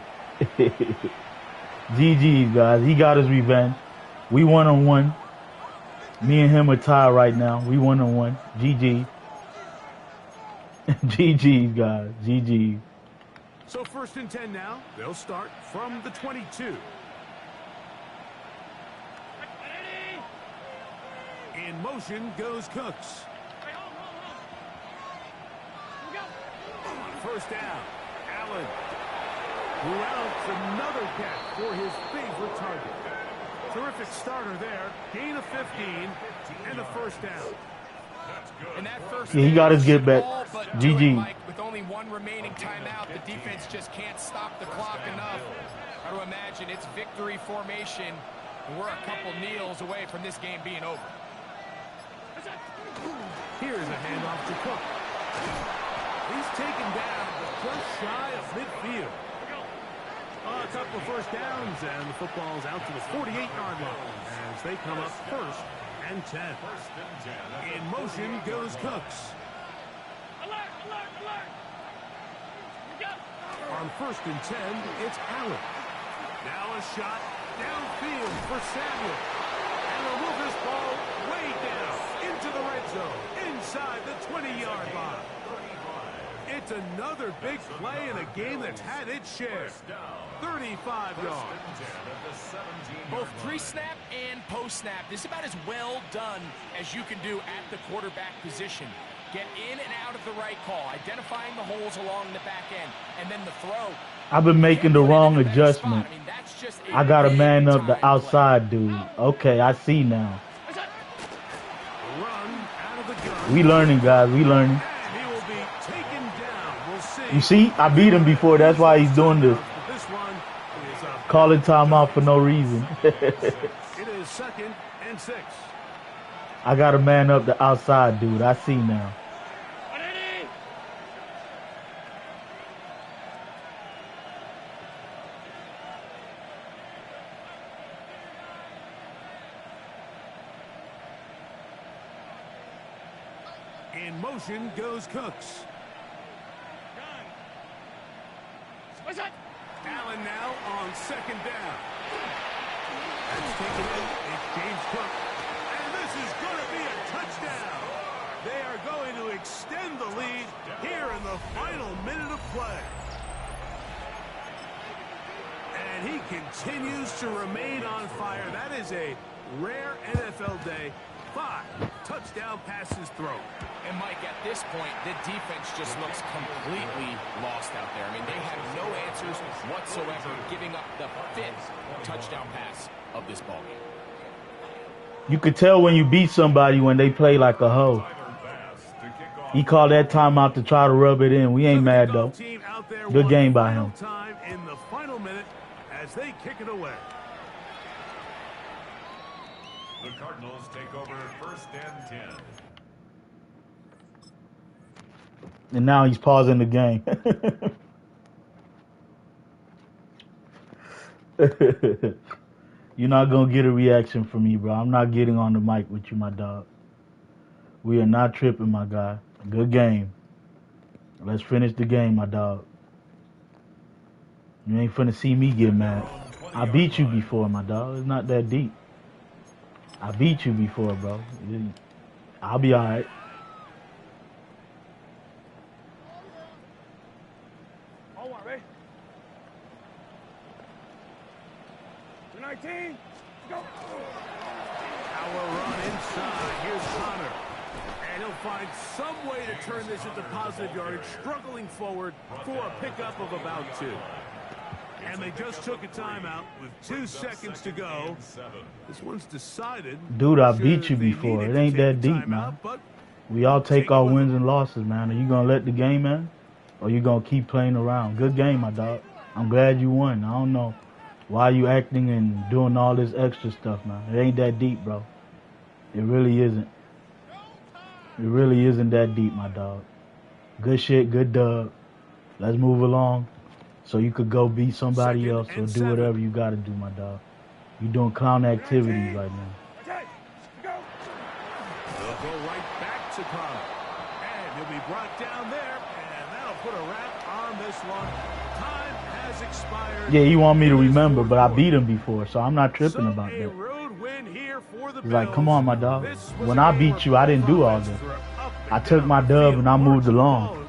Speaker 1: GG, guys. He got his revenge. We 1-on-1. Me and him are tied right now. We 1-on-1. GG. GG, guys. GG.
Speaker 5: So first and 10 now. They'll start from the 22. In motion goes Cooks. First down, Allen. Routes another catch for his favorite target. Terrific starter there. Gain of 15 and a first down.
Speaker 6: And that first
Speaker 1: Yeah, he got his get back.
Speaker 6: GG. Mike, with only one remaining timeout, the defense just can't stop the clock enough. Got to imagine it's victory formation, and we're a couple kneels away from this game being over.
Speaker 5: Here's a handoff to Cook. He's taken down just shy of midfield. A couple of first downs, and the football's out to the 48-yard line as they come up first and 10. In motion goes Cooks. On first and 10, it's Allen. Now a shot downfield for Samuel. And they'll move this ball way down into the red zone, inside the 20-yard line. It's another big play in a game that's had its share. 30 35
Speaker 4: First
Speaker 5: yards.
Speaker 4: and 10 at the 17-yard
Speaker 6: Both
Speaker 4: line.
Speaker 6: pre-snap and post-snap, this is about as well done as you can do at the quarterback position. Get in and out of the right call, identifying the holes along the back end, and then the throw.
Speaker 1: I've been making the
Speaker 6: Can't put it
Speaker 1: wrong
Speaker 6: in a better spot.
Speaker 1: adjustment.
Speaker 6: I mean, that's just a
Speaker 1: I gotta man up the
Speaker 6: big-time play.
Speaker 1: outside dude. Okay, I see now.
Speaker 5: Run out of the gun.
Speaker 1: We learning, guys. We learning.
Speaker 5: And he will be taken down. We'll see.
Speaker 1: You see, I beat him before. That's why he's doing this.
Speaker 5: This one is a
Speaker 1: Calling timeout for no reason.
Speaker 5: It is 2nd and 6.
Speaker 1: I gotta man up the outside dude. I see now.
Speaker 5: In motion goes Cooks. Allen now on 2nd down. That's taken in. It's James Cook. And this is going to be a touchdown. They are going to extend the lead here in the final minute of play. And he continues to remain on fire. That is a rare NFL day. 5 touchdown passes thrown.
Speaker 6: And Mike, at this point, the defense just looks completely lost out there. I mean, they have no answers whatsoever, giving up the 5th touchdown pass of this ballgame.
Speaker 1: You could tell when you beat somebody when they play like a hoe. He called that timeout to try to rub it in. We ain't mad though. Good game by him.
Speaker 5: Time in the final minute as they kick it away.
Speaker 4: The Cardinals take over 1st and 10.
Speaker 1: And now he's pausing the game. You're not going to get a reaction from me, bro. I'm not getting on the mic with you, my dog. We are not tripping, my guy. Good game. Let's finish the game, my dog. You ain't finna see me get mad. I beat you before, my dog. It's not that deep. I beat you before, bro. I'll be all right.
Speaker 5: Our run inside. Here's Connor. And he'll find some way to turn this into positive yardage, struggling forward for a pickup of about 2. And they just took a timeout with 2 seconds to go. This one's decided.
Speaker 1: Dude, I beat you before. It ain't that deep, man. We all take our wins and losses, man. Are you going to let the game in? Or you going to keep playing around? Good game, my dog. I'm glad you won. I don't know why you acting and doing all this extra stuff, man. It ain't that deep, bro. It really isn't. It really isn't that deep, my dog. Good shit, good dub. Let's move along so you could go beat somebody else or do whatever you got to do, my dog. You doing clown activities right now.
Speaker 5: They'll go right back to Connor. And he'll be brought down there, and that'll put a wrap on this one. Time has expired.
Speaker 1: Yeah, he want me to remember, but I beat him before, so I'm not tripping about that.
Speaker 5: Road win here for the
Speaker 1: He's like, come on, my dog. When I beat you, I didn't do all this. I took my dub and I moved along.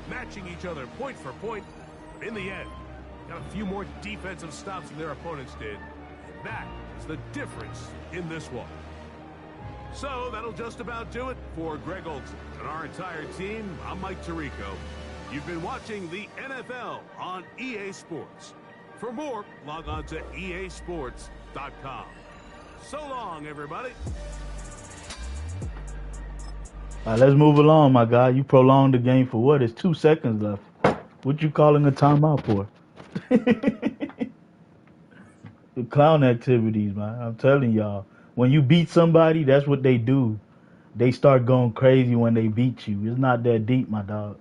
Speaker 5: Matching each other point for point. In the end, got a few more defensive stops than their opponents did. And that is the difference in this one. So that'll just about do it for Greg Olson and our entire team. I'm Mike Tirico. You've been watching the NFL on EA Sports. For more, log on to easports.com. So long, everybody.
Speaker 1: All right, let's move along, my guy. You prolonged the game for what? It's 2 seconds left. What you calling a timeout for? The clown activities, man. I'm telling y'all. When you beat somebody, that's what they do. They start going crazy when they beat you. It's not that deep, my dog.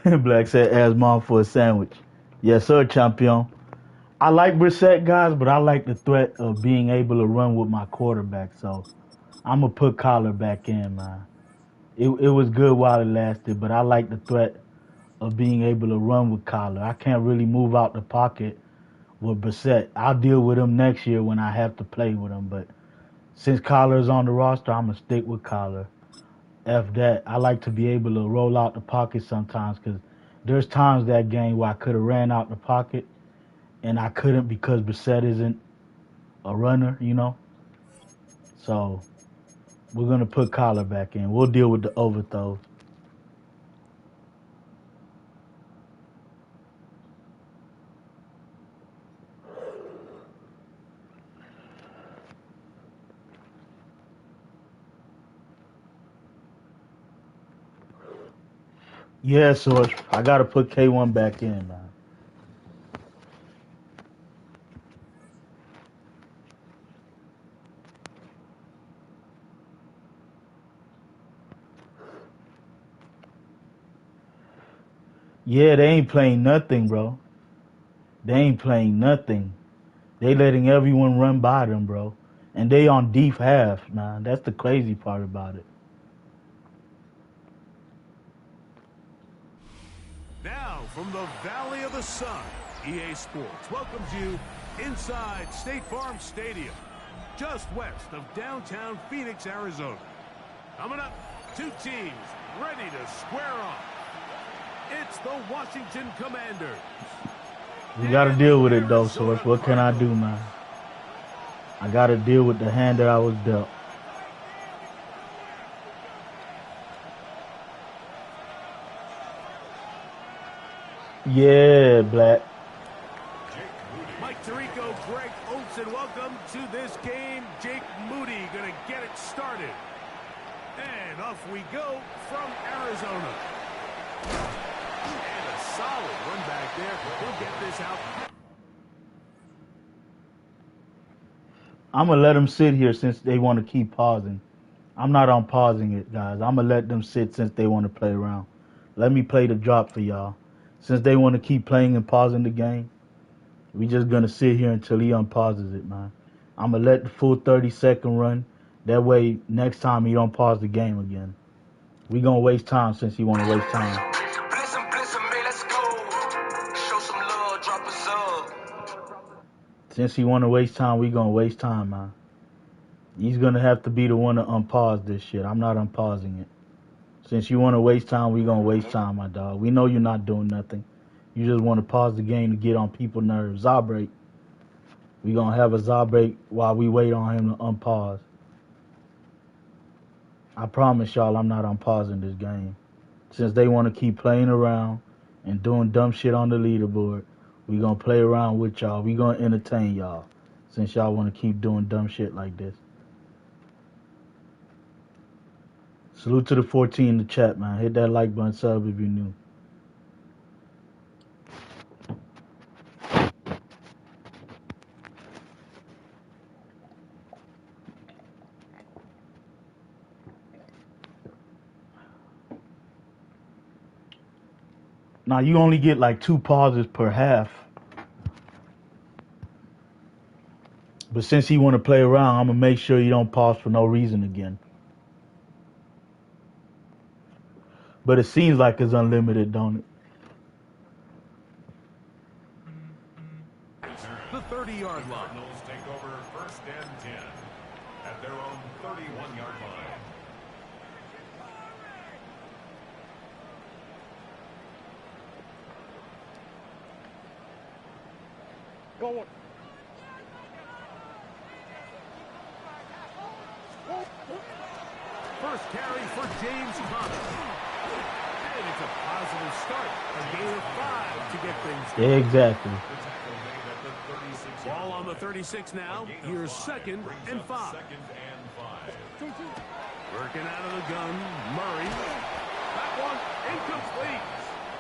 Speaker 1: Black said, ask mom for a sandwich. Yes, sir, champion. I like Brissett, guys, but I like the threat of being able to run with my quarterback. So I'm going to put Collar back in, man. It was good while it lasted, but I like the threat of being able to run with Collar. I can't really move out the pocket with Brissett. I'll deal with him next year when I have to play with him. But since Collar is on the roster, I'm going to stick with Collar. F that. I like to be able to roll out the pocket sometimes because there's times that game where I could have ran out the pocket and I couldn't because Brissett isn't a runner, you know. So we're going to put Collar back in. We'll deal with the overthrows. Yeah, so I got to put K1 back in, man. Yeah, they ain't playing nothing, bro. They ain't playing nothing. They letting everyone run by them, bro. And they on deep half, man. That's the crazy part about it.
Speaker 5: Now, from the Valley of the Sun, EA Sports welcomes you inside State Farm Stadium, just west of downtown Phoenix, Arizona. Coming up, two teams ready to square off. It's the Washington Commanders.
Speaker 1: We got to deal with it, though, so what can I do, man? I got to deal with the hand that I was dealt. Yeah, Black.
Speaker 5: Mike Tirico, Greg Olson, welcome to this game. Jake Moody going to get it started. And off we go from Arizona. And a solid run back there. He'll get this out.
Speaker 1: I'm going to let them sit here since they want to keep pausing. I'm not on pausing it, guys. I'm going to let them sit since they want to play around. Let me play the drop for y'all. Since they want to keep playing and pausing the game, we just going to sit here until he unpauses it, man. I'm going to let the full 30-second run. That way, next time he don't pause the game again. We going to waste time since he want to waste time. Since he want to waste time, we going to waste time, man. He's going to have to be the one to unpause this shit. I'm not unpausing it. Since you want to waste time, we going to waste time, my dog. We know you're not doing nothing. You just want to pause the game to get on people's nerves. Zaw break. We going to have a zaw break while we wait on him to unpause. I promise y'all I'm not unpausing this game. Since they want to keep playing around and doing dumb shit on the leaderboard, we going to play around with y'all. We going to entertain y'all since y'all want to keep doing dumb shit like this. Salute to the 14 in the chat, man. Hit that like button, sub if you're new. Now, you only get like 2 pauses per half. But since he want to play around, I'm going to make sure you don't pause for no reason again. But it seems like it's unlimited, don't it?
Speaker 5: The 30-yard line.
Speaker 4: Cardinals take over first and 10 at their own 31-yard line.
Speaker 5: Going. First carry for James Conner. And it's a positive start. A gain of 5 to get things going.
Speaker 1: Exactly.
Speaker 5: Ball on the 36 now. Here's 2nd and 5. Working out of the gun. Murray. That one incomplete.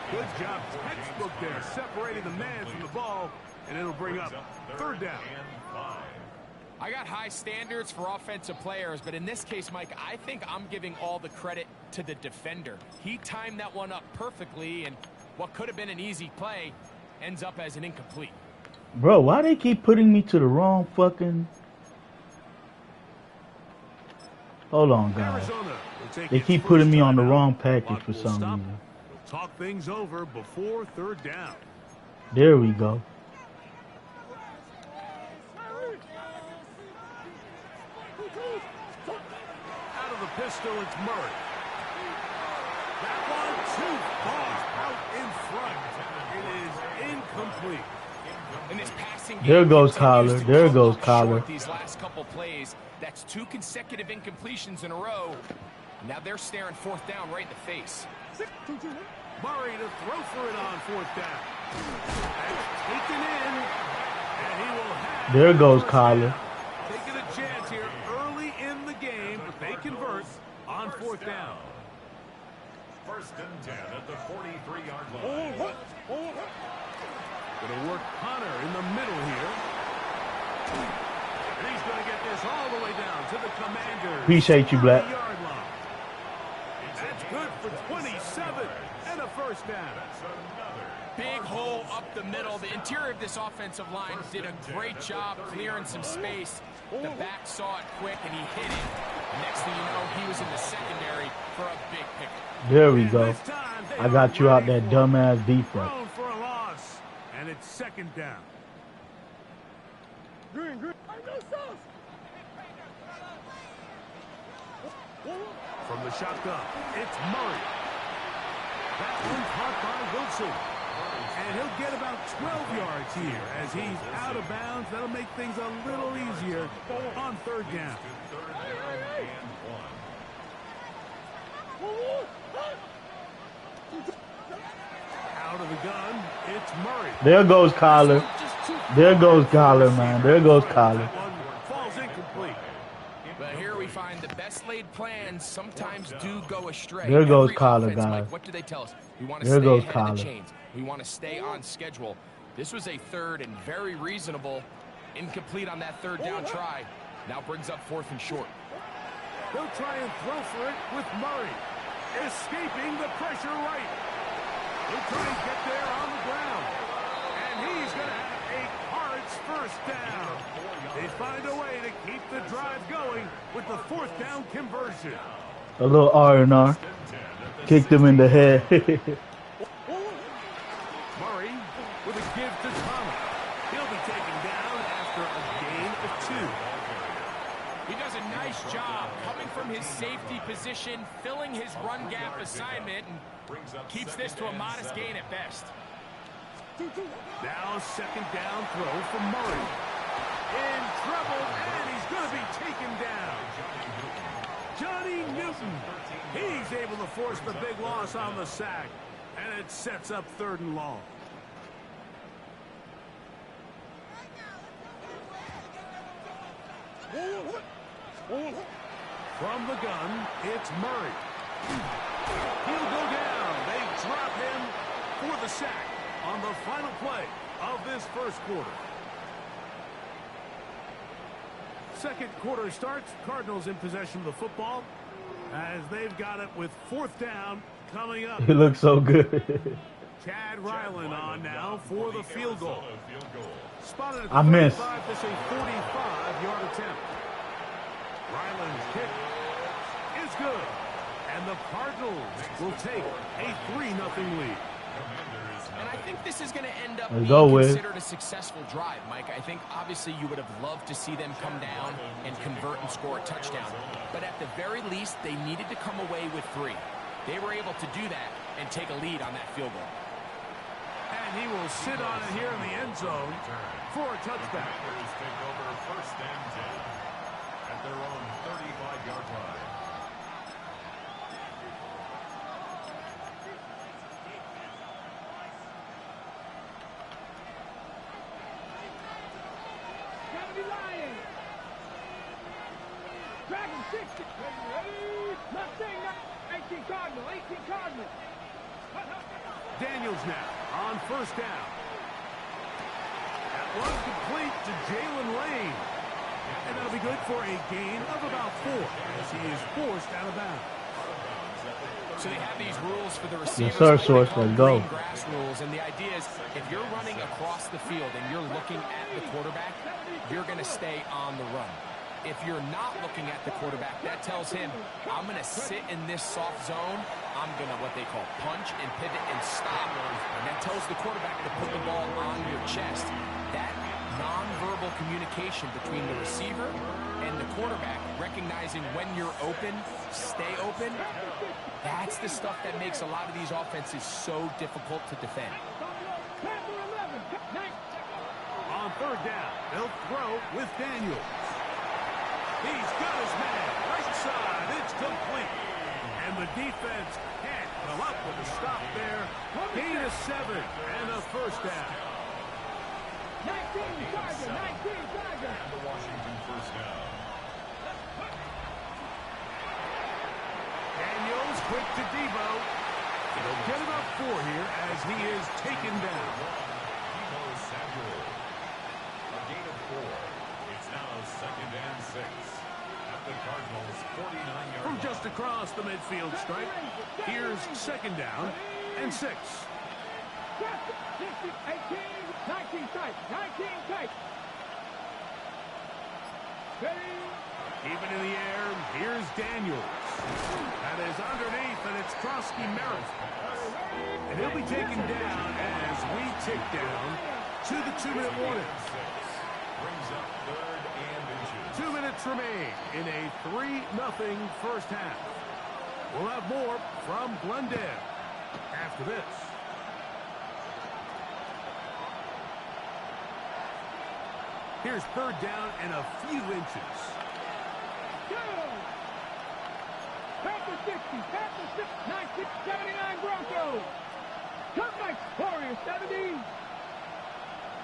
Speaker 5: Good job. Textbook there. Separating the man from the ball. And it'll bring up 3rd down.
Speaker 6: I got high standards for offensive players, but in this case, Mike, I think I'm giving all the credit to the defender. He timed that one up perfectly, and what could have been an easy play ends up as an incomplete.
Speaker 1: Bro, why they keep putting me to the wrong fucking... Hold on, guys. They keep putting me on the wrong package for some reason.
Speaker 5: We'll talk things over before third down.
Speaker 1: There we go.
Speaker 5: Out of the pistol, it's Murray. That one too far out in front. It is incomplete.
Speaker 6: In this passing
Speaker 1: There
Speaker 6: game,
Speaker 1: goes
Speaker 6: continues
Speaker 1: Collar.
Speaker 6: to
Speaker 1: There
Speaker 6: come
Speaker 1: goes
Speaker 6: up
Speaker 1: Collar.
Speaker 6: short these last couple plays. That's 2 consecutive incompletions in a row. Now they're staring fourth down right in the face.
Speaker 5: Murray to throw for it on fourth down. That's taken in, and he will have
Speaker 1: There goes
Speaker 5: first
Speaker 1: Collar.
Speaker 5: down. Taking a chance here early in the game, but they convert on fourth down.
Speaker 4: First and 10 at the 43-yard line.
Speaker 5: Going to work Connor in the middle here. And he's going to get this all the way down to the Commanders.
Speaker 1: Appreciate you, Black.
Speaker 5: 30-yard line. That's good for 27 and a first down.
Speaker 6: Big hole up the middle. The interior of this offensive line did a great job clearing some space. The back saw it quick, and he hit it. Next thing you know, he was in the secondary for a big pickup.
Speaker 1: There we go. I got you out that dumbass defense.
Speaker 5: Thrown for a loss, and it's second down. From the shotgun, it's Murray. That one caught by Wilson. And he'll get about 12 yards here as he's out of bounds. That'll make things a little easier on third down. Out of the gun, it's Murray.
Speaker 1: There goes Collar. There goes Collar, man. There goes Collar.
Speaker 5: That one falls incomplete.
Speaker 6: But here we find the best laid plans sometimes do go astray.
Speaker 1: There goes
Speaker 6: Every
Speaker 1: Collar,
Speaker 6: offense,
Speaker 1: guys.
Speaker 6: Mike, what do they tell us? We want to
Speaker 1: There
Speaker 6: stay
Speaker 1: goes
Speaker 6: ahead of
Speaker 1: Collar.
Speaker 6: the chains. We want to stay on schedule. This was a third and very reasonable. Incomplete on that third down try. Now brings up fourth and short.
Speaker 5: They'll try and throw for it with Murray. Escaping the pressure right. He'll try and get there on the ground. And he's going to have a Cards first down. They find a way to keep the drive going with the fourth down conversion.
Speaker 1: A little R&R. Kicked him in the head.
Speaker 5: Murray with a give to Thomas. He'll be taken down after a gain of 2.
Speaker 6: He does a nice job coming from his safety position, filling his run gap assignment, and keeps this to a modest gain at best.
Speaker 5: Now second down throw from Murray. In trouble, and he's going to be taken down. Johnny Newton. He's able to force the big loss on the sack, and it sets up third and long. From the gun, it's Murray. He'll go down. They drop him for the sack on the final play of this first quarter. Second quarter starts. Cardinals in possession of the football as they've got it with fourth down coming up.
Speaker 1: He looks so good.
Speaker 5: Chad Ryland on now for the field goal. Spotted at the
Speaker 1: I missed.
Speaker 5: 35. This is a 45-yard attempt. Ryland's kick is good. And the Cardinals will take a 3-0 lead.
Speaker 6: And I think this is going to end up
Speaker 1: Let's
Speaker 6: being
Speaker 1: go, Wiz.
Speaker 6: considered a successful drive, Mike. I think obviously you would have loved to see them come down and convert and score a touchdown. But at the very least, they needed to come away with 3. They were able to do that and take a lead on that field goal.
Speaker 5: And he will sit on it here in the end zone for a touchback.
Speaker 4: Take over first and 10 at their own 35-yard line.
Speaker 7: Dragon 60. Left thing, 18 Cardinal, 18 Cardinal.
Speaker 5: Daniels now on first down. That one complete to Jalen Lane. And that'll be good for a gain of about 4 as he is forced out of bounds.
Speaker 6: So they have these rules for the receivers.
Speaker 1: Yes, sir,
Speaker 6: like they
Speaker 1: Source.
Speaker 6: call
Speaker 1: Let's go.
Speaker 6: green grass rules, and the idea is if you're running across the field and you're looking at the quarterback, you're going to stay on the run. If you're not looking at the quarterback, that tells him, I'm going to sit in this soft zone. I'm going to what they call punch and pivot and stop. And that tells the quarterback to put the ball on your chest. That nonverbal communication between the receiver and the quarterback, recognizing when you're open, stay open, that's the stuff that makes a lot of these offenses so difficult to defend.
Speaker 5: On third down, they'll throw with Daniels. He's got his man right side. It's complete. And the defense can't come up with a stop there. Gain of 7 and a first down.
Speaker 7: 19 Charger, 19 Charger.
Speaker 4: And the Washington first down.
Speaker 5: Daniels quick to Debo. They'll get him up 4 here as he is taken down.
Speaker 4: Debo Samuel. A gain of 4. It's now 2nd and 6. At the Cardinals' 49-yard
Speaker 5: From
Speaker 4: line.
Speaker 5: just across the midfield stripe, here's 2nd down and 6.
Speaker 7: 18, 19 tight, 19 tight. Ready?
Speaker 5: Even in the air, here's Daniels. That is underneath, and it's Krosky Merritt. And he'll be taken down as we tick down to the 2-minute warning.
Speaker 4: Brings up 3rd and inches.
Speaker 5: 2 minutes remain in a 3-0 first half. We'll have more from Glendale after this. Here's 3rd down and a few inches.
Speaker 7: Go! Panther 60, Panther 6, 96, 79 Broncos. Cutbacks, Warriors 70.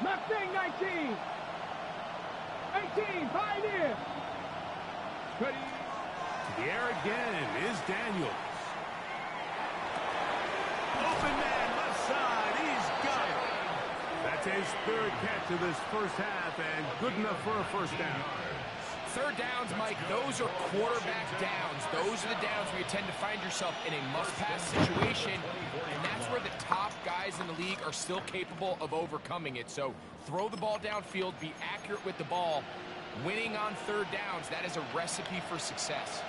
Speaker 7: Mustang 19. 18, Pioneer. Ready?
Speaker 5: To the air again is Daniels. Open man, left side. He's got it. That's his 3rd catch of this first half, and good enough for a first down.
Speaker 6: 3rd downs, Mike, those are quarterback downs. Those are the downs where you tend to find yourself in a must-pass situation, and that's where the top guys in the league are still capable of overcoming it. So throw the ball downfield, be accurate with the ball. Winning on 3rd downs, that is a recipe for success.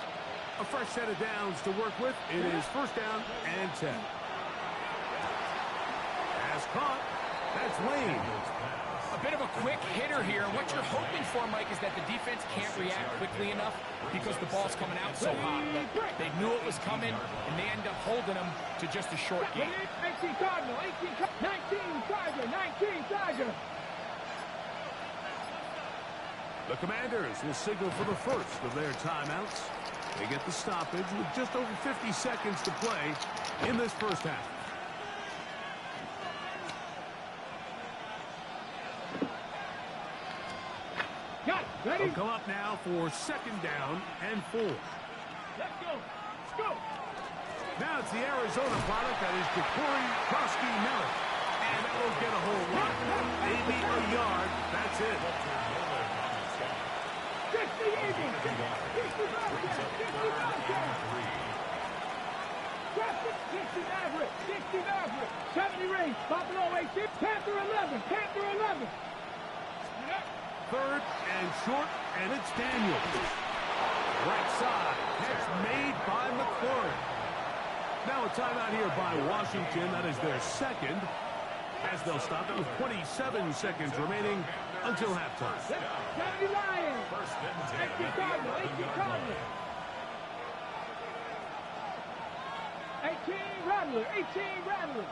Speaker 5: A fresh set of downs to work with. It is 1st down and 10. Pass caught. That's Lane.
Speaker 6: A bit of a quick hitter here. What you're hoping for, Mike, is that the defense can't react quickly enough because the ball's coming out so hot. But they knew it was coming, and they end up holding them to just a short gain.
Speaker 7: 18 Cardinal, 18, 19 Charger, 19 Charger.
Speaker 5: The Commanders will signal for the first of their timeouts. They get the stoppage with just over 50 seconds to play in this first half.
Speaker 7: Got it. Ready?
Speaker 5: They'll come up now for 2nd down and 4.
Speaker 7: Let's go. Let's go.
Speaker 5: Now it's the Arizona product that is Ja'Cory Krosky Merritt. And that will get a whole lot. Maybe a yard. That's it.
Speaker 7: 60 Eagles. 60 Bobcats. 60 Bobcats. 60 Maverick. 60 Maverick. 70 Race. Buffalo 18. Panther 11. Panther 11.
Speaker 5: 3rd and short, and it's Daniels. Right side. Catch made by McLaurin. Now a timeout here by Washington. That is their 2nd. As they'll stop it with 27 seconds remaining until halftime.
Speaker 7: 70 Lions. 18 Cardinal. 18 Cardinal. 18 Rattler. 18 Rattler.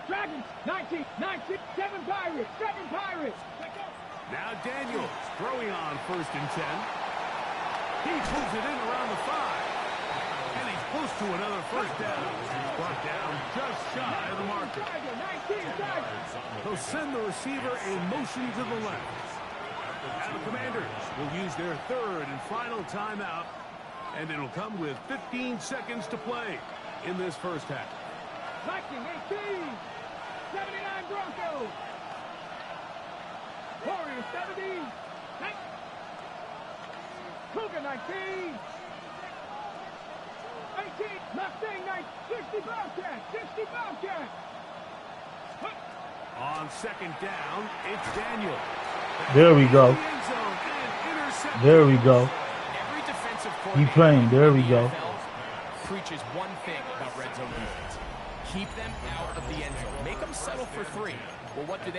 Speaker 7: Dragons. 19. 19. 7 Pirates. 7 Pirates.
Speaker 5: Now Daniels throwing on 1st and 10. He pulls it in around the 5. And he's close to another first down. He's brought down just shy of the marker.
Speaker 7: 19 Tigers.
Speaker 5: They'll send the receiver in motion to the left. Now the Commanders will use their 3rd and final timeout. And it'll come with 15 seconds to play in this first half.
Speaker 7: Viking 18. 79 Broncos. Warriors 70. Cougar 19. 18. Mustang 9. 60 Bobcat. 60 Bobcat.
Speaker 5: On second down, it's Daniel.
Speaker 1: There we go.
Speaker 5: End zone and interception.
Speaker 1: There we go.
Speaker 6: Every defensive
Speaker 1: Keep
Speaker 6: coordinator
Speaker 1: playing. There we
Speaker 6: in the
Speaker 1: go.
Speaker 6: NFL preaches one thing about red zone defense. Keep them out of the end zone. Make them settle for 3. Well, what do?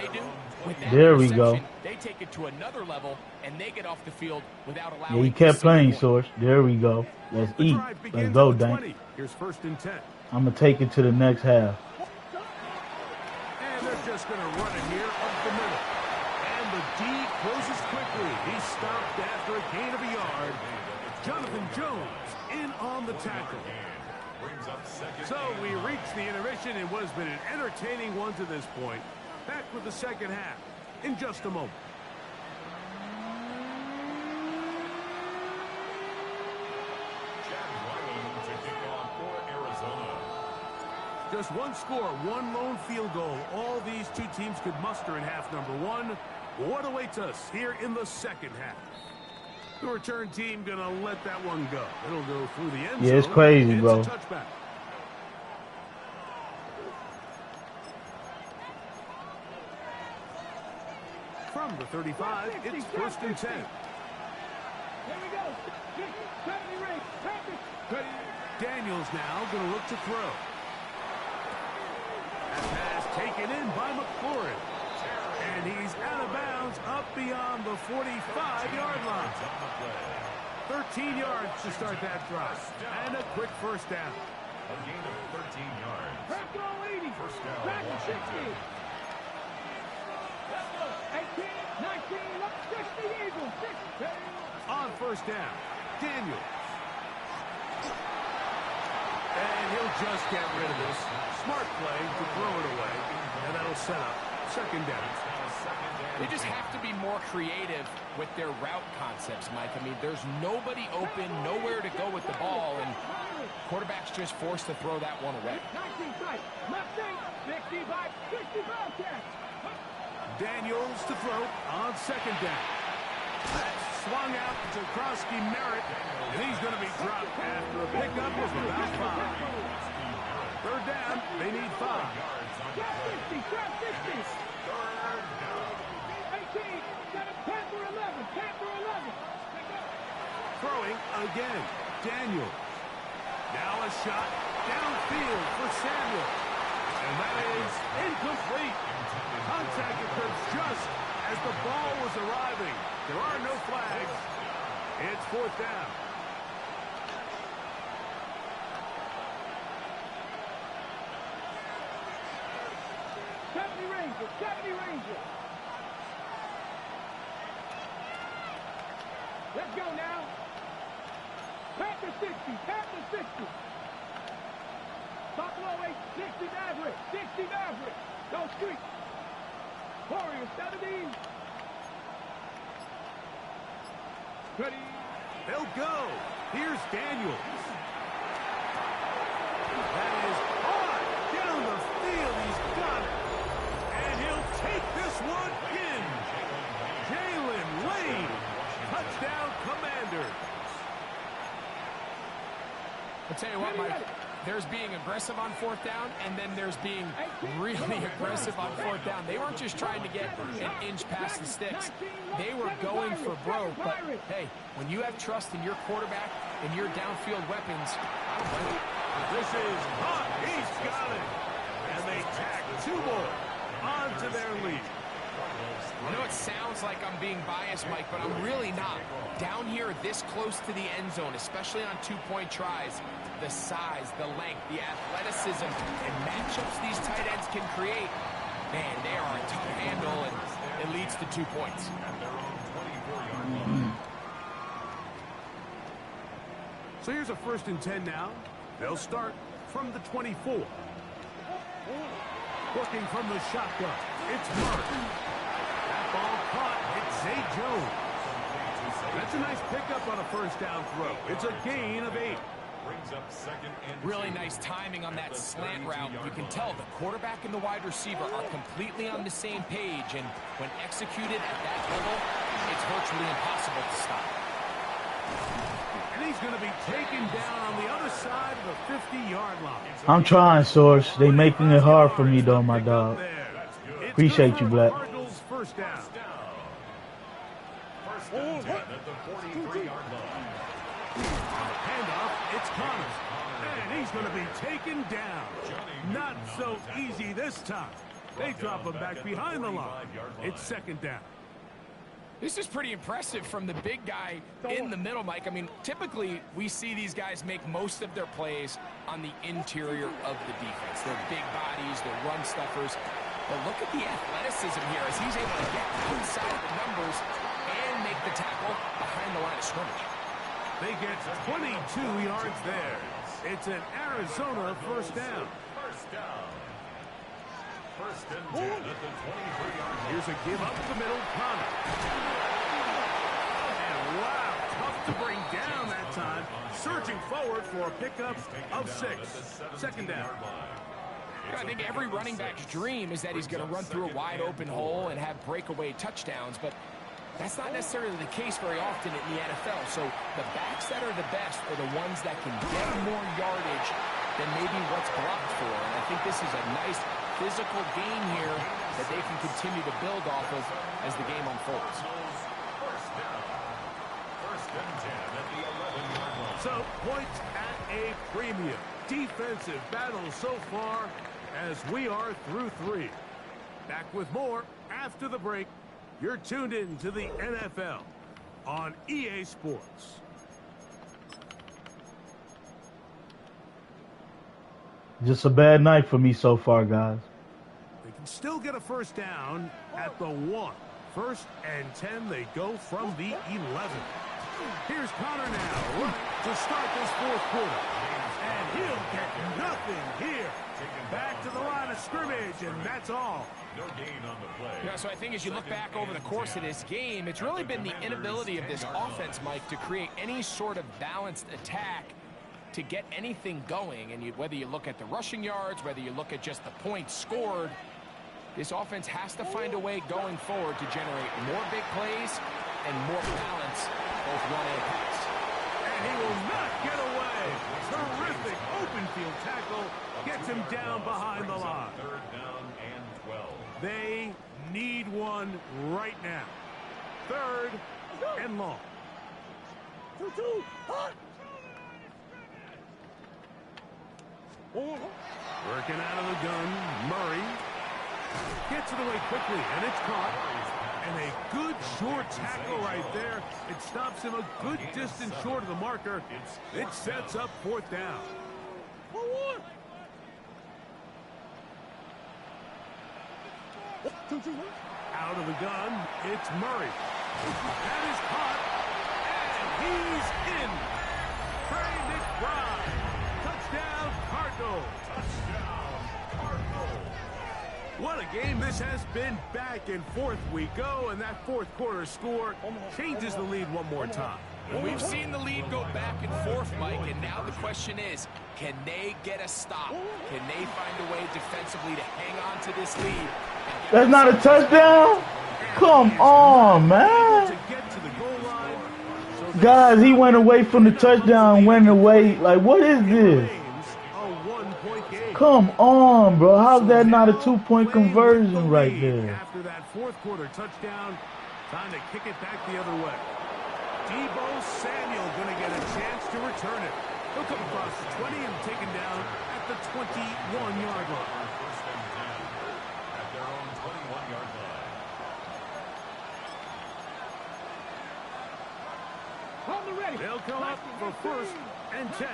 Speaker 6: With that
Speaker 1: There we go.
Speaker 6: They take it to another level, and they get off the field without
Speaker 1: Yeah,
Speaker 6: allowing
Speaker 1: he kept playing,
Speaker 6: point.
Speaker 1: Source. There we go. Let's
Speaker 5: The
Speaker 1: eat.
Speaker 5: drive
Speaker 1: Let's
Speaker 5: begins
Speaker 1: go,
Speaker 5: at the
Speaker 1: Dank.
Speaker 5: 20. Here's 1st and 10.
Speaker 1: I'm going to take it to the next half.
Speaker 5: And they're just going to run it here up the middle. And the D closes quickly. He's stopped after a gain of a yard. Jonathan Jones in on the tackle. So we reach the intermission in what has been an entertaining one to this point. Back with the second half in just a moment. Just one score, one lone field goal. All these two teams could muster in half number 1. What awaits us here in the second half? The return team gonna let that one go. It'll go through the end zone.
Speaker 1: Yeah, it's crazy, bro.
Speaker 5: It's a touchback. From the 35, it's 1st and 10.
Speaker 7: Here we go. 70 rings.
Speaker 5: Daniels now gonna look to throw. That pass taken in by McLaurin. And he's out of bounds up beyond the 45-yard line. 13 yards to start that drive. And a quick first down.
Speaker 4: A gain of 13 yards.
Speaker 7: Back to 80.
Speaker 4: First down.
Speaker 7: Back to 60. 18, 19, 60 Eagles. 60.
Speaker 5: On first down, Daniels. And he'll just get rid of this. Smart play to throw it away. And that'll set up second down.
Speaker 6: They just have to be more creative with their route concepts, Mike. I mean, there's nobody open, nowhere to go with the ball, and quarterback's just forced to throw that one away.
Speaker 7: 19 strike. Mustang 65. 60 Bobcat.
Speaker 5: Daniels to throw on second down. That's swung out to Krosky Merritt, and he's going to be dropped after a pickup of about 5. Third down, they need 5.
Speaker 7: Drop 60. Drop 60. 18. Panther 11. Panther 11.
Speaker 5: Throwing again, Daniel. Now a shot downfield for Samuel. And that is incomplete. Contact occurred just as the ball was arriving. There are no flags. It's 4th down.
Speaker 7: Rangers. 70 Rangers. Let's go now. Panther 60. Panther 60. Buffalo 8. 60 Maverick. 60 Maverick. Go Street. Warriors 70. Ready.
Speaker 5: They'll go. Here's Daniels. That is hard. Down the field. He's got it. And he'll take this one in. Jalen Lane. Touchdown, Commanders.
Speaker 6: I'll tell you what, Mike. There's being aggressive on 4th down, and then there's being really aggressive on 4th down. They weren't just trying to get an inch past the sticks. They were going for broke. But, hey, when you have trust in your quarterback and your downfield weapons,
Speaker 5: This is hot. He's got it. And they tack 2 more onto their lead.
Speaker 6: I know it sounds like I'm being biased, Mike, but I'm really not. Down here this close to the end zone, especially on 2-point tries, the size, the length, the athleticism, and matchups these tight ends can create, man, they are a tough handle, and it leads to 2 points.
Speaker 5: So here's a 1st and 10 now. They'll start from the 24. Working from the shotgun, it's Martin. That ball caught. It's Zay Jones. That's a nice pickup on a 1st down throw. It's a gain of 8.
Speaker 4: Brings up 2nd and
Speaker 6: Really nice timing on that slant route. You can tell the quarterback and the wide receiver are completely on the same page, and when executed at that level, it's virtually impossible to stop.
Speaker 5: And he's going to be taken down on the other side of the 50-yard line.
Speaker 1: I'm trying, Source. They making it hard for me, though, my dog. Appreciate you, Black.
Speaker 5: Cardinals first down.
Speaker 4: First and 10 at the 43-yard line.
Speaker 5: Handoff, it's Connors. And he's going to be taken down. Not so easy this time. They drop him back behind the line. It's second down.
Speaker 6: This is pretty impressive from the big guy in the middle, Mike. I mean, typically we see these guys make most of their plays on the interior of the defense. They're big bodies, they're run stuffers. But look at the athleticism here as he's able to get inside the numbers and make the tackle behind the line of scrimmage.
Speaker 5: They get 22 yards there. It's an Arizona first down.
Speaker 4: First down. First and 10 at the 23-yard line.
Speaker 5: Here's a give up the middle, Connor. And wow, tough to bring down that time. Surging forward for a pickup of 6. Second down.
Speaker 6: I think every running back's dream is that he's going to run through a wide open hole and have breakaway touchdowns, but that's not necessarily the case very often in the NFL. So the backs that are the best are the ones that can get more yardage than maybe what's blocked for. And I think this is a nice physical game here that they can continue to build off of as the game unfolds.
Speaker 4: First down. First and 10 at the 11-yard line.
Speaker 5: So points at a premium. Defensive battle so far as we are through 3. Back with more after the break. You're tuned in to the NFL on EA Sports.
Speaker 1: Just a bad night for me so far, guys.
Speaker 5: They can still get a first down at the 1. First and 10, they go from the 11. Here's Connor now to start this fourth quarter. And he'll get nothing here. Back to the line of scrimmage, and that's all.
Speaker 4: No gain on the play.
Speaker 6: Yeah, so I think as you look back over the course of this game, it's really been the inability of this offense, Mike, to create any sort of balanced attack to get anything going. And whether you look at the rushing yards, whether you look at just the points scored, this offense has to find a way going forward to generate more big plays and more balance, both run and pass.
Speaker 5: And he will not get away. Terrific open field tackle gets him down behind the line.
Speaker 4: Third down and 12.
Speaker 5: They need one right now. Third and long. 2-2. Hot. Working out of the gun, Murray gets it away quickly, and it's caught. And a good short tackle right there. It stops him a good distance short of the marker. It sets up fourth down. Out of the gun, it's Murray. That is caught, and he's in. Trey McBride. Touchdown, Cardinals.
Speaker 4: Touchdown, Cardinals.
Speaker 5: What a game this has been. Back and forth we go, and that fourth quarter score changes the lead one more time.
Speaker 6: We've seen the lead go back and forth, Mike, and now the question is, can they get a stop? Can they find a way defensively to hang on to this lead?
Speaker 1: That's not a touchdown? Come on, man.
Speaker 5: To get to the goal line.
Speaker 1: Guys, he went away from the touchdown, went away. Like, what is this?
Speaker 5: A 1-point game.
Speaker 1: Come on, bro. How's that not a 2-point conversion right there?
Speaker 5: After that fourth quarter touchdown, time to kick it back the other way. Deebo Samuel going to get a chance to return it. He'll come across the 20 and taken down at the 21-yard line.
Speaker 4: First and 10 at their own 21-yard line.
Speaker 7: Hold the ready.
Speaker 5: They'll come up for first and 10.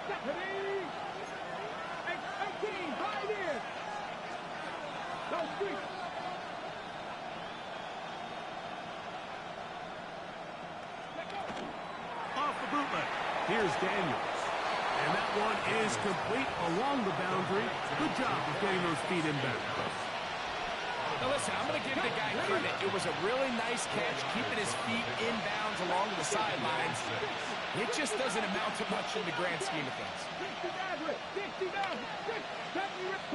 Speaker 7: Stephanie. 18, right here. Go street.
Speaker 5: Off the bootleg. Here's Daniels. And that one is complete along the boundary. Good job of getting those feet in back.
Speaker 6: Now listen, I'm going to give the guy credit. It was a really nice catch, keeping his feet inbounds along the sidelines. It just doesn't amount to much in the grand scheme of things.
Speaker 7: 60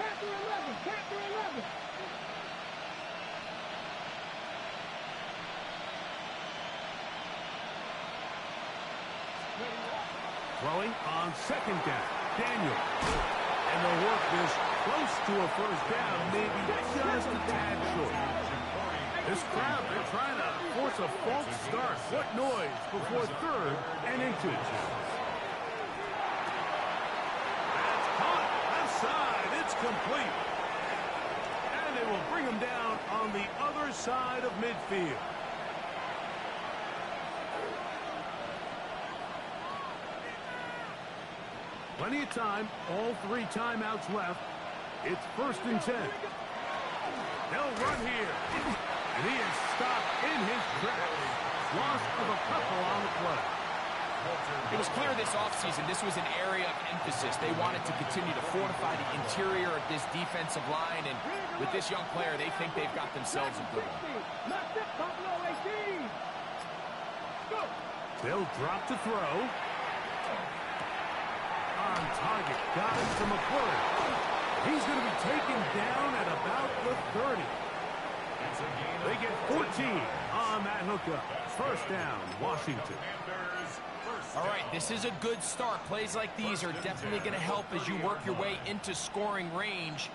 Speaker 7: Panther 11, Panther 11.
Speaker 5: Throwing on second down. Daniel. And they'll work this close to a first down, maybe just a tad short. This crowd, they're trying to force a false start. What noise before third and inches. That's caught. Left side. It's complete. And they will bring him down on the other side of midfield. Plenty of time, all 3 timeouts left. It's 1st and 10. They'll run here. And he is stopped in his tracks. Loss of a couple on the play.
Speaker 6: It was clear this offseason this was an area of emphasis. They wanted to continue to fortify the interior of this defensive line, and with this young player, they think they've got themselves a good one.
Speaker 5: They'll drop to throw. On target, got him to McClure. He's going to be taken down at about the 30. They get 14 on that hookup. First down, Washington.
Speaker 6: All right, this is a good start. Plays like these are definitely going to help as you work your way into scoring range.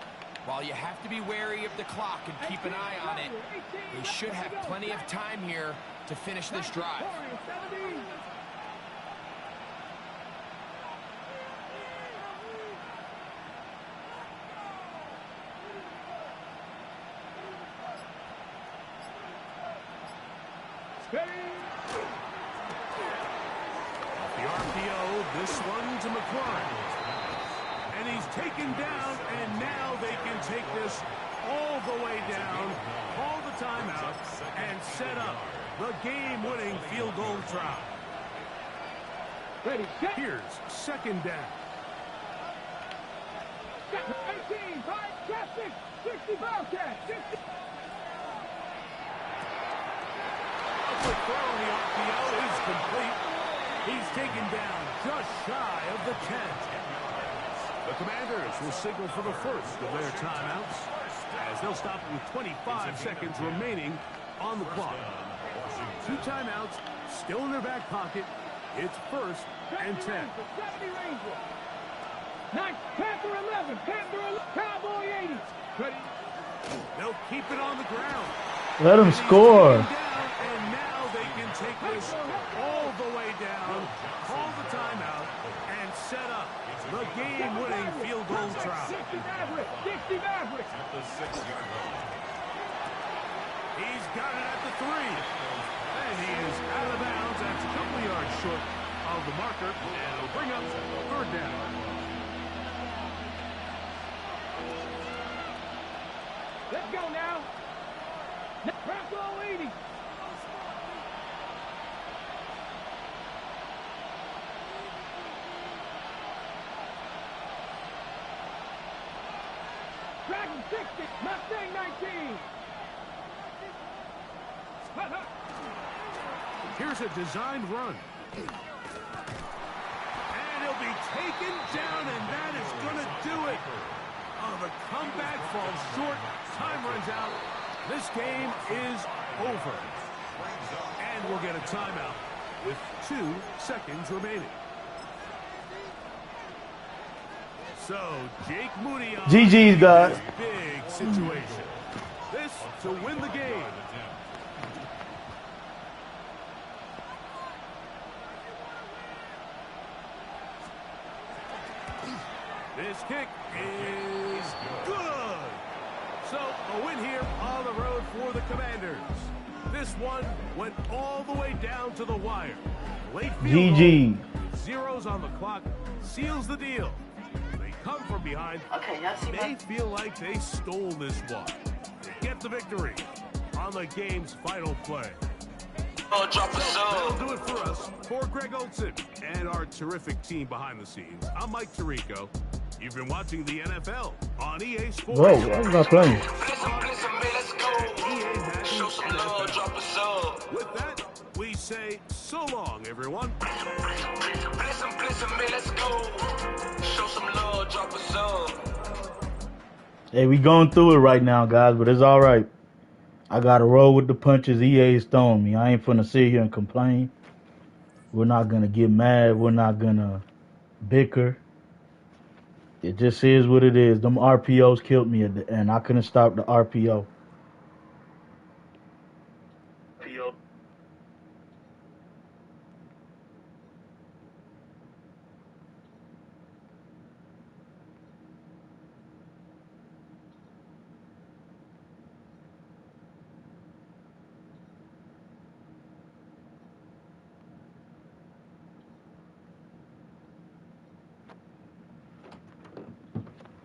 Speaker 6: While you have to be wary of the clock and keep an eye on it, they should have plenty of time here to finish this drive.
Speaker 5: Off the RPO, this one to McClure. And he's taken down, and now they can take this all the way down, call the timeout, and set up the game-winning field goal try.
Speaker 7: Ready, set.
Speaker 5: Here's 2nd down.
Speaker 7: 18, 5, 6, 60, Bobcat, 60.
Speaker 5: Quick throw on the RPO is complete. He's taken down just shy of the 10. The Commanders will signal for the first of their timeouts as they'll stop with 25 seconds remaining on the clock. 2 timeouts still in their back pocket. It's 1st and 10.
Speaker 7: 70 Ranger. 9, Panther 11, Panther 11, Cowboy 80. Ready.
Speaker 5: They'll keep it on the ground.
Speaker 1: Let him score.
Speaker 5: And now they can take this all the way down, call the timeout, and set up the game-winning field goal try.
Speaker 7: 60 Maverick, 60 Maverick.
Speaker 4: The 6-yard line.
Speaker 5: He's got it at the 3. And he is out of bounds. That's a couple yards short of the marker. And it'll bring up 3rd down.
Speaker 7: Let's go now. Bronco 80. Dragon 60, Mustang 19.
Speaker 5: Here's a designed run. And he'll be taken down, and that is going to do it. Oh, the comeback falls short. Time runs out. This game is over. And we'll get a timeout with 2 seconds remaining. So, Jake Moody on
Speaker 1: GG's, guys.
Speaker 5: this big situation. This to win the game. This kick is good. So, a win here on the road for the Commanders. This one went all the way down to the wire. Late field
Speaker 1: GG.
Speaker 5: goal, with zeros on the clock, seals the deal. They come from behind.
Speaker 8: Okay, now see
Speaker 5: They feel like they stole this one. They get the victory on the game's final play.
Speaker 8: drop a sub.
Speaker 5: That'll do it for us. For Greg Olson and our terrific team behind the scenes, I'm Mike Tirico. You've been watching the NFL on EA Sports.
Speaker 1: Whoa, I was not playing.
Speaker 8: Let's go.
Speaker 5: EA Madden
Speaker 8: Show some love,
Speaker 5: NFL.
Speaker 8: drop a sub.
Speaker 5: With that, we say so long, everyone.
Speaker 8: Bless him, let's go. Show some love, drop a sub.
Speaker 1: Hey, we going through it right now, guys, but it's all right. I got to roll with the punches EA is throwing me. I ain't finna sit here and complain. We're not going to get mad. We're not going to bicker. It just is what it is. Them RPOs killed me at the end. I couldn't stop the RPO.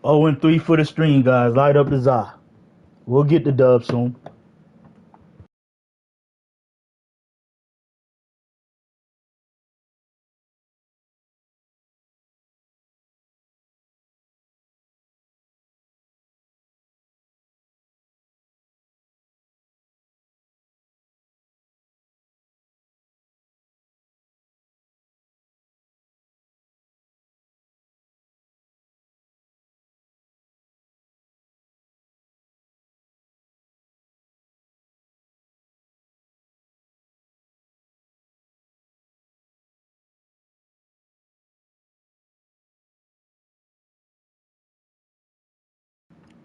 Speaker 1: Oh, and 3 for the stream, guys. Light up the za. We'll get the dub soon.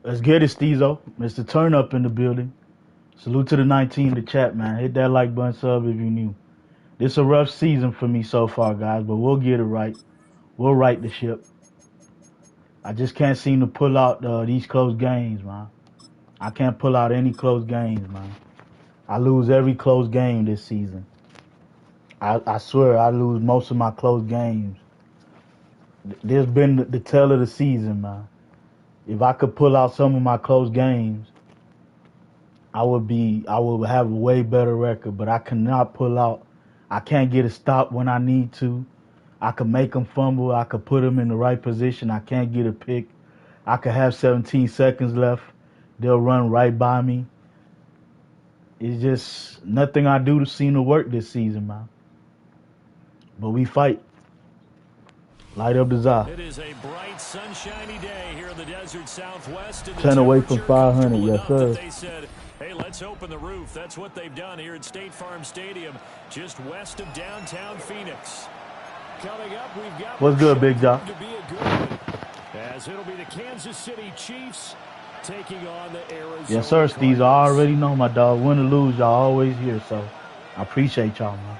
Speaker 1: Let's get it, Steezo. Mr. Turn Up in the building. Salute to the 19 in the chat, man. Hit that like button, sub if you new. This a rough season for me so far, guys, but we'll get it right. We'll right the ship. I just can't seem to pull out these close games, man. I can't pull out any close games, man. I lose every close game this season. I swear I lose most of my close games. There's been the tale of the season, man. If I could pull out some of my close games, I would have a way better record, but I cannot pull out. I can't get a stop when I need to. I could make them fumble. I could put them in the right position. I can't get a pick. I could have 17 seconds left. They'll run right by me. It's just nothing I do to seem to work this season, man. But we fight. Light up the za.
Speaker 2: It is a bright, sunshiny day here in the desert Southwest.
Speaker 1: 10 away from 500, yes, sir.
Speaker 2: They said, hey, let's open the roof. That's what they've done here at State Farm Stadium, just west of downtown Phoenix. Coming up, we've got
Speaker 1: what's good, Big Job?
Speaker 2: To be a good one, as it'll be the Kansas City Chiefs taking on the Arizona.
Speaker 1: Yes, sir, Steve. I already know, my dog. Win or lose, y'all always here, so I appreciate y'all, man.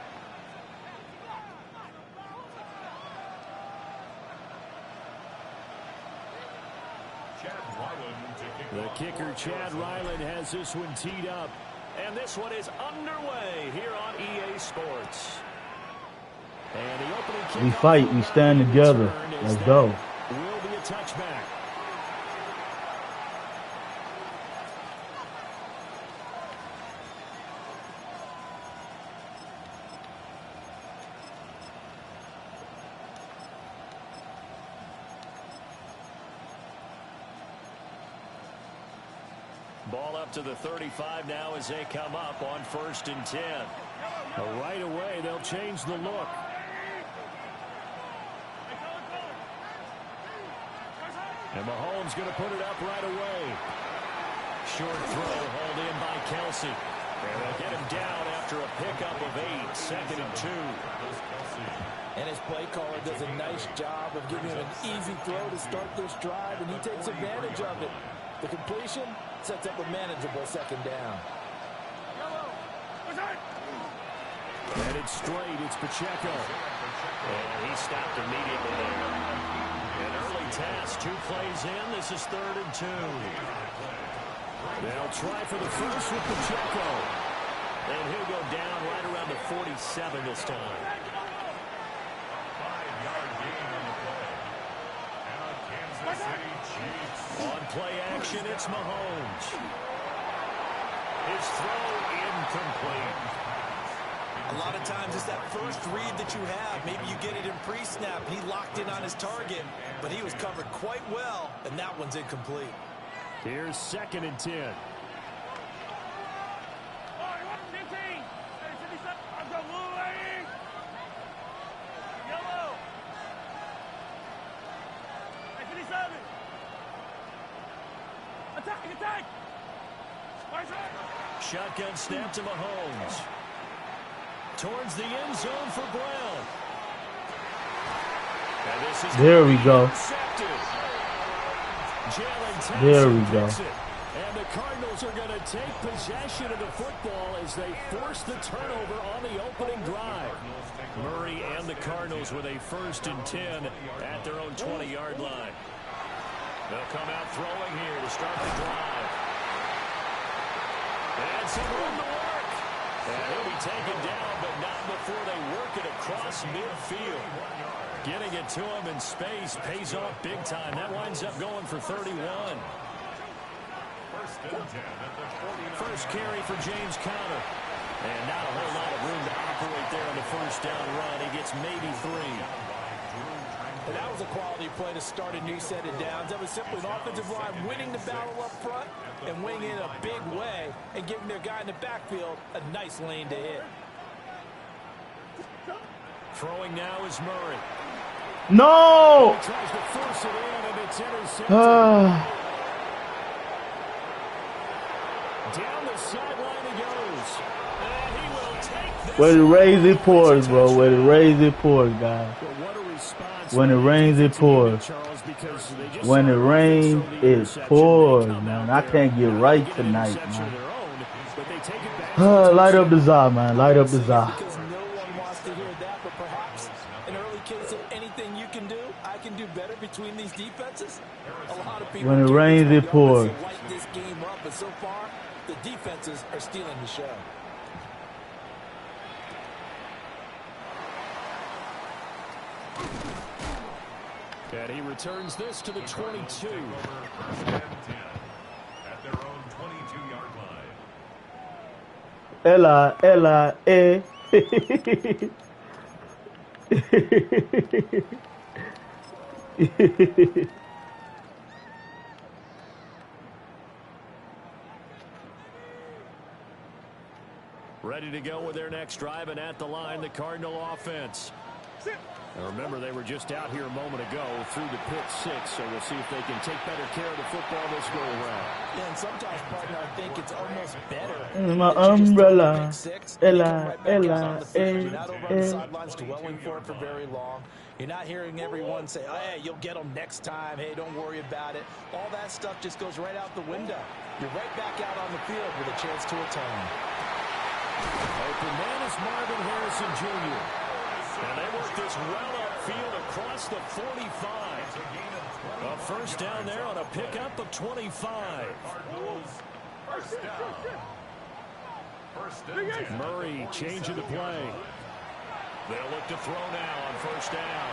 Speaker 2: The kicker, Chad Ryland, has this one teed up. And this one is underway here on EA Sports. And the opening kick,
Speaker 1: we fight. We stand together. Let's go.
Speaker 2: Will be a touchback. Ball up to the 35 now as they come up on 1st and 10. Right away, they'll change the look. And Mahomes going to put it up right away. Short throw hauled in by Kelsey. And they'll get him down after a pickup of 8, 2nd and 2.
Speaker 3: And his play caller does a nice job of giving him an easy throw to start this drive, and he takes advantage of it. The completion sets up a manageable 2nd down.
Speaker 2: And it's straight. It's Pacheco. And he stopped immediately there. An early task. 2 plays in. This is 3rd and 2. They'll try for the first with Pacheco. And he'll go down right around the 47 this time.
Speaker 4: 5-yard gain on the play. And a Kansas City Chiefs.
Speaker 2: On play action, it's Mahomes. His throw incomplete.
Speaker 3: A lot of times it's that first read that you have. Maybe you get it in pre-snap. He locked in on his target, but he was covered quite well, and that one's incomplete.
Speaker 2: Here's 2nd and 10. Shotgun snap to Mahomes. Towards the end zone for Brown. And this is
Speaker 1: There we go.
Speaker 2: intercepted. Jalen
Speaker 1: There
Speaker 2: Townsend
Speaker 1: we go.
Speaker 2: gets it. And the Cardinals are going to take possession of the football as they force the turnover on the opening drive. Murray and the Cardinals with a 1st and 10 at their own 20-yard line. They'll come out throwing here to start the drive. And some room to work. And he'll be taken down, but not before they work it across midfield. Getting it to him in space pays off big time. That winds up going for 31. First carry for James Conner. And not a whole lot of room to operate there on the first down run. He gets maybe 3.
Speaker 3: And that was a quality play to start a new set of downs. That was simply an offensive line winning the battle up front and winning it in a big way and giving their guy in the backfield a nice lane to hit.
Speaker 2: Throwing now is Murray.
Speaker 1: No!
Speaker 2: He tries to force it in, and it's intercepted. Down the sideline he goes. And he will take this.
Speaker 1: Where the rains it pours, bro. Where the rains it pours, guys.
Speaker 2: Well, what a response.
Speaker 1: When it rains it pours.
Speaker 2: Charles, because they just
Speaker 1: When
Speaker 2: saw
Speaker 1: it rains
Speaker 2: the
Speaker 1: it
Speaker 2: interception.
Speaker 1: pours,
Speaker 2: They come
Speaker 1: man.
Speaker 2: out
Speaker 1: I can't
Speaker 2: there,
Speaker 1: get
Speaker 2: not
Speaker 1: right
Speaker 2: get an
Speaker 1: tonight,
Speaker 2: interception of
Speaker 1: man.
Speaker 2: their own, but they take it back.
Speaker 1: Light up the Zah, man. Light up the Zah.
Speaker 3: Because no one wants to hear that, but perhaps an early case of anything you can do, I can do better between these defenses. A lot of people
Speaker 1: When it rains, it pours.
Speaker 3: light this game up, but so far the defenses are stealing the show.
Speaker 2: And he returns this to the 22.
Speaker 4: First and 10 at their own 22-yard line.
Speaker 1: Ella, eh.
Speaker 2: Ready to go with their next drive, and at the line, the Cardinal offense. And remember, they were just out here a moment ago through the pick 6, so we'll see if they can take better care of the football this go around.
Speaker 3: Yeah, and sometimes, partner, I think it's almost better.
Speaker 1: My umbrella. Ella,
Speaker 3: You're not over on the sidelines dwelling for it for very long. You're not hearing everyone say, oh, hey, you'll get them next time. Hey, don't worry about it. All that stuff just goes right out the window. You're right back out on the field with a chance to atone.
Speaker 2: Open man is Marvin Harrison Jr. And they work this well upfield across the 45. A first down there on a pickup of 25.
Speaker 4: First down. First and 10.
Speaker 2: Murray changing the play. They'll look to throw now on first down.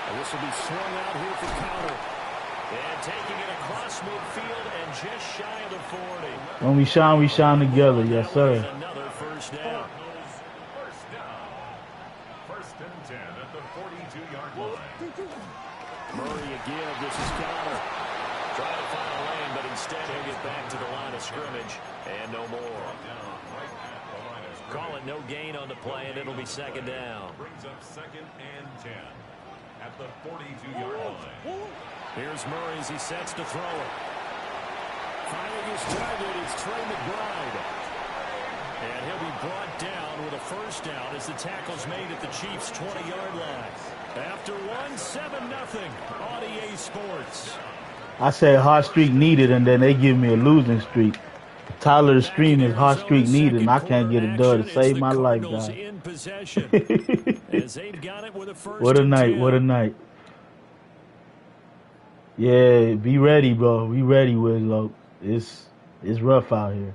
Speaker 2: And this will be swung out here for counter. And taking it across midfield and just shy of the 40.
Speaker 1: When we shine together. Yes, sir.
Speaker 2: Another first down.
Speaker 4: First down. First and 10 at the 42-yard line.
Speaker 2: Murray again. This is Conner. Trying to find a lane, but instead he'll get back to the line of scrimmage. And no more. Call it no gain on the play, and it'll be second down.
Speaker 4: Brings up second and 10 at the 42-yard line.
Speaker 2: Here's Murray as he sets to throw it. Finding his target is Trey McBride. And he'll be brought down with a first down as the tackle's made at the Chiefs' 20-yard line. After 7-0 on EA Sports.
Speaker 1: I said hot streak needed, and then they give me a losing streak. Tyler the Stream is hot streak needed, and I can't get it done to save my life, guys. What a night, what a night. Yeah, be ready, bro. Be ready, Winslow. It's rough out here.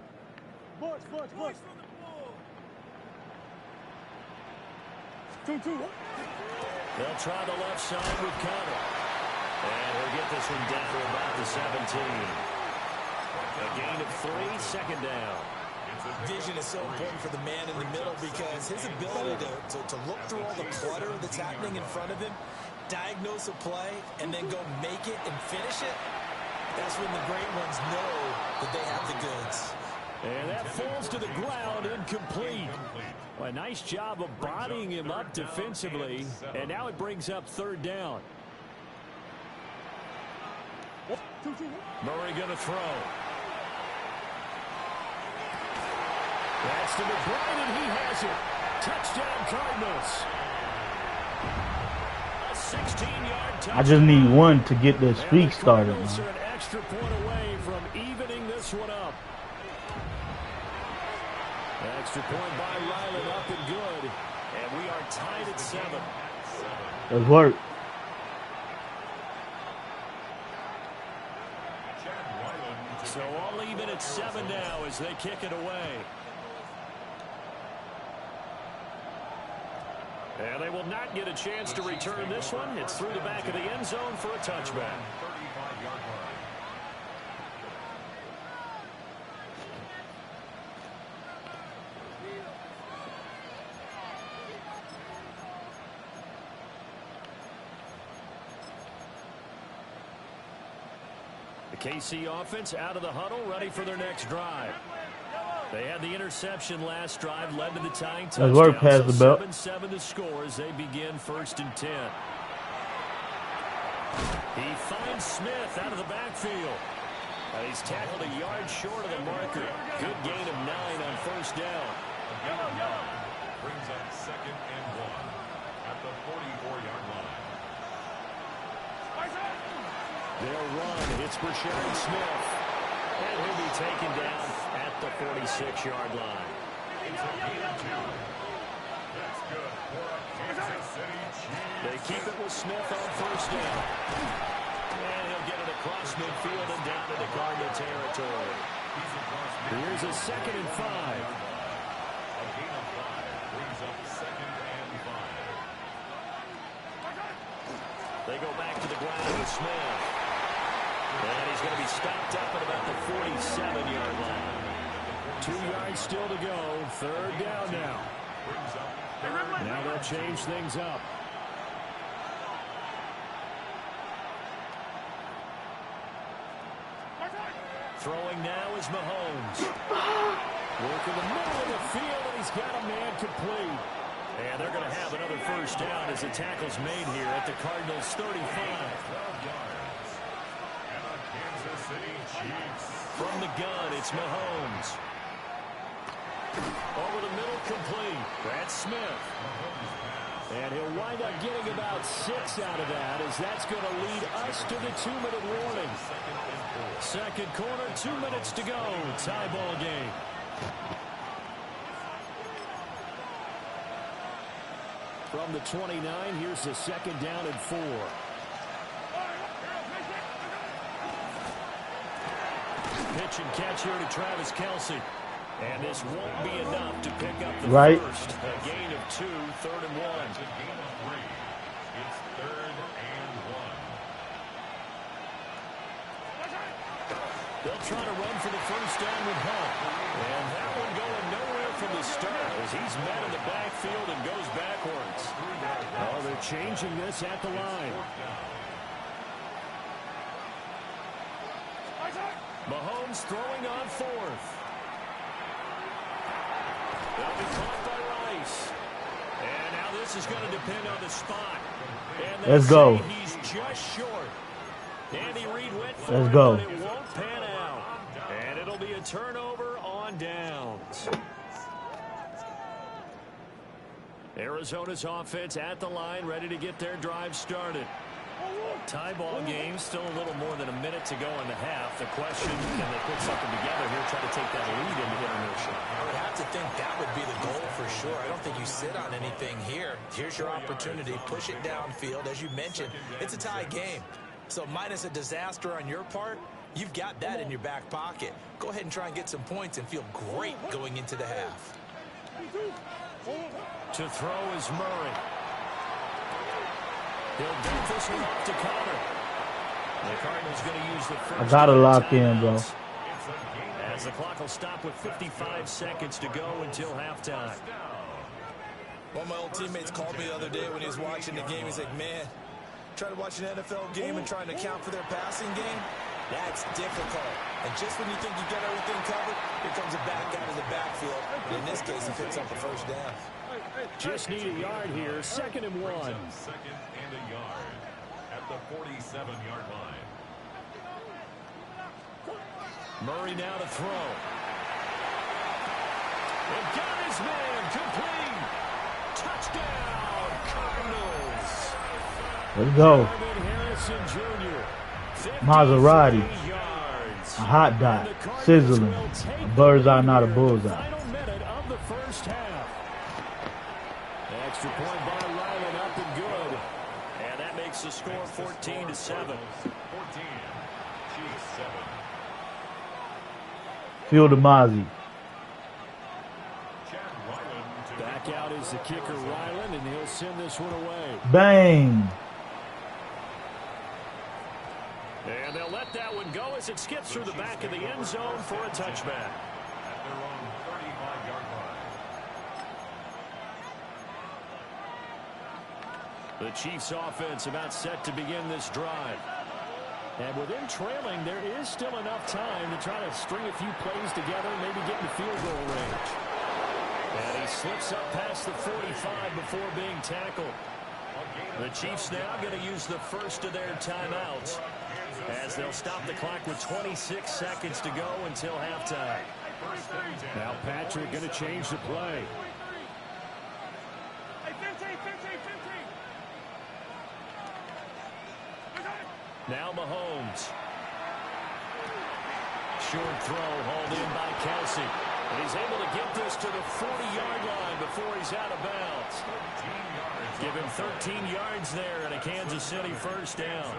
Speaker 2: They'll try the left side with Conner. And he'll get this one down to about the 17. A gain of 3, second down.
Speaker 3: Vision is so important for the man in the middle because his ability to look through all the clutter that's happening in front of him, diagnose a play, and then go make it and finish it, that's when the great ones know that they have the goods.
Speaker 2: And that falls to the ground, incomplete. Well, a nice job of bodying him up defensively, and now it brings up third down. Murray going to throw. That's to McBride, and he has it. Touchdown, Cardinals. A 16-yard touchdown.
Speaker 1: I just need one to get the streak started,
Speaker 2: Cardinals
Speaker 1: man.
Speaker 2: are an extra point away from evening this one up. Extra point by Ryland, up and good. And we are tied at 7.
Speaker 1: Let's work.
Speaker 2: So all even at 7 now as they kick it away. And they will not get a chance to return this one. It's through the back of the end zone for a touchback. The KC offense out of the huddle, ready for their next drive. They had the interception last drive, led to the tying touchdown.
Speaker 1: Let's work past the belt.
Speaker 2: 7-7 the score as they begin 1st and 10. He finds Smith out of the backfield. He's tackled a yard short of the marker. Good gain of 9 on 1st down.
Speaker 4: Brings up 2nd and 1 at the 44-yard line.
Speaker 2: They'll run. It's Brashard Smith. And he'll be taken down at the 46-yard line.
Speaker 4: It's a gain of 2. That's good for a Kansas City Chiefs.
Speaker 2: They keep it with Smith on 1st down. And he'll get it across midfield and down into Cardinal territory. Here's a 2nd and 5.
Speaker 4: A gain of 5 brings up 2nd and 5.
Speaker 2: They go back to the ground with Smith. And he's going to be stopped up at about the 47-yard line. 2 yards still to go. 3rd down now. Now they'll change things up. Throwing now is Mahomes. Working the middle of the field, and he's got a man complete. And they're going to have another 1st down as the tackle's made here at the Cardinals' 35. From the gun, it's Mahomes. Over the middle, complete. That's Smith. And he'll wind up getting about 6 out of that, as that's going to lead us to the 2-minute warning. 2nd quarter, 2 minutes to go. Tie ball game. From the 29, here's the 2nd down and 4. Pitch and catch here to Travis Kelce. And this won't be enough to pick up the first. A gain of 2, 3rd and 1.
Speaker 4: It's a gain of 3. It's 3rd and 1.
Speaker 2: They'll try to run for the 1st down with Hunt. And that one going nowhere from the start as he's met in the backfield and goes backwards. Oh, they're changing this at the line. Mahomes throwing on 4th. They'll be caught by Rice. And now this is going to depend on the spot. And
Speaker 1: let's go.
Speaker 2: He's just short. Andy Reid went for
Speaker 1: let's
Speaker 2: it,
Speaker 1: go.
Speaker 2: but it won't pan out. And it'll be a turnover on downs. Arizona's offense at the line, ready to get their drive started. Tie ball game, still a little more than a minute to go in the half. The question, can they put something together here, try to take that lead into intermission?
Speaker 3: I would have to think that would be the goal for sure. I don't think you sit on anything here. Here's your opportunity. Push it downfield. As you mentioned, it's a tie game. So minus a disaster on your part, you've got that in your back pocket. Go ahead and try and get some points and feel great going into the half.
Speaker 2: To throw is Murray. He'll dump this one off to Connor. The Cardinals going to use the first.
Speaker 1: I gotta lock in, bro.
Speaker 2: As the clock will stop with 55 seconds to go until halftime.
Speaker 3: One of my old teammates called me the other day when he was watching the game. He's like, man, trying to watch an NFL game and trying to account for their passing game, that's difficult. And just when you think you've got everything covered, here comes a back out of the backfield. And in this case, he picks up a 1st down.
Speaker 2: Just need a yard here. 2nd and 1.
Speaker 4: 2nd and a yard at the 47-yard line.
Speaker 2: Murray now to throw. And got his man complete. Touchdown, Cardinals.
Speaker 1: Let's go. Maserati. A hot dot. Sizzling. A bird's eye, not a bullseye.
Speaker 2: Extra point by Ryland, up and good. And that makes the score 14-7. 14.
Speaker 4: Chiefs 7.
Speaker 1: Field of Mozzie.
Speaker 2: Back out is the kicker, Ryland, and he'll send this one away.
Speaker 1: Bang.
Speaker 2: And they'll let that one go as it skips through the back of the end zone for a touchback.
Speaker 4: At their own 35-yard line.
Speaker 2: The Chiefs offense about set to begin this drive. And with them trailing, there is still enough time to try to string a few plays together, maybe get in the field goal range. And he slips up past the 45 before being tackled. The Chiefs now going to use the first of their timeouts as they'll stop the clock with 26 seconds to go until halftime. Now Patrick going to change the play. Now Mahomes. Short throw hauled in by Kelsey. And he's able to get this to the 40-yard line before he's out of bounds. Give him 13 yards there and a Kansas City first down.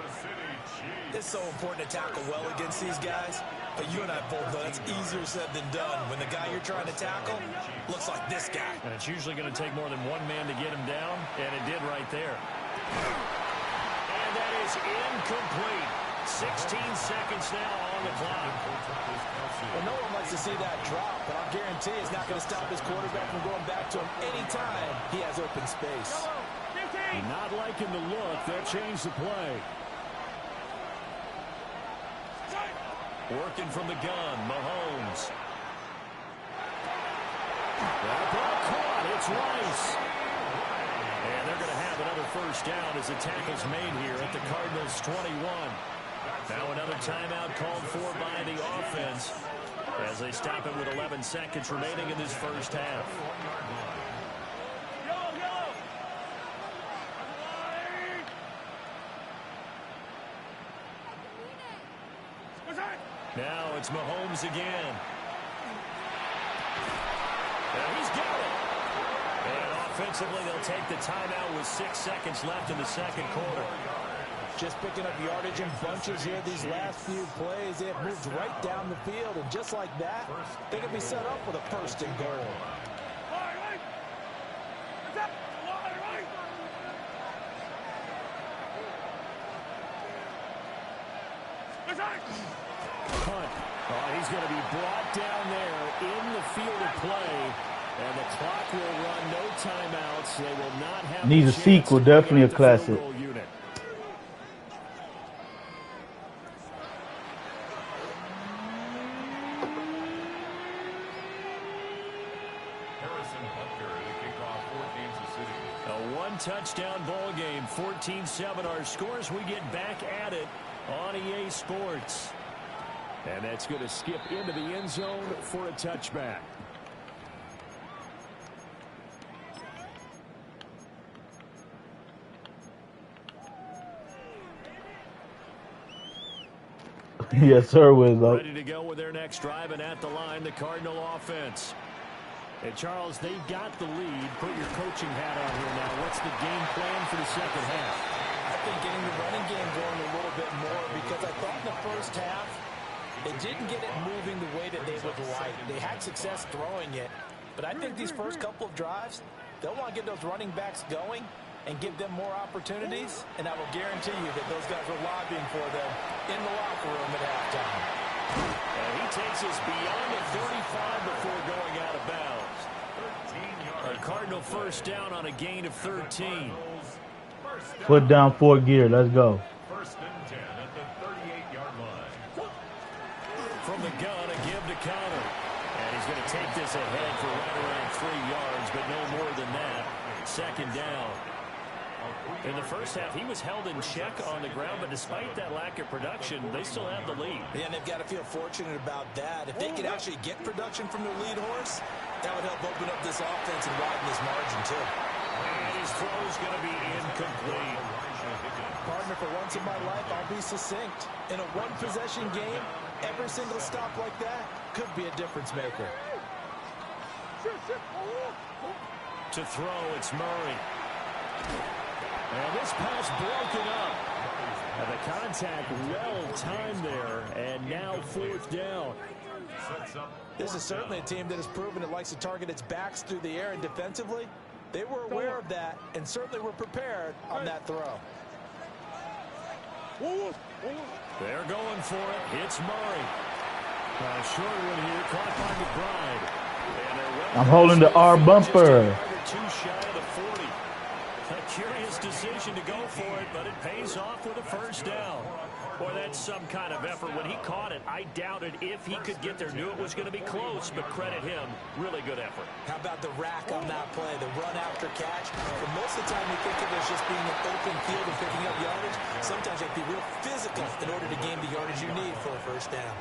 Speaker 3: It's so important to tackle well against these guys. But you and I both know it's easier said than done when the guy you're trying to tackle looks like this guy.
Speaker 2: And it's usually going to take more than one man to get him down, and it did right there. And that is incomplete. 16 seconds now on the clock.
Speaker 3: Well, no one likes to see that drop, but I'll guarantee it's not going to stop his quarterback from going back to him anytime he has open space.
Speaker 2: Not liking the look. They'll change the play. Working from the gun, Mahomes. That ball caught. It's Rice. And they're going to have another first down as the tackle's made here at the Cardinals' 21. Now another timeout called for by the offense as they stop it with 11 seconds remaining in this first half. Now it's Mahomes again. And he's got it. And offensively, they'll take the timeout with 6 seconds left in the second quarter.
Speaker 3: Just picking up yardage in bunches here these last few plays. They have moved right down the field, and just like that, they can be set up with a first and goal.
Speaker 2: Punt. Oh, he's going to be brought down there in the field of play. And the clock will run, no timeouts. They will not have
Speaker 1: Needs a sequel, definitely a classic.
Speaker 2: A one-touchdown ball game, 14-7 our scores. We get back at it on EA Sports. And that's going to skip into the end zone for a touchback.
Speaker 1: Yes, sir, Wiz.
Speaker 2: Ready to go with their next drive, and at the line, the Cardinal offense. And Charles, they've got the lead. Put your coaching hat on here now. What's the game plan for the second half?
Speaker 3: I think getting the running game going a little bit more, because I thought in the first half they didn't get it moving the way that they would like. They had success throwing it, but I think these first couple of drives, they'll want to get those running backs going and give them more opportunities, and I will guarantee you that those guys were lobbying for them in the locker room at halftime.
Speaker 2: And he takes us beyond the 35 before going out of bounds. A Cardinal first down on a gain of 13.
Speaker 1: Foot down, 4th gear. Let's go.
Speaker 4: First and 10 at the 38-yard line.
Speaker 2: From the gun, a give to Connor. And he's going to take this ahead for right around 3 yards, but no more than that. Second down. In the first half, he was held in check on the ground, but despite that lack of production, they still have the lead.
Speaker 3: Yeah, and they've got to feel fortunate about that. If they could actually get production from their lead horse, that would help open up this offense and widen this margin, too.
Speaker 2: And his throw is going to be incomplete.
Speaker 3: partner, for once in my life, I'll be succinct. In a one-possession game, every single stop like that could be a difference maker.
Speaker 2: To throw, it's Murray. And this pass broken up. And the contact well timed there, and now 4th down.
Speaker 3: This is certainly a team that has proven it likes to target its backs through the air, and defensively, they were aware of that and certainly were prepared on that throw.
Speaker 2: They're going for it. It's Murray. Short one here, caught by McBride.
Speaker 1: I'm holding the R bumper.
Speaker 2: Too shy of the 40. A curious decision to go for it, but it pays off with a 1st down. Boy, that's some kind of effort. When he caught it, I doubted if he could get there. Knew it was going to be close, but credit him. Really good effort.
Speaker 3: How about the rack on that play, the run after catch? For most of the time, you think of it as just being an open field and picking up yardage. Sometimes you have to be real physical in order to gain the yardage you need for a 1st down.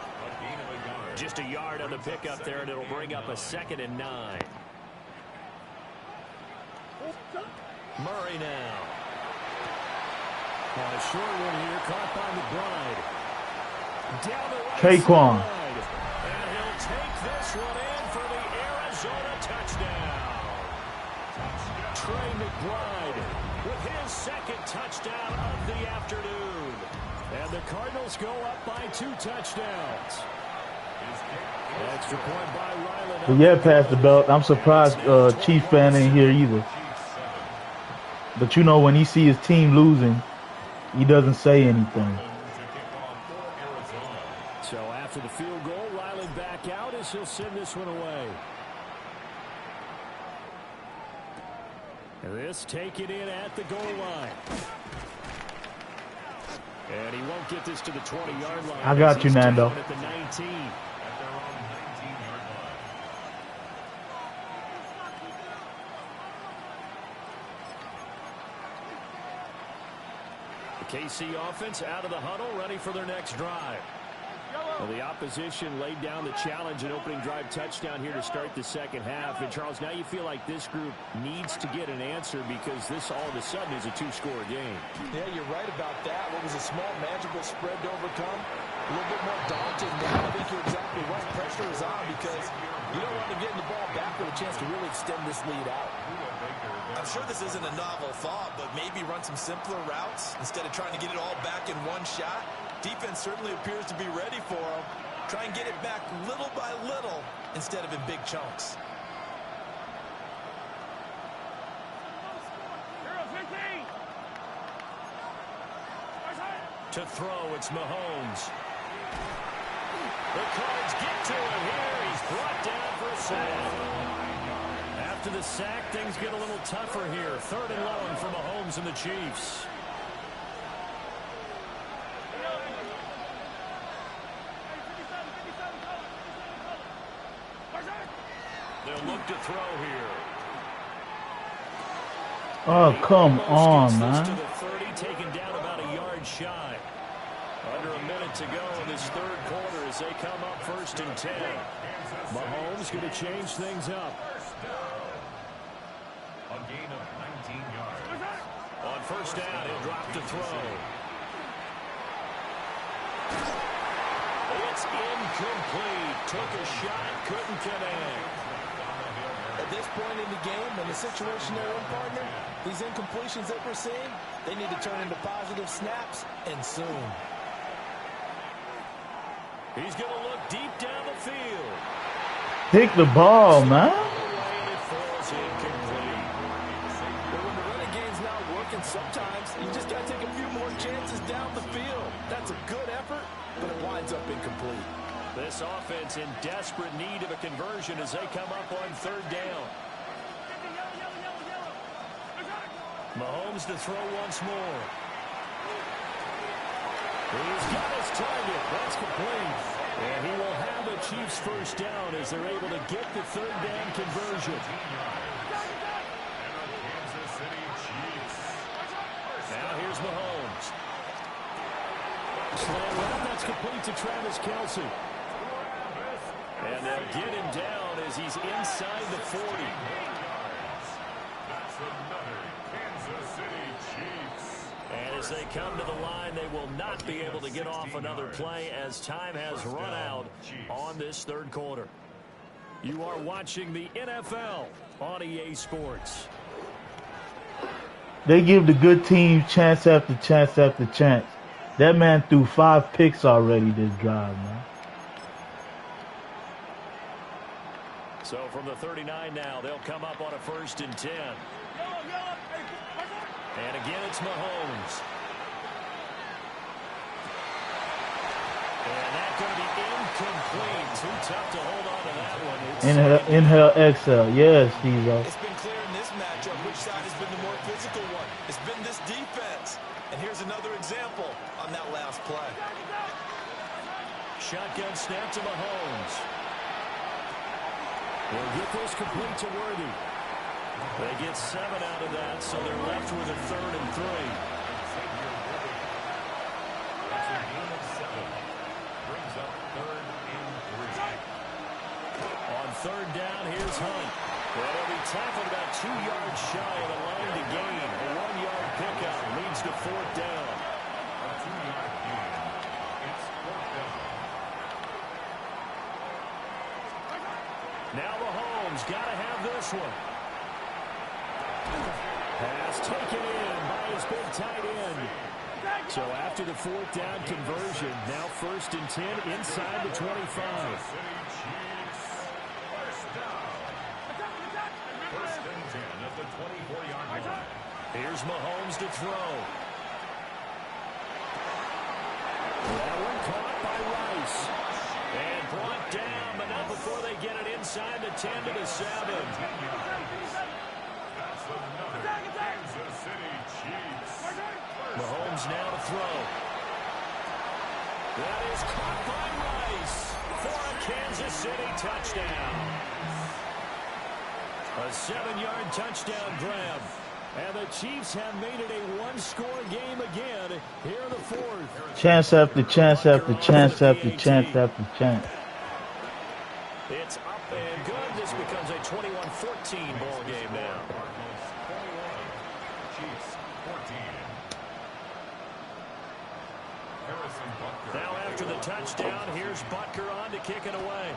Speaker 2: Just a yard on the pickup there, and it'll bring up a 2nd and 9. Murray now. On a short one here, caught by McBride. Down the right
Speaker 1: Taquan.
Speaker 2: side. And he'll take this one in for the Arizona touchdown. Trey McBride with his 2nd touchdown of the afternoon. And the Cardinals go up by 2 touchdowns. Extra point by Ryland.
Speaker 1: But yeah, pass the belt. I'm surprised Chief fan ain't here either. But you know, when he see his team losing, he doesn't say anything.
Speaker 2: So after the field goal, Ryland back out as he'll send this one away. And this taken in at the goal line. And he won't get this to the 20-yard line.
Speaker 1: I got you, Nando.
Speaker 2: At the 19. KC offense out of the huddle, ready for their next drive. Well, the opposition laid down the challenge and opening drive touchdown here to start the 2nd half. And, Charles, now you feel like this group needs to get an answer because this all of a sudden is a 2-score game.
Speaker 3: Yeah, you're right about that. What was a small, manageable spread to overcome? A little bit more daunting now. I think you're exactly right. Pressure is on because you don't want to get the ball back with a chance to really extend this lead out.
Speaker 9: I'm sure this isn't a novel thought, but maybe run some simpler routes instead of trying to get it all back in one shot. Defense certainly appears to be ready for them. Try and get it back little by little instead of in big chunks.
Speaker 2: To throw, it's Mahomes. The Cards get to him here. He's brought down for a sack. After the sack, things get a little tougher here. 3rd and long for Mahomes and the Chiefs. They'll look to throw here.
Speaker 1: Oh, come on, man.
Speaker 2: To the 30, taken down about a yard shy. Under a minute to go in this 3rd quarter as they come up 1st and 10. Mahomes going to change things up.
Speaker 4: A gain of 19 yards.
Speaker 2: On 1st down, he'll drop to throw. It's incomplete. Took a shot, couldn't connect.
Speaker 3: At this point in the game, in the situation they're in, partner, these incompletions that we're seeing, they need to turn into positive snaps, and soon.
Speaker 2: He's going to look deep down the field.
Speaker 1: Pick the ball, man.
Speaker 2: And it falls incomplete.
Speaker 3: But when the running game's not working, sometimes you just got to take a few more chances down the field. That's a good effort, but it winds up incomplete.
Speaker 2: This offense in desperate need of a conversion as they come up on 3rd down. Mahomes to throw once more. He's got his target. That's complete. And he will have a Chiefs 1st down as they're able to get the 3rd down conversion. Now here's Mahomes. Slant route, that's complete to Travis Kelce. And they'll get him down as he's inside the 40.
Speaker 4: That's another Kansas City Chiefs.
Speaker 2: And As they come to the line, they will not be able to get off another play as time has run out on this third quarter. You are watching the NFL on EA Sports.
Speaker 1: They give the good team chance after chance after chance. That man threw 5 picks already this drive, man.
Speaker 2: So from the 39 now, they'll come up on a 1st and 10. And again, it's Mahomes. And that's going to be incomplete. Too tough to hold on to that one.
Speaker 1: Inhale, exhale. Yes, Steve-O.
Speaker 3: It's been clear in this matchup which side has been the more physical one. It's been this defense. And here's another example on that last play.
Speaker 2: Shotgun snap to Mahomes. They'll get this complete to Worthy. They get 7 out of that, so they're left with a 3rd and 3. On 3rd down, here's Hunt. Well, he'll be tackled about 2 yards shy of the line to gain. A 1-yard pickup leads to 4th down.
Speaker 4: A 2-yard gain. It's 4th down.
Speaker 2: Now Mahomes got to have this one. Pass taken in by his big tight end. So after the 4th down conversion, now 1st and 10 inside the 25. Here's Mahomes to throw. That one caught by Rice. And brought down, but not before they get it inside the 10 to the 7. Mahomes now to throw. That is caught by Rice for a Kansas City touchdown. A 7-yard touchdown grab. And the Chiefs have made it a 1-score game again here in the 4th.
Speaker 1: Chance after chance after chance after chance after chance.
Speaker 2: It's up and good. This becomes a 21-14 ball game now.
Speaker 4: Chiefs 14.
Speaker 2: Now after the touchdown, here's Butker on to kick it away.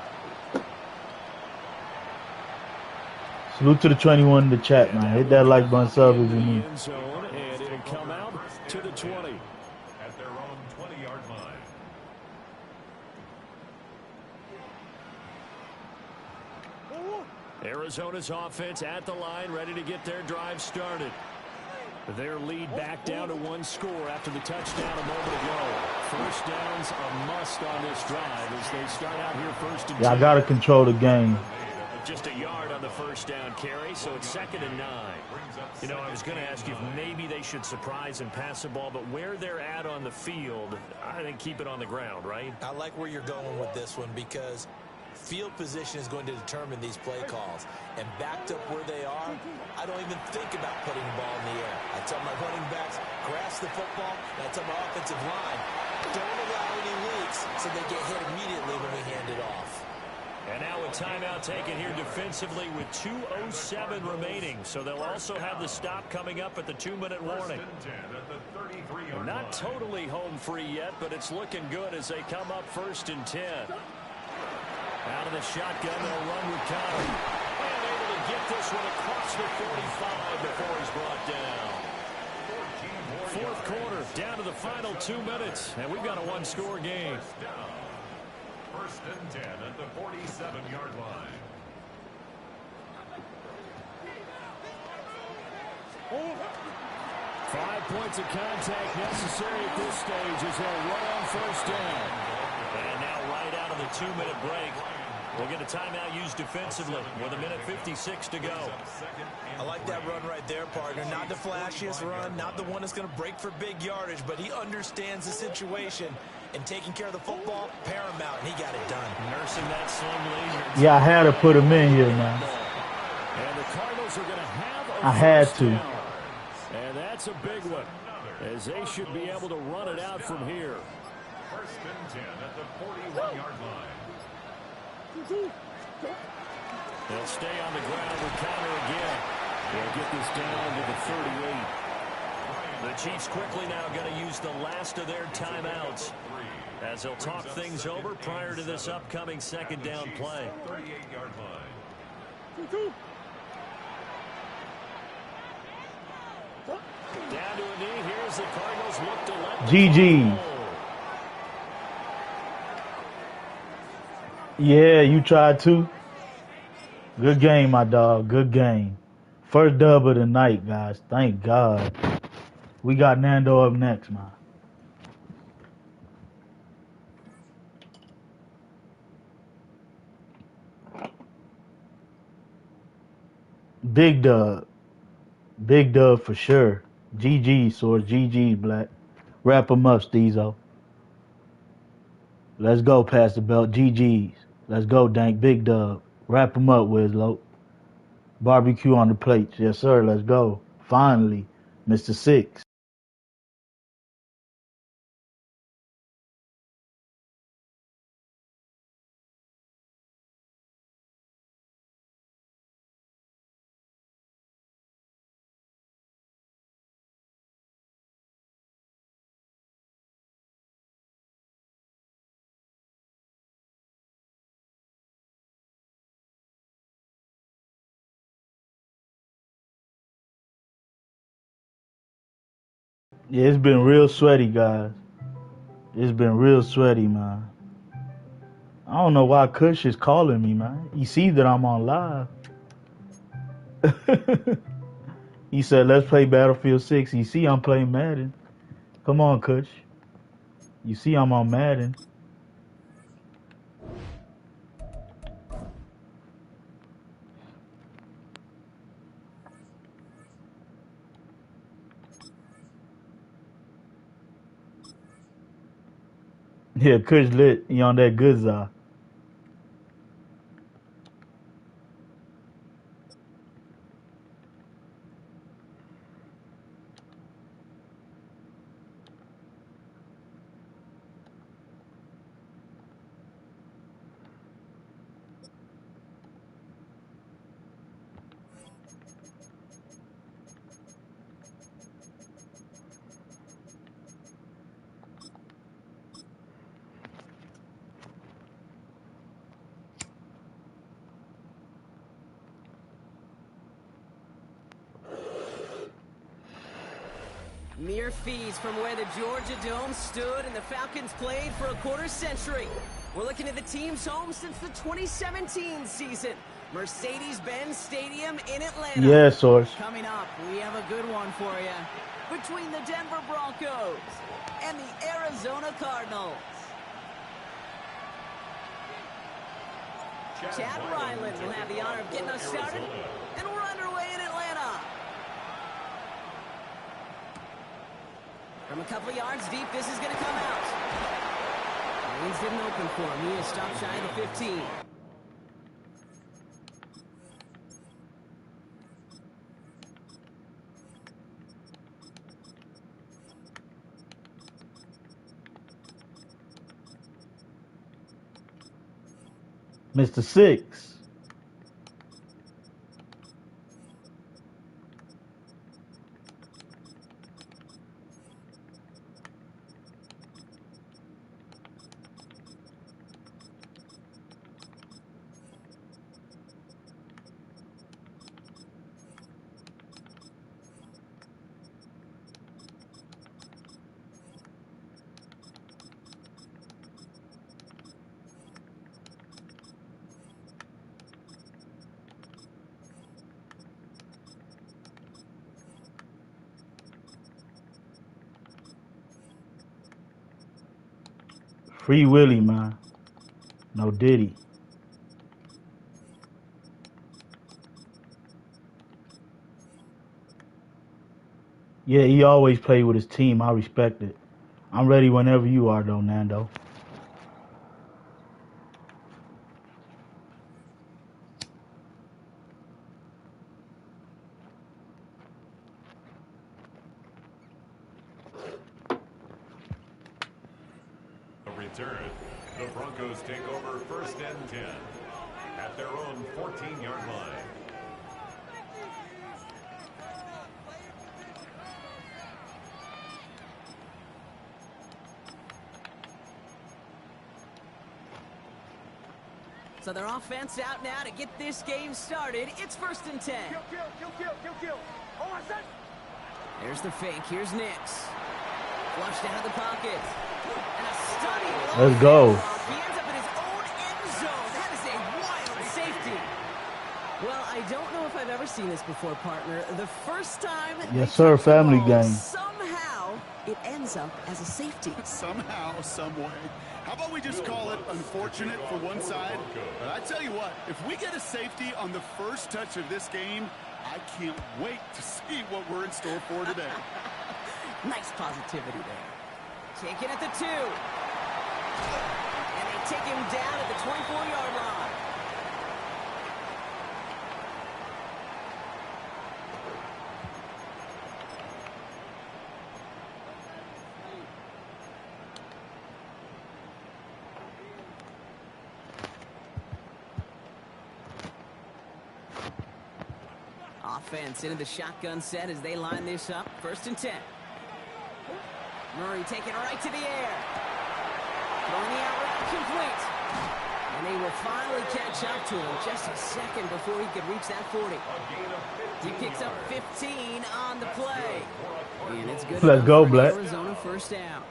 Speaker 1: Salute to the 21 in the chat, man. Hit that like button, sub if you need.
Speaker 2: And it'll come out to the 20.
Speaker 4: At their own 20-yard line.
Speaker 2: Arizona's offense at the line, ready to get their drive started. Their lead back down to 1 score after the touchdown a moment ago. 1st down's a must on this drive as they start out here 1st and 10.
Speaker 1: Yeah, I got to control the game.
Speaker 2: Just a yard on the 1st down carry, so it's 2nd and 9. You know, I was going to ask you if maybe they should surprise and pass the ball, but where they're at on the field, I think keep it on the ground, right?
Speaker 3: I like where you're going with this one because field position is going to determine these play calls. And backed up where they are, I don't even think about putting the ball in the air. I tell my running backs, grasp the football, and I tell my offensive line, don't allow any leaks so they get hit immediately when we hand it off.
Speaker 2: And now a timeout taken here defensively with 2:07 remaining. So they'll also have the stop coming up at the 2-minute warning. We're not totally home free yet, but it's looking good as they come up 1st and 10. Out of the shotgun, they'll run with Connor. And able to get this one across the 45 before he's brought down. 4th quarter, down to the final 2 minutes, and we've got a 1-score game.
Speaker 4: 1st and 10 at the 47-yard line.
Speaker 2: Five points of contact necessary at this stage as they'll run on 1st down. And now right out of the 2-minute break, we'll get a timeout used defensively with 1:56 to go.
Speaker 3: I like that run right there, partner. Not the flashiest run, not the one that's going to break for big yardage, but he understands the situation. And taking care of the football, paramount, and he got it done.
Speaker 2: Nursing that sling lead.
Speaker 1: Yeah, I had to put him in here, man.
Speaker 2: And the Cardinals are going to have a
Speaker 1: I had
Speaker 2: first
Speaker 1: to.
Speaker 2: down. And that's a big one, as they should be able to run it out from here.
Speaker 4: 1st and 10 at the 41-yard line.
Speaker 2: They'll stay on the ground with Connor again. They'll get this down to the 38. The Chiefs quickly now going to use the last of their timeouts as they'll talk things over prior to this upcoming second down play.
Speaker 4: 38-yard line.
Speaker 2: Down to a knee. Here's the Cardinals look to let
Speaker 1: GG. Yeah, you tried to. Good game, my dog. Good game. First dub of the night, guys. Thank God. We got Nando up next, man. Big dub. Big dub for sure. GG, Source. GG, Black. Wrap them up, Steezo. Let's go, pass the belt. GG's. Let's go, Dank. Big dub. Wrap them up, Wizlo. Barbecue on the plates. Yes, sir. Let's go. Finally, Mr. Six. Yeah, it's been real sweaty, guys. It's been real sweaty, man. I don't know why Kush is calling me, man. He sees that I'm on live. He said, let's play Battlefield 6. He see I'm playing Madden. Come on, Kush. You see I'm on Madden. Yeah, Kush lit. He on that good side.
Speaker 10: Mere fees from where the Georgia Dome stood and the Falcons played for a quarter century. We're looking at the team's home since the 2017 season. Mercedes-Benz Stadium in Atlanta.
Speaker 1: Yeah, Source.
Speaker 10: Coming up, we have a good one for you. Between the Denver Broncos and the Arizona Cardinals. Chad Ryland will have the honor of getting us started, and we're underway in Atlanta. From a couple of yards deep, this is going to come out. Lanes didn't open for him. He is stopped shy of the 15.
Speaker 1: Mr. Six. Free Willie, man. No Diddy. Yeah, he always played with his team. I respect it. I'm ready whenever you are, though, Nando.
Speaker 4: Return. The Broncos take over 1st and 10 at their own 14-yard line.
Speaker 10: So their offense out now to get this game started. It's 1st and 10.
Speaker 7: Kill. Oh, my son.
Speaker 10: There's the fake. Here's Nix. Flushed out of the pocket. And a stunning
Speaker 1: Let's go.
Speaker 10: He ends up in his own end zone. That is a wild safety. Well, I don't know if I've ever seen this before, partner. The first time
Speaker 1: Yes, sir, family game.
Speaker 10: Somehow it ends up as a safety.
Speaker 11: Somehow, some way. How about we just call it unfortunate for one side? But I tell you what, if we get a safety on the first touch of this game, I can't wait to see what we're in store for today.
Speaker 10: Nice positivity there. Taken at the 2. And they take him down at the 24-yard line. Offense into the shotgun set as they line this up. 1st and 10. Murray taking it right to the air. Throwing the out route complete. And they will finally catch up to him just a second before he could reach that 40. He picks up 15 on the play. And it's good.
Speaker 1: Let's go, Black.
Speaker 10: Arizona 1st down.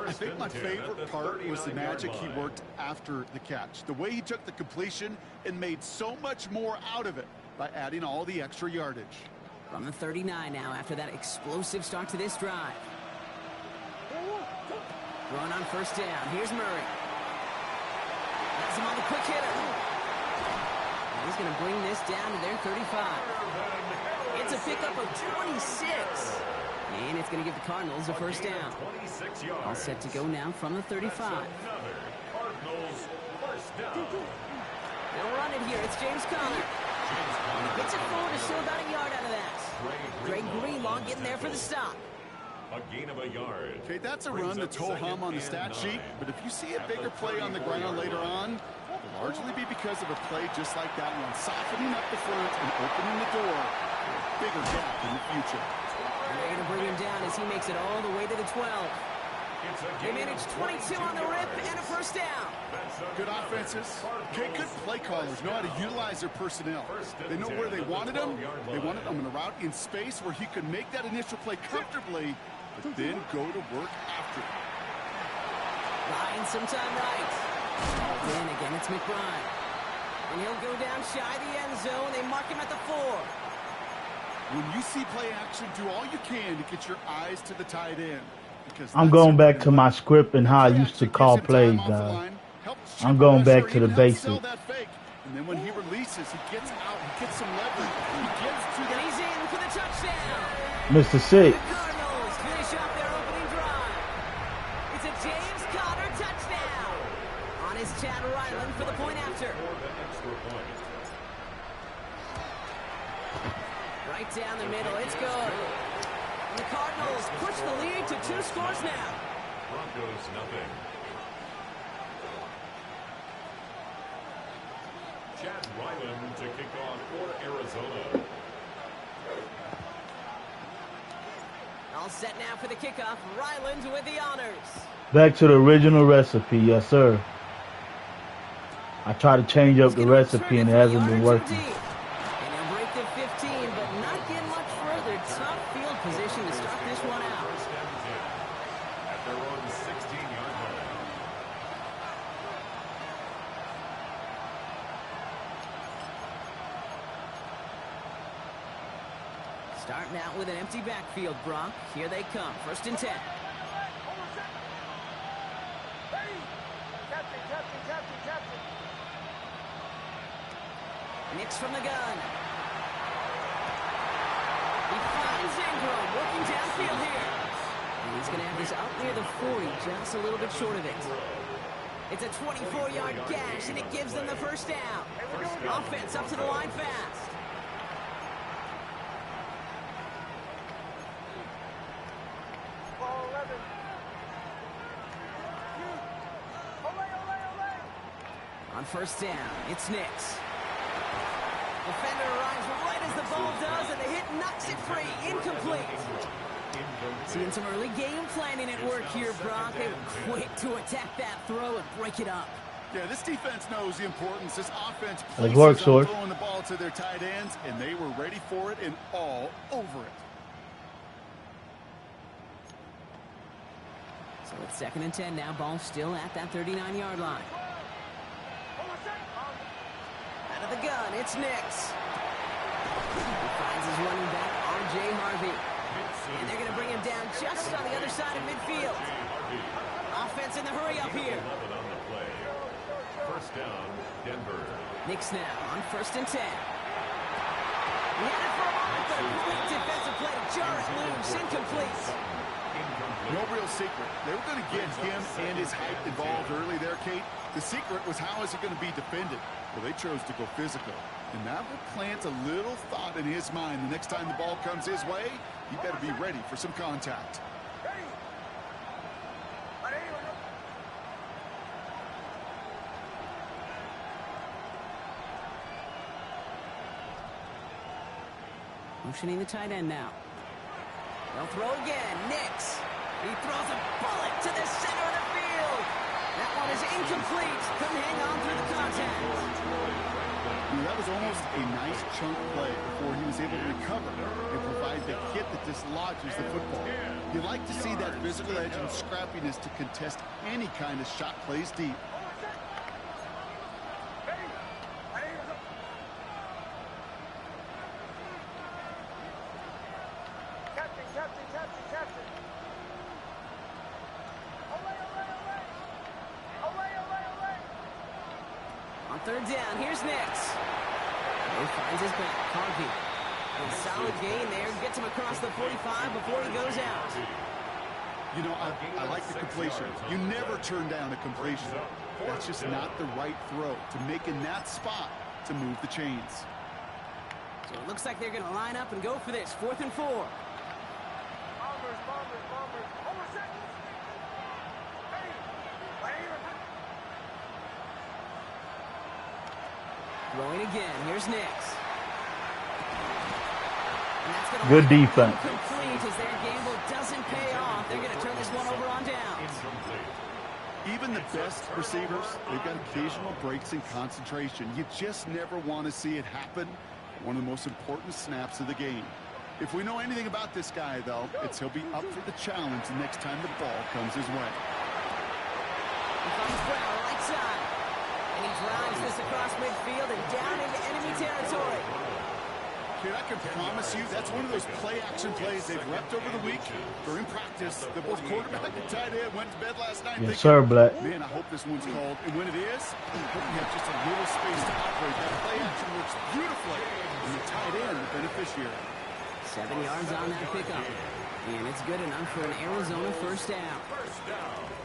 Speaker 11: I think my favorite part was the magic he worked after the catch. The way he took the completion and made so much more out of it by adding all the extra yardage.
Speaker 10: From the 39 now after that explosive start to this drive. Run on 1st down. Here's Murray. Has him on the quick hitter. And he's going to bring this down to their 35. It's a pickup of 26. And it's going to give the Cardinals a 1st down. All set to go now from the 35. They'll run it here. It's James Conner. Gets it forward to show about a yard out of that. Greg Greenlaw getting there for the stop.
Speaker 4: A gain of a yard.
Speaker 11: Okay, that's a run that's ho-hum on the stat sheet, but if you see a bigger play on the ground later on, it'll largely be because of a play just like that one, softening up the front and opening the door for a bigger gap in the future.
Speaker 10: And they're going to bring him down as he makes it all the way to the 12. They manage 22 on the rip and a 1st down.
Speaker 11: Good offenses. Okay, good play callers know how to utilize their personnel. They know where they wanted him. They wanted him in a route in space where he could make that initial play comfortably, but then go to work after it.
Speaker 10: Ryan sometime right. Then again, it's McBride. And he'll go down shy of the end zone. They mark him at the 4.
Speaker 11: When you see play action, do all you can to get your eyes to the tight end.
Speaker 1: I'm going back to my script and how I used to call plays, guys. I'm going back to the basics.
Speaker 11: And then when he releases, he gets out, he gets some leverage. He gets to
Speaker 10: and he's in for the touchdown.
Speaker 1: Mr. Six.
Speaker 10: The Cardinals finish off their opening drive. It's a James Conner touchdown. On his Chad Ryland for the point after. Right down the middle, it's good. And the Cardinals push the lead to 2 scores now.
Speaker 4: Broncos nothing. Chad Ryland to kick off for Arizona.
Speaker 10: All set now for the kickoff. Ryland with the honors.
Speaker 1: Back to the original recipe, yes, sir. I try to change up the recipe and it hasn't been working.
Speaker 10: And he'll break the 15, but not get much further. Tough field position to start this one out.
Speaker 4: At their own 16-yard line.
Speaker 10: Starting out with an empty backfield, Brock. Here they come. 1st and 10. Nix from the gun. He finds Ingram working downfield here. And he's going to have this out near the 40, just a little bit short of it. It's a 24-yard gash, and it gives them the 1st down. Offense up to the line fast. On 1st down, it's Nix. Defender arrives right as the ball does, and the hit knocks it free. Incomplete. Seeing some early game planning at work here, Brock. They were quick to attack that throw and break it up.
Speaker 11: Yeah, this defense knows the importance. This offense
Speaker 1: Let's
Speaker 11: places
Speaker 1: work,
Speaker 11: on
Speaker 1: Sword.
Speaker 11: throwing the ball to their tight ends, and they were ready for it and all over it.
Speaker 10: So it's 2nd and 10 now. Ball still at that 39-yard line. Out of the gun, it's Nix. He finds his running back, R.J. Harvey. And they're going to bring him down just on the other side of midfield. Offense in the hurry up here.
Speaker 4: First down, Denver.
Speaker 10: Nix now on 1st and 10. He had it for a moment, but a great defensive play to jar it loose. Incomplete.
Speaker 11: No real secret. They were going to get him and his height involved early there, Kate. The secret was how is it going to be defended? Well, they chose to go physical. And that will plant a little thought in his mind. The next time the ball comes his way, he better be ready for some contact.
Speaker 10: Motioning the tight end now. They'll throw again. Nix. He throws a bullet to the center of the field. That one is incomplete. Couldn't hang on through the contact.
Speaker 11: That was almost a nice chunk play before he was able to recover and provide the hit that dislodges the football. You like to see that physical edge and scrappiness to contest any kind of shot plays deep.
Speaker 10: On 3rd down, here's Nix. He finds his back, Harvey. A solid gain there, gets him across the 45 before he goes out.
Speaker 11: You know, I like the completion. You never turn down a completion. That's just not the right throw to make in that spot to move the chains.
Speaker 10: So it looks like they're going to line up and go for this. 4th and 4. Throwing again. Here's Nix.
Speaker 1: Good defense.
Speaker 10: Complete as their gamble doesn't pay off. They're going to turn this one over on downs.
Speaker 11: Even the best receivers, they've got occasional breaks in concentration. You just never want to see it happen. One of the most important snaps of the game. If we know anything about this guy, though, it's he'll be up for the challenge the next time the ball comes his way.
Speaker 10: He finds Brown right side. And he drives this across midfield and down into enemy territory.
Speaker 11: Kid, I can promise you that's one of those play-action plays they've repped over the week. During practice, the both quarterback and tight end went to bed last night
Speaker 1: Yes,
Speaker 11: thinking,
Speaker 1: sir, Black.
Speaker 11: man, I hope this one's called. And when it is, I hope you have just a little space to operate. That play-action works beautifully. And the tight end, the beneficiary.
Speaker 10: 7 yards on that pickup. And it's good enough for an Arizona first down.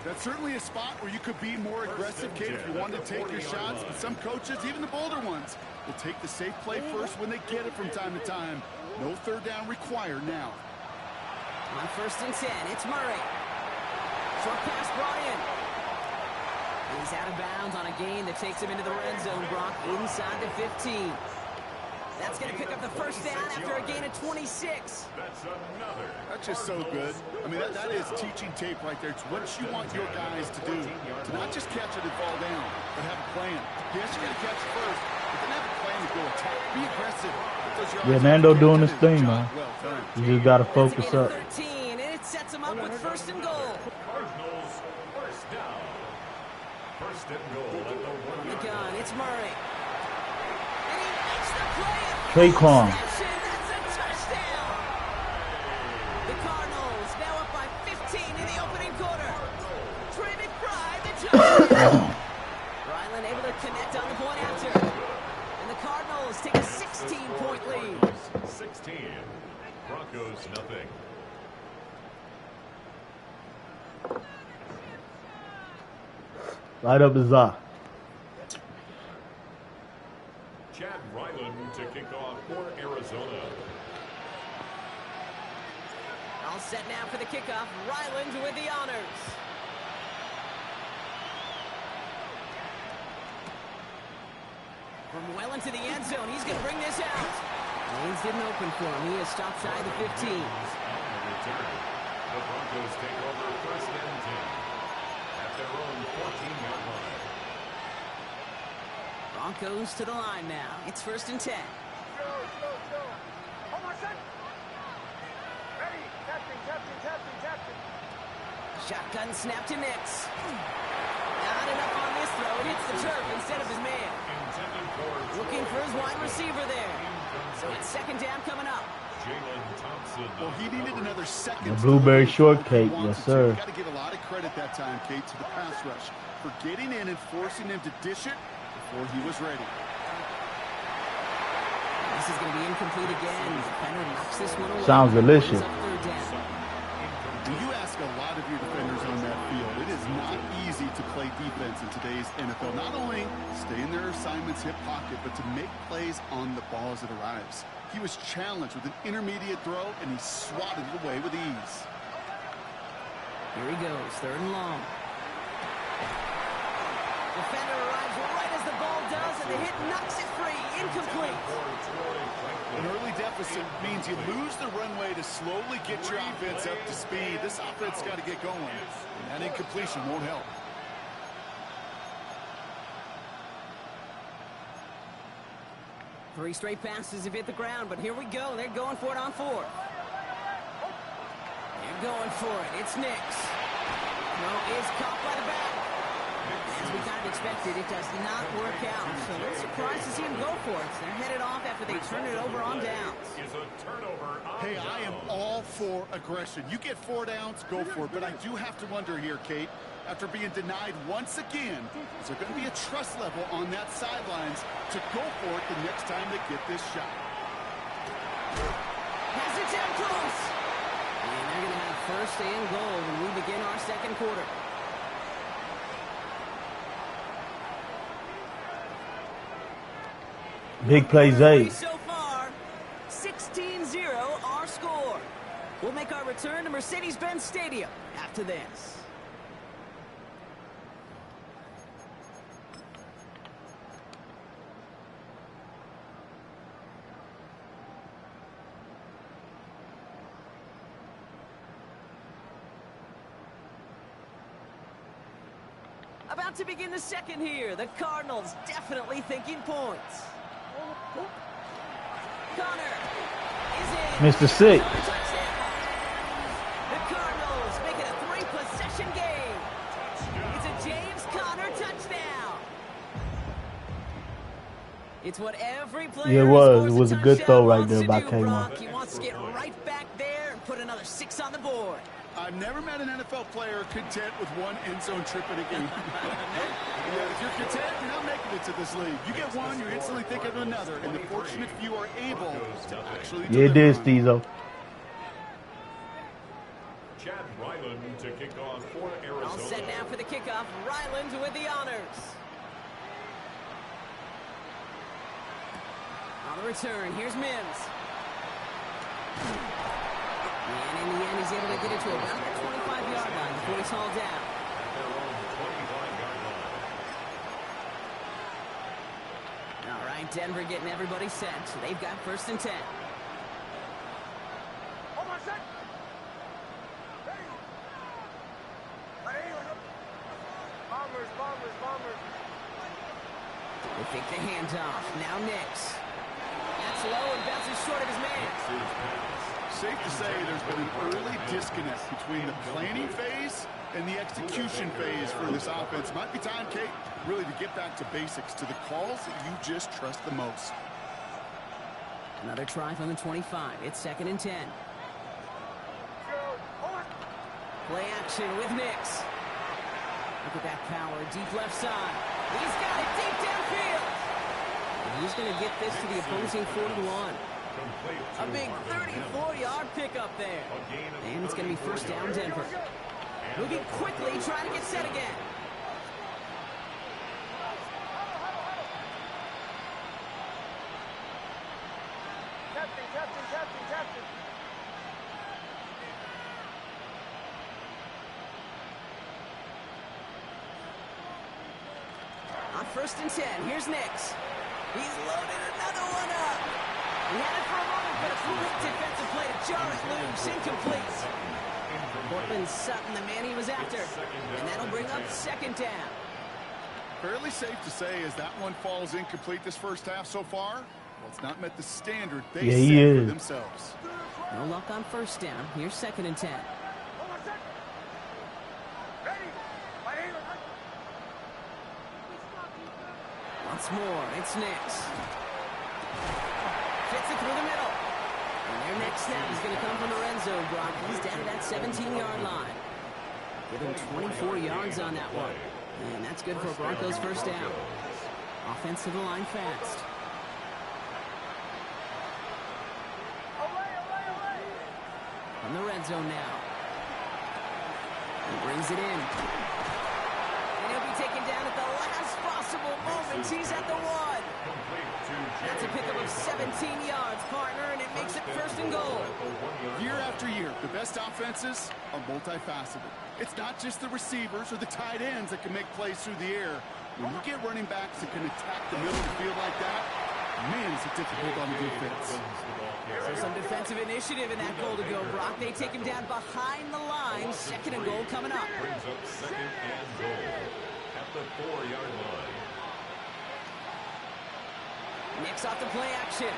Speaker 11: That's certainly a spot where you could be more aggressive, Kate, if you wanted to take your shots. But some coaches, even the bolder ones, will take the safe play first when they get it from time to time. No 3rd down required now.
Speaker 10: On 1st and 10, it's Murray. Short pass brought in. He's out of bounds on a gain that takes him into the red zone, Brock, inside the 15. That's going to pick up the first down after a gain of 26.
Speaker 11: That's just so good. I mean, that is teaching tape right there. It's what you want your guys to do. To not just catch it and fall down, but have a plan. Yes, you got to catch it first, but then have a plan to go attack. Be aggressive.
Speaker 1: Yeah, Nando doing his thing, man. You just got to focus up.
Speaker 10: 13, and it sets him up with 1st and goal.
Speaker 4: Cardinals, first down. 1st and goal at the 1
Speaker 10: On the gun, it's Murray. And he makes the play.
Speaker 1: Traquan.
Speaker 10: That's a touchdown. The Cardinals now up by 15 in the opening quarter. Trey McBride, the touchdown. Ryland able to connect on the point after. And the Cardinals take a 16-point lead.
Speaker 4: 16. Broncos, nothing.
Speaker 1: Light up the Za.
Speaker 4: Chad Ryland to kick off for Arizona.
Speaker 10: All set now for the kickoff. Ryland with the honors. From well into the end zone, he's going to bring this out. Lanes didn't open for him. He is stopped shy of the 15.
Speaker 4: The Broncos take over 1st and 10 at their own 14-yard line.
Speaker 10: Broncos to the line now. It's 1st and 10. Shotgun snap to Nix. Not enough on this throw. It hits the turf instead of his man. Looking for his wide receiver there. So it's 2nd down coming up.
Speaker 11: Well, he needed another second.
Speaker 1: The blueberry shortcake, yes, sir.
Speaker 11: Got to give a lot of credit that time, Kate, to the pass rush for getting in and forcing him to dish it before he was ready.
Speaker 10: This is going to be incomplete again. Defender knocks this one away.
Speaker 1: Sounds delicious.
Speaker 11: When you ask a lot of your defenders on that field, it is not easy to play defense in today's NFL. Not only stay in their assignment's hip pocket, but to make plays on the ball as it arrives. He was challenged with an intermediate throw, and he swatted it away with ease.
Speaker 10: Here he goes, 3rd and long. Defender arrives right as the ball does, and the hit knocks it free. Incomplete.
Speaker 11: An early deficit means you lose the runway to slowly get your offense up to speed. This offense got to get going, and that incompletion won't help.
Speaker 10: Three straight passes have hit the ground, but here we go. They're going for it on 4th. They're going for it. It's Nix. Throw is caught by the back. As we kind of expected, it does not work out. So we're surprised to see him go for it. They're headed off after they turn it over on downs.
Speaker 11: Hey, I am all for aggression. You get 4 downs, go for it. But I do have to wonder here, Kate, after being denied once again, is there going to be a trust level on that sidelines to go for it the next time they get this shot?
Speaker 10: Has it down close. And they're going to have 1st and goal when we begin our 2nd quarter.
Speaker 1: Big play, Zay.
Speaker 10: So far, 16-0 our score. We'll make our return to Mercedes-Benz Stadium after this. About to begin the 2nd here. The Cardinals definitely thinking points. Connor is in.
Speaker 1: Mr. Six.
Speaker 10: The Cardinals make it a 3-possession game. It's a James Conner touchdown. It's what every player
Speaker 1: Yeah, it was. It was a good throw right there by K1.
Speaker 10: He wants to get right back there and put another 6 on the board.
Speaker 11: I've never met an NFL player content with one end zone trip in a game. If you're content, you're not making it to this league. You get one, you're instantly thinking of another, and the fortunate few are able to actually
Speaker 1: Yeah, it is, Stezo.
Speaker 4: Chad Ryland to kick off for Arizona.
Speaker 10: All set now for the kickoff. Ryland with the honors. On the return, here's Mims. And in the end, he's able to get it to about the 25-yard line before he's hauled down. All right, Denver getting everybody set. So they've got 1st and 10. They take the handoff. Now Nix. That's low and bounces short of his man.
Speaker 11: Safe to say there's been an early disconnect between the planning phase and the execution phase for this offense. Might be time, Kate, really to get back to basics, to the calls that you just trust the most.
Speaker 10: Another try from the 25. It's 2nd and 10. Play action with Nix. Look at that power, deep left side. He's got it deep downfield. And he's going to get this to the opposing 41. A big 34-yard pickup there. And it's going to be 1st down Denver. Moving quickly, trying to get set again. Captain. On 1st and 10, here's Nix. He's loaded another one up. He had it for a moment, but a quick defensive play to jar it loose. Incomplete. Portland Sutton, the man he was after. And that'll bring up 2nd down.
Speaker 11: fairly safe to say as that one falls incomplete this first half so far. Well, it's not met the standard they set for themselves.
Speaker 10: No luck on first down. Here's 2nd and 10. Once more, it's Nix. Fits it through the middle. And their next snap is going to come from the red zone, Brock. He's down to that 17-yard line. Give him 24 yards on that one. And that's good for a Broncos first down. Offense to the line fast. From the red zone now. He brings it in. And he'll be taken down at the last possible moment. He's at the 1. That's a pickup of 17 yards, partner, and it makes it 1st and goal.
Speaker 11: Year after year, the best offenses are multifaceted. It's not just the receivers or the tight ends that can make plays through the air. When you get running backs that can attack the middle of the field like that, man, is it difficult on the defense.
Speaker 10: So some defensive initiative in that goal to go, Brock. They take him down behind the line. 2nd and goal coming up.
Speaker 4: Brings up 2nd and goal at the 4-yard line.
Speaker 10: Nix off the play action.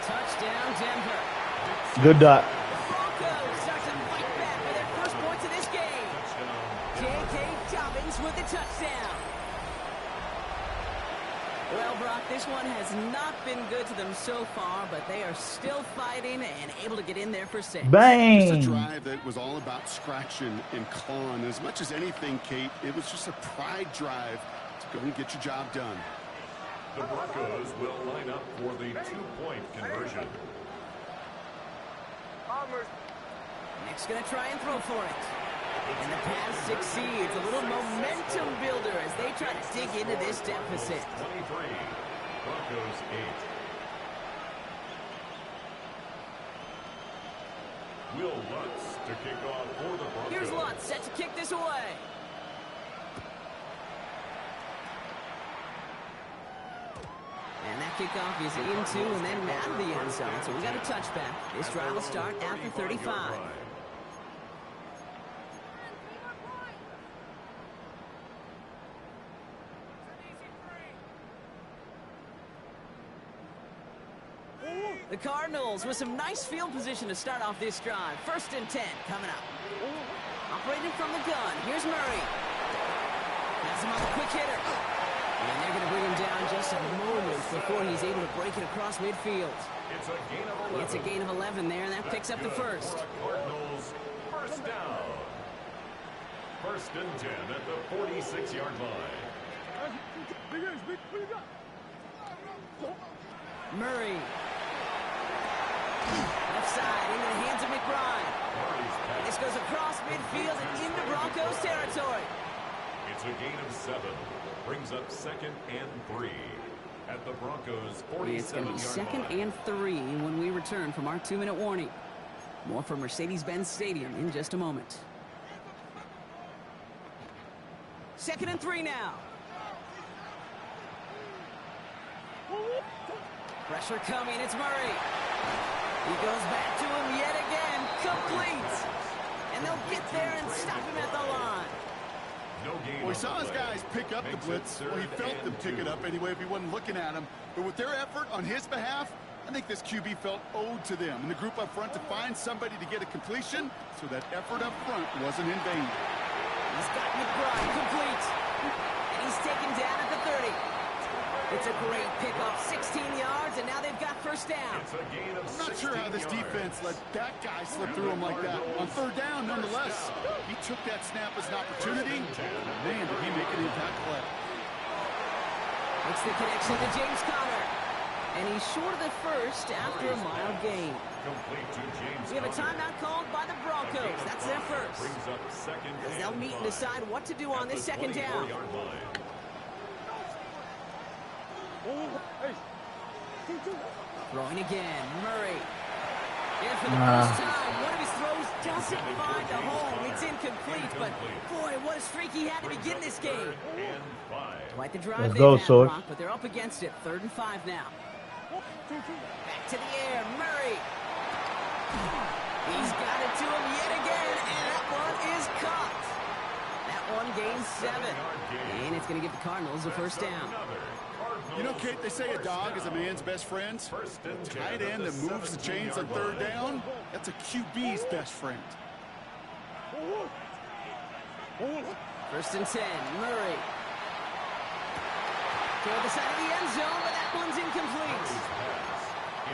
Speaker 10: Touchdown, Denver.
Speaker 1: Good dot.
Speaker 10: Broncos start to fight back for their first points of this game. J.K. Dobbins with the touchdown. Well, Brock, this one has not been good to them so far, but they are still fighting and able to get in there for 6.
Speaker 1: Bang!
Speaker 11: Just a drive that was all about scratching and clawing. As much as anything, Kate, it was just a pride drive to go and get your job done.
Speaker 4: The Broncos will line up for the 2-point conversion.
Speaker 10: Nick's going to try and throw for it. And the pass succeeds. A little momentum builder as they try to dig into this deficit.
Speaker 4: 23, Broncos 8. Will Lutz to kick off for the Broncos.
Speaker 10: Here's Lutz set to kick this away. And that kickoff is into and then out of the end zone. So we got a touchback. This drive will start at the 35. The Cardinals with some nice field position to start off this drive. 1st and 10 coming up. Operating from the gun. Here's Murray. Has him on the quick hitter. And they're going to bring him down just a moment before he's able to break it across midfield.
Speaker 4: It's a gain of 11.
Speaker 10: It's a gain of 11 there, and that picks up the first.
Speaker 4: Cardinals first down. 1st and 10 at the 46-yard line.
Speaker 10: Murray. Left side into the hands of McBride. This goes across midfield and into Broncos territory.
Speaker 4: It's a gain of 7. Brings up 2nd and 3 at the Broncos 47-yard line.
Speaker 10: It's going to be 2nd and 3 when we return from our 2-minute warning. More from Mercedes-Benz Stadium in just a moment. 2nd and 3 now. Pressure coming. It's Murray. He goes back to him yet again. Complete. And they'll get there and stop him at the line.
Speaker 11: Well, he saw his guys pick up the blitz. Well, he felt them pick it up anyway if he wasn't looking at him. But with their effort on his behalf, I think this QB felt owed to them and the group up front to find somebody to get a completion, so that effort up front wasn't in vain.
Speaker 10: He's got McBride complete. And he's taken down at the 30. It's a great pickup, 16 yards, and now they've got first down.
Speaker 4: It's a gain of
Speaker 11: I'm not sure how this defense let that guy slip through him like that. On 3rd down, nonetheless, he took that snap as an opportunity. Man, did he make an impact play.
Speaker 10: It's the connection to James Conner. And he's short of the first after a mild gain.
Speaker 4: Complete to James.
Speaker 10: We have a timeout called by the Broncos. That's their first.
Speaker 4: Brings up 2nd
Speaker 10: as they'll meet and decide what to do on this 2nd down. Throwing again, Murray. And for the first time, one of his throws doesn't find a home. It's incomplete, but boy, what a streak he had to begin this game. Quite the drive.
Speaker 1: Let's go, Source.
Speaker 10: But they're up against it. 3rd and 5 now. Back to the air, Murray. He's got it to him yet again, and that one is caught. That that one, gain 7. And it's going to give the Cardinals a first down.
Speaker 11: You know, Kate, they say a dog is a man's best friend. A tight end that moves the chains on third down, that's a QB's best friend.
Speaker 10: First and 10, Murray. Toward the side of the end zone, but that one's incomplete.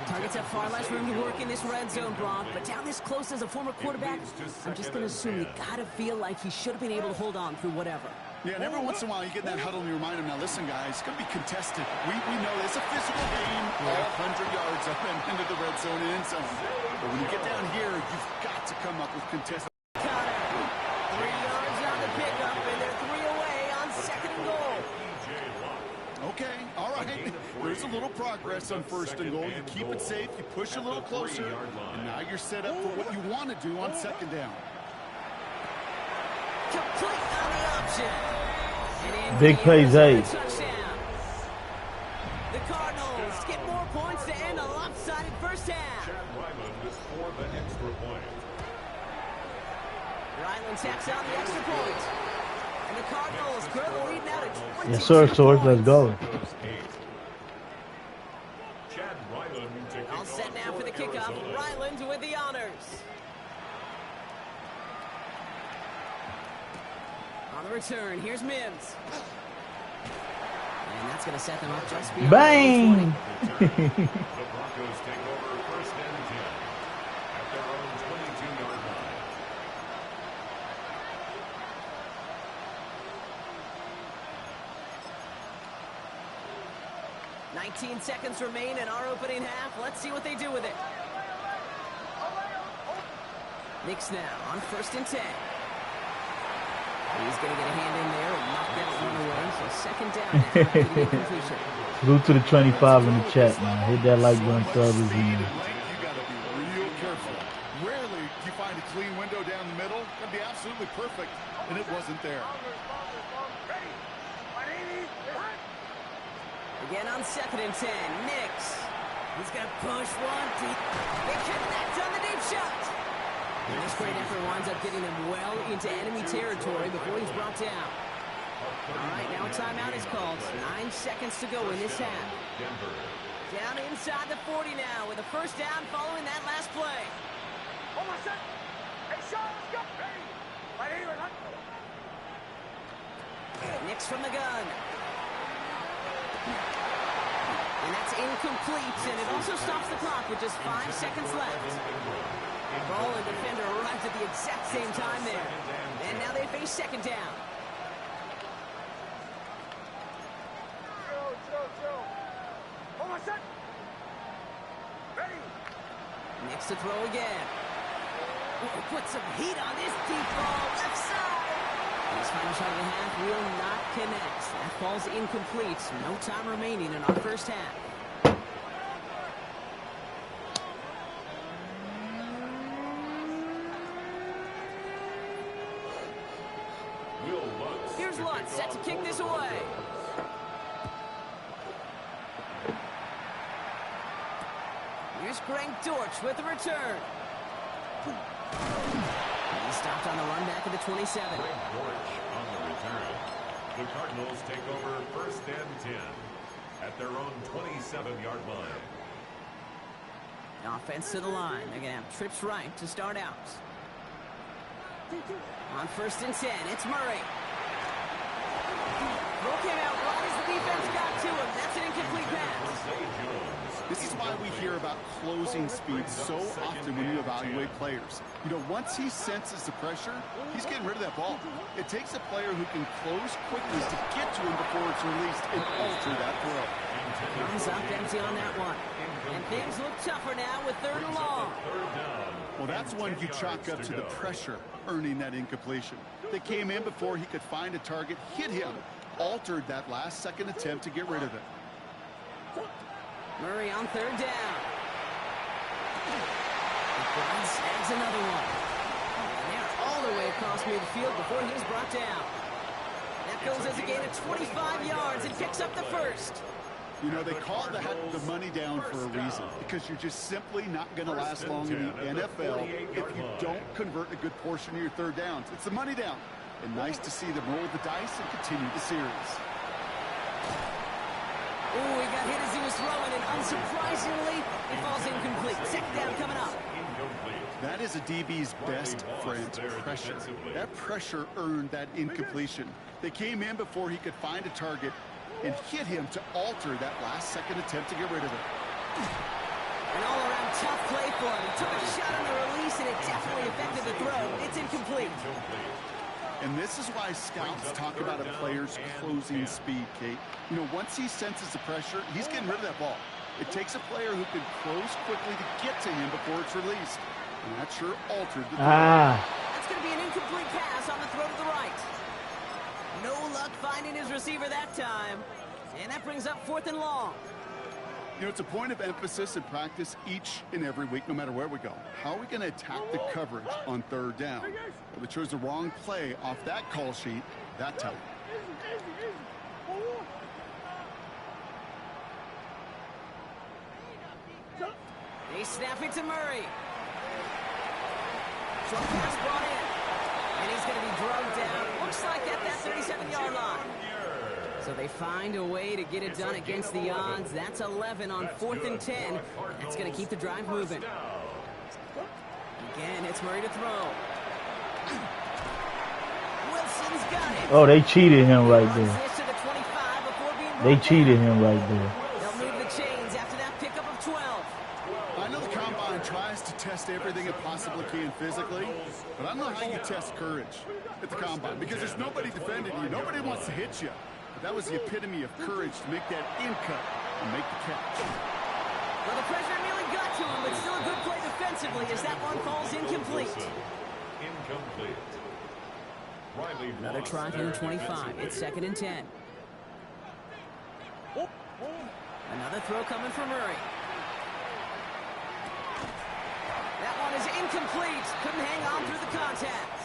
Speaker 10: Targets have far less room to work in this red zone, Brock, but down this close as a former quarterback, I'm just going to assume you got to feel like he should have been able to hold on through whatever.
Speaker 11: Yeah, and every once in a while you get in that huddle and you remind him, now listen, guys, it's going to be contested. We know it's a physical game, all 100 yards up and into the red zone and end zone. But when you get down here, you've got to come up with contested.
Speaker 10: 3 yards on the pickup, and they're 3 away on second and goal.
Speaker 11: Okay, all right. There's a little progress on first and goal. You keep it safe, you push a little closer, and now you're set up for what you want to do on second down.
Speaker 10: Complete on the option.
Speaker 1: Big plays, The
Speaker 10: Cardinals get more points to end a lopsided first half. Ryland tacks on the extra point. And the Cardinals grow the lead now to 22
Speaker 1: Yes, sir, Source. Let's go.
Speaker 10: All set now for the kickoff. Ryland with the honors. On the return, here's Mims. And that's going to set them up just beyond.
Speaker 1: Bang!
Speaker 4: The Broncos take over first and 10 at their own 22-yard line.
Speaker 10: 19 seconds remain in our opening half. Let's see what they do with it. Knicks now on first and 10. He's going to get a hand in there and knock that one away. So second down after the completion.
Speaker 1: Salute to the 25 in the chat, man. Hit that like button, sub if you know.
Speaker 11: You got to be real careful. Rarely do you find a clean window down the middle. That'd be absolutely perfect, and it wasn't there.
Speaker 10: Again on second and 10, Knicks. He's going to push one deep. They connect on the deep shot. And this great effort winds up getting him well into enemy territory before he's brought down. All right, now a timeout is called. 9 seconds to go in this half. Down inside the 40 now with a first down following that last play. Knicks from the gun. And that's incomplete, and it also stops the clock with just 5 seconds left. Ball and defender arrives at the exact same time there. And now they face second down. Next to throw again. Ooh, put some heat on this deep ball left side. This final shot of the half will not connect. That ball's incomplete. No time remaining in our first half. Here's Lutz set to kick this away. Here's Greg Dortch with the return. He stopped on the run back at the 27.
Speaker 4: Greg Dortch on the return. The Cardinals take over first and 10 at their own 27-yard line.
Speaker 10: Offense to the line. They're going to have trips right to start out. On first and 10, it's Murray. Throw came out right as the defense got to him. That's an incomplete pass.
Speaker 11: This is why we hear about closing speed so often when you evaluate players. You know, once he senses the pressure, he's getting rid of that ball. It takes a player who can close quickly to get to him before it's released and alter that throw.
Speaker 10: Runs up empty on that one. And things look tougher now with third and long.
Speaker 11: Well, that's one you chalk up to the pressure earning that incompletion. They came in before he could find a target, hit him, altered that last second attempt to get rid of it.
Speaker 10: Murray on third down. McBride snags another one. And they're all the way across midfield before he's brought down. That goes as a gain of 25 yards and picks up the first.
Speaker 11: You know, they call that the money down for a reason, because you're just simply not going to last long in the NFL if you don't convert a good portion of your third downs. It's the money down. And nice to see them roll the dice and continue the series.
Speaker 10: Ooh, he got hit as he was throwing, and unsurprisingly, it falls incomplete. Second down coming up.
Speaker 11: That is a DB's best friend, pressure. That pressure earned that incompletion. They came in before he could find a target and hit him to alter that last-second attempt to get rid of it.
Speaker 10: An all-around tough play for him. He took a shot on the release, and it definitely affected the throw. It's incomplete.
Speaker 11: And this is why scouts talk about a player's closing speed, Kate. You know, once he senses the pressure, he's getting rid of that ball. It takes a player who can close quickly to get to him before it's released. And that sure altered the throw.
Speaker 10: That's going to be an incomplete pass on the throw to the right. No luck finding his receiver that time. And that brings up 4th and long.
Speaker 11: You know, it's a point of emphasis in practice each and every week, no matter where we go. How are we going to attack the coverage on 3rd down? Well, they chose the wrong play off that call sheet that time.
Speaker 10: They snap it to Murray. Short pass brought in. And he's going to be drugged down. Looks like at that 37-yard line. So they find a way to get it done against the odds. That's 11 on 4th and 10. That's going to keep the drive moving. Again, it's Murray to throw. Wilson's got it.
Speaker 1: Oh, they cheated him right there. They cheated him right there.
Speaker 10: They'll move the chains after that pickup of 12.
Speaker 11: I know the combine tries to test everything it possibly can physically, but I don't know how you test courage at the combine because there's nobody defending you. Nobody wants to hit you. But that was the epitome of courage to make that in cut and make the catch.
Speaker 10: Well, the pressure nearly got to him, but still a good play defensively as that one falls incomplete. Another try from the 25. It's 2nd and 10. Another throw coming from Murray. That one is incomplete. Couldn't hang on through the contact.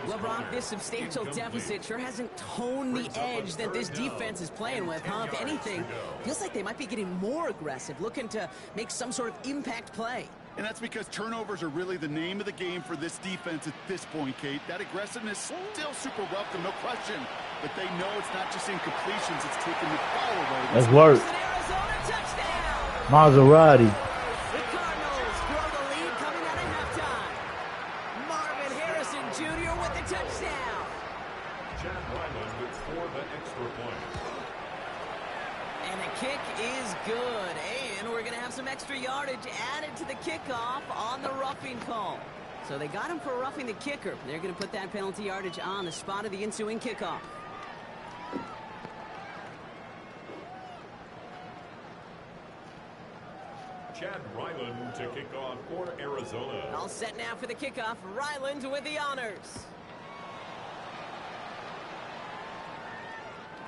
Speaker 10: LeBron, this substantial deficit sure hasn't toned the edge that this defense is playing with, huh? If anything, feels like they might be getting more aggressive, looking to make some sort of impact play.
Speaker 11: And that's because turnovers are really the name of the game for this defense at this point, Kate. That aggressiveness still super welcome, no question. But they know it's not just incompletions, it's taking the ball away.
Speaker 1: That's work. Maserati.
Speaker 10: The Cardinals grow the lead coming out of halftime. Marvin Harrison Jr. with the touchdown.
Speaker 4: Chad Ryland for the extra point.
Speaker 10: And the kick is good. And we're going to have some extra yardage added to the kickoff on the roughing call. So they got him for roughing the kicker. They're going to put that penalty yardage on the spot of the ensuing kickoff.
Speaker 4: Chad Ryland to kick off for Arizona.
Speaker 10: All set now for the kickoff. Ryland with the honors.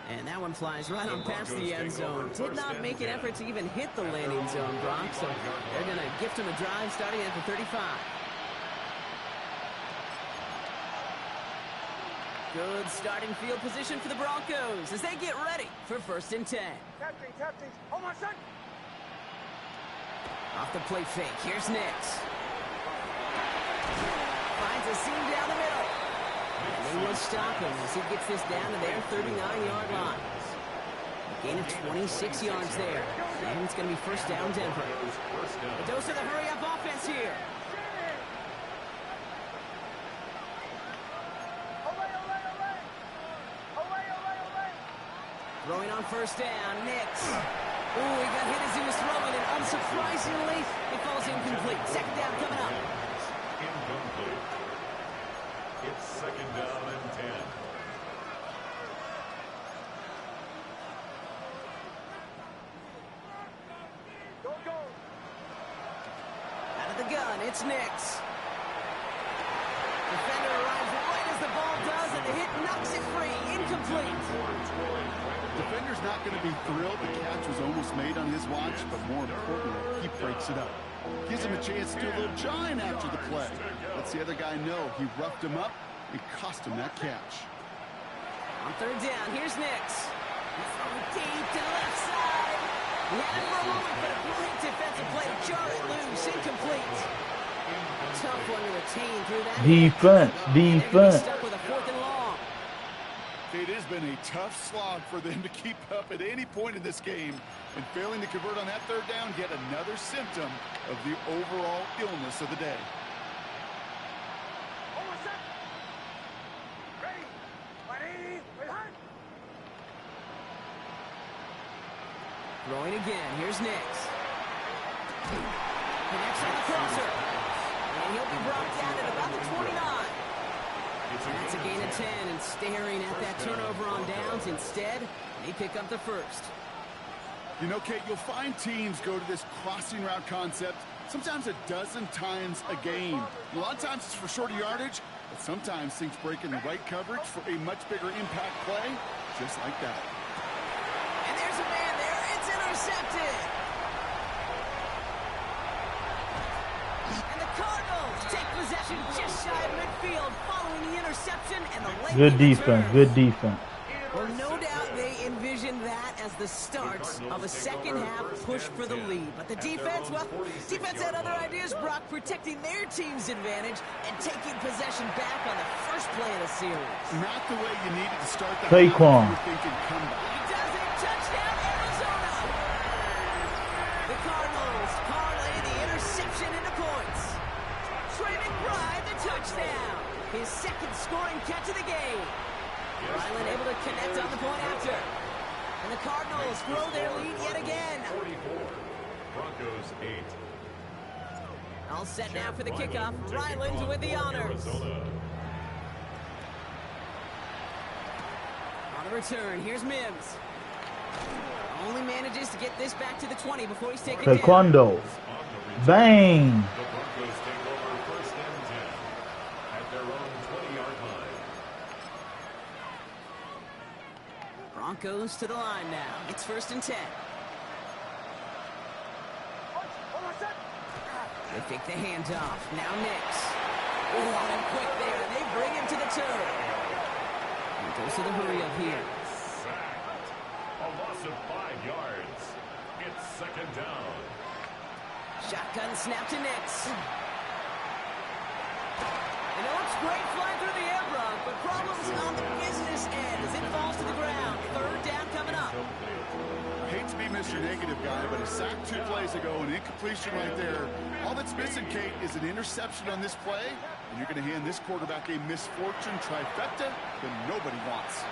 Speaker 10: And that one flies right on past the end zone. Did not make an effort to even hit the landing zone, Brock. So they're going to gift him a drive starting at the 35. Good starting field position for the Broncos as they get ready for 1st and 10.
Speaker 7: Oh, my son.
Speaker 10: Off the play fake, here's Nix. Finds a seam down the middle. And they will stop him as he gets this down to their 39-yard line. A gain of 26 yards there. And it's going to be 1st down Denver. A dose of the hurry-up offense here. Throwing on 1st down, Nix. Ooh, he got hit as he was throwing, and unsurprisingly, it falls incomplete. 2nd down coming up.
Speaker 4: Incomplete. It's 2nd down and 10.
Speaker 7: Go.
Speaker 10: Out of the gun, it's Nix. Defender arrives right as the ball does, and the hit knocks it free. Incomplete.
Speaker 11: Defender's not going to be thrilled the catch was almost made on his watch, but more importantly, he breaks it up. Gives him a chance to do a little jawing after the play. Lets the other guy know he roughed him up and cost him that catch.
Speaker 10: On 3rd down, here's Nix. He's throwing deep to the left side. He had it for a moment, but a great defensive play to jar it loose. Incomplete. Tough one to retain through that.
Speaker 1: Defense,
Speaker 10: And they're going to be
Speaker 1: defense.
Speaker 10: stuck with a 4th and long.
Speaker 11: It has been a tough slog for them to keep up at any point in this game. And failing to convert on that 3rd down, yet another symptom of the overall illness of the day.
Speaker 10: Throwing again. Here's Nix. Connects on the crosser. And he'll be brought down at about the 29. That's a gain of 10, and staring at that turnover on downs. Instead, they pick up the 1st.
Speaker 11: You know, Kate, you'll find teams go to this crossing route concept sometimes a dozen times a game. A lot of times it's for shorter yardage, but sometimes things break in the right coverage for a much bigger impact play, just like that.
Speaker 10: And there's a man there. It's intercepted. And the Cardinals take possession just shy of midfield following the interception and the late
Speaker 1: Good defense, good defense.
Speaker 10: Well, no doubt they envisioned that as the start of a second-half push for the lead. But the defense, well, defense had other ideas, Brock, protecting their team's advantage and taking possession back on the first play of the series.
Speaker 11: Not the way you needed to start the
Speaker 1: Saquon.
Speaker 11: half. You're thinking comeback.
Speaker 10: He does it. Touchdown, Arizona. The Cardinals parlay the interception into points. Trey McBride, the touchdown. His 2nd scoring catch of the game. Ryland able to connect on the point after. And the Cardinals grow their lead yet again.
Speaker 4: 44. Broncos 8.
Speaker 10: All set now for the kickoff. Ryland with the honors. On the return, here's Mims. Only manages to get this back to the 20 before he's taken down.
Speaker 1: Taekwondo. Bang.
Speaker 4: The Broncos take over 1st and 10 at their own 20-yard line.
Speaker 10: Broncos to the line now. It's 1st and 10. They fake the handoff. Now Nix. Oh, and quick there. They bring him to the turf. He goes to the hurry up here.
Speaker 4: Sacked. A loss of 5 yards. It's 2nd down.
Speaker 10: Shotgun snap to Nix. You know, it's great flying through the air, Brock, but problems on the business end as it falls to the ground. 3rd down coming up.
Speaker 11: I hate to be Mr. Negative guy, but a sack 2 plays ago, an incompletion right there. All that's missing, Kate, is an interception on this play, and you're going to hand this quarterback a misfortune trifecta that nobody wants.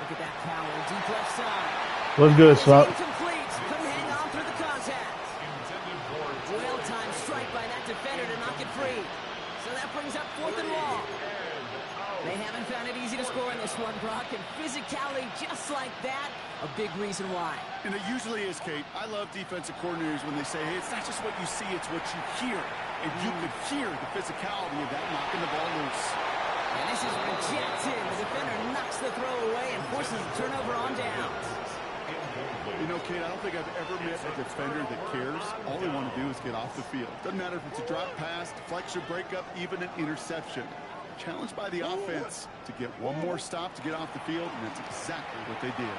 Speaker 10: Look at that power, deep left side.
Speaker 1: What's good, Slop?
Speaker 10: Incomplete. Couldn't hang on through the contact. Well-timed strike by that defender to knock it free. So that brings up 4th and long. They haven't found it easy to score in this one, Brock, and physicality just like that, a big reason why.
Speaker 11: And it usually is, Kate. I love defensive coordinators when they say, hey, it's not just what you see, it's what you hear. And you could hear the physicality of that knocking the ball loose.
Speaker 10: And this is rejected. The defender knocks the throw away and forces a turnover on downs.
Speaker 11: You know, Kate, I don't think I've ever met a defender that cares. All they want to do is get off the field. Doesn't matter if it's a drop pass, deflection, breakup, even an interception. Challenged by the offense to get one more stop to get off the field, and that's exactly what they did.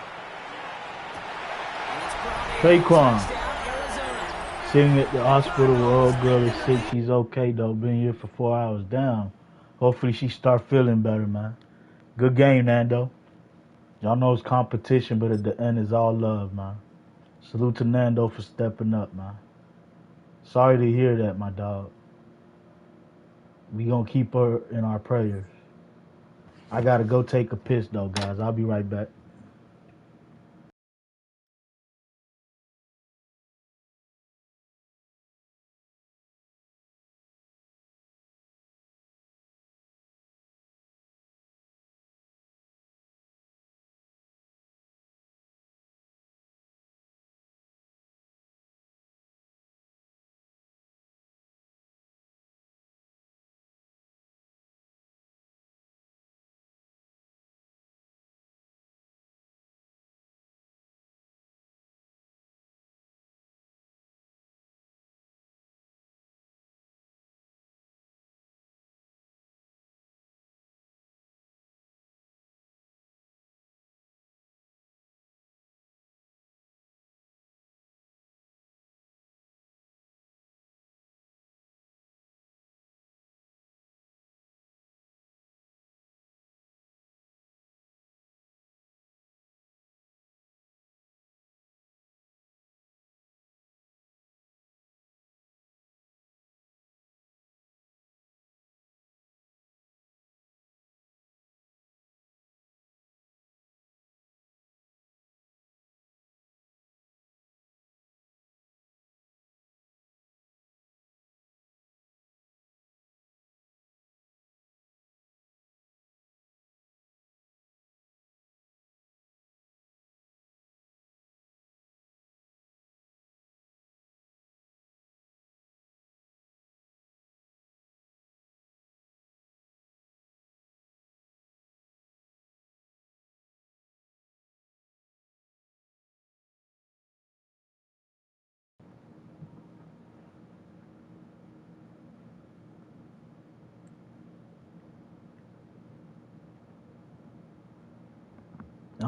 Speaker 1: Saquon. Sitting at the hospital with old girl is sick. She's okay, though. Been here for 4 hours down. Hopefully she start feeling better, man. Good game, Nando. Y'all know it's competition, but at the end, it's all love, man. Salute to Nando for stepping up, man. Sorry to hear that, my dog. We gonna keep her in our prayers. I gotta go take a piss, though, guys. I'll be right back.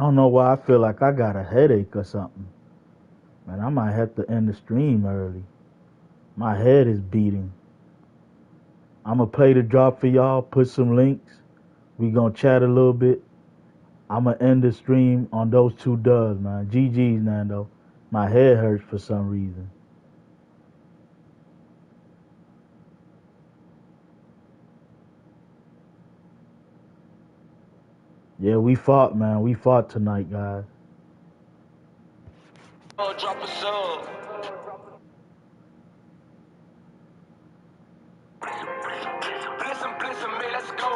Speaker 1: don't know why I feel like I got a headache or something. Man, I might have to end the stream early. My head is beating. I'm going to play the drop for y'all, put some links. We going to chat a little bit. I'm going to end the stream on those 2 dubs, man. GG's, Nando. My head hurts for some reason. Yeah, we fought, man. We fought tonight, guys.
Speaker 8: Drop a sub. Bless him, man, let's go.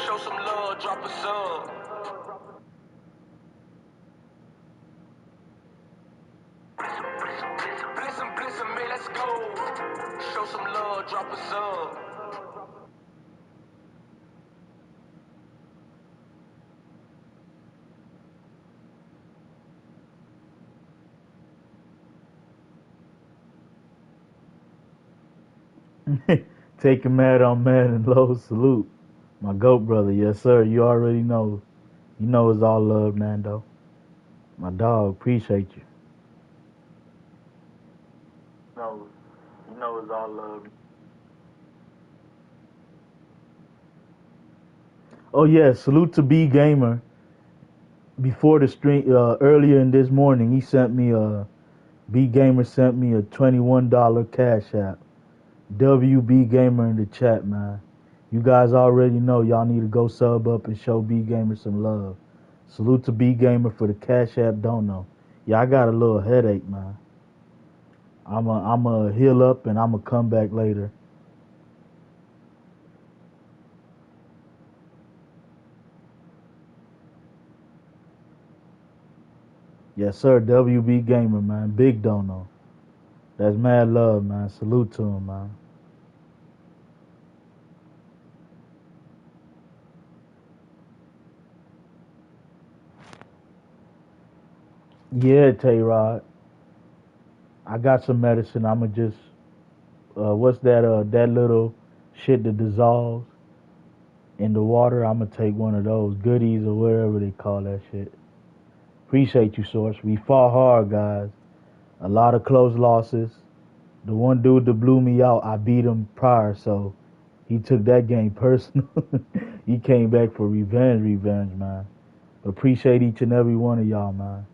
Speaker 8: Show some love, drop a sub. Bless him, man, let's go. Show some love, drop a sub.
Speaker 1: Taking Mad on Madden, low salute. My GOAT brother, yes sir. You already know. You know it's all love, Nando. My dog, appreciate you. No, you know it's all love. Oh yeah, salute to B Gamer. Before the stream, earlier in this morning, he sent me B Gamer sent me a $21 cash app. WB Gamer in the chat, man. You guys already know y'all need to go sub up and show B Gamer some love. Salute to B Gamer for the cash app. Don't know. Yeah, I got a little headache, man. I'm a heal up and I'm a come back later. Yes, sir. WB Gamer, man. Big dono. That's mad love, man. Salute to him, man. Yeah, Tay-Rod. I got some medicine. I'ma just what's that that little shit that dissolves in the water? I'ma take one of those goodies or whatever they call that shit. Appreciate you, Source. We fought hard, guys. A lot of close losses. The one dude that blew me out, I beat him prior, so he took that game personal. He came back for revenge, man. Appreciate each and every one of y'all, man.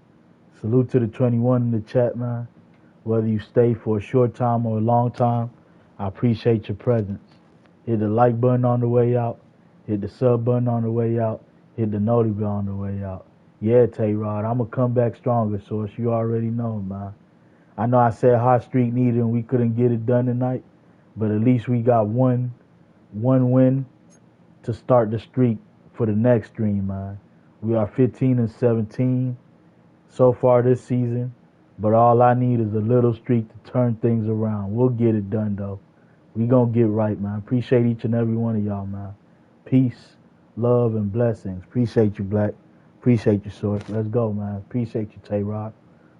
Speaker 1: Salute to the 21 in the chat, man. Whether you stay for a short time or a long time, I appreciate your presence. Hit the like button on the way out. Hit the sub button on the way out. Hit the noti bell on the way out. Yeah, Tay-Rod, I'm going to come back stronger, Source. You already know, man. I know I said hot streak needed and we couldn't get it done tonight, but at least we got one win to start the streak for the next stream, man. We are 15-17 so far this season, but all I need is a little streak to turn things around. We'll get it done, though. We gonna get right, man. Appreciate each and every one of y'all, man. Peace, love, and blessings. Appreciate you, Black. Appreciate you, Source. Let's go, man. Appreciate you, Tay-Rock.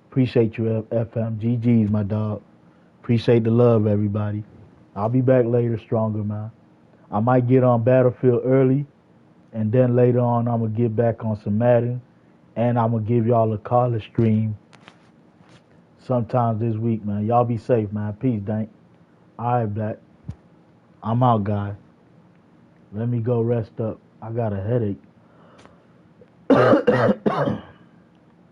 Speaker 1: Appreciate you, FM. GG's, my dog. Appreciate the love, everybody. I'll be back later stronger, man. I might get on Battlefield early, and then later on I'm going to get back on some Madden, and I'm going to give y'all a college stream sometime this week, man. Y'all be safe, man. Peace, Dank. All right, Black. I'm out, guys. Let me go rest up. I got a headache.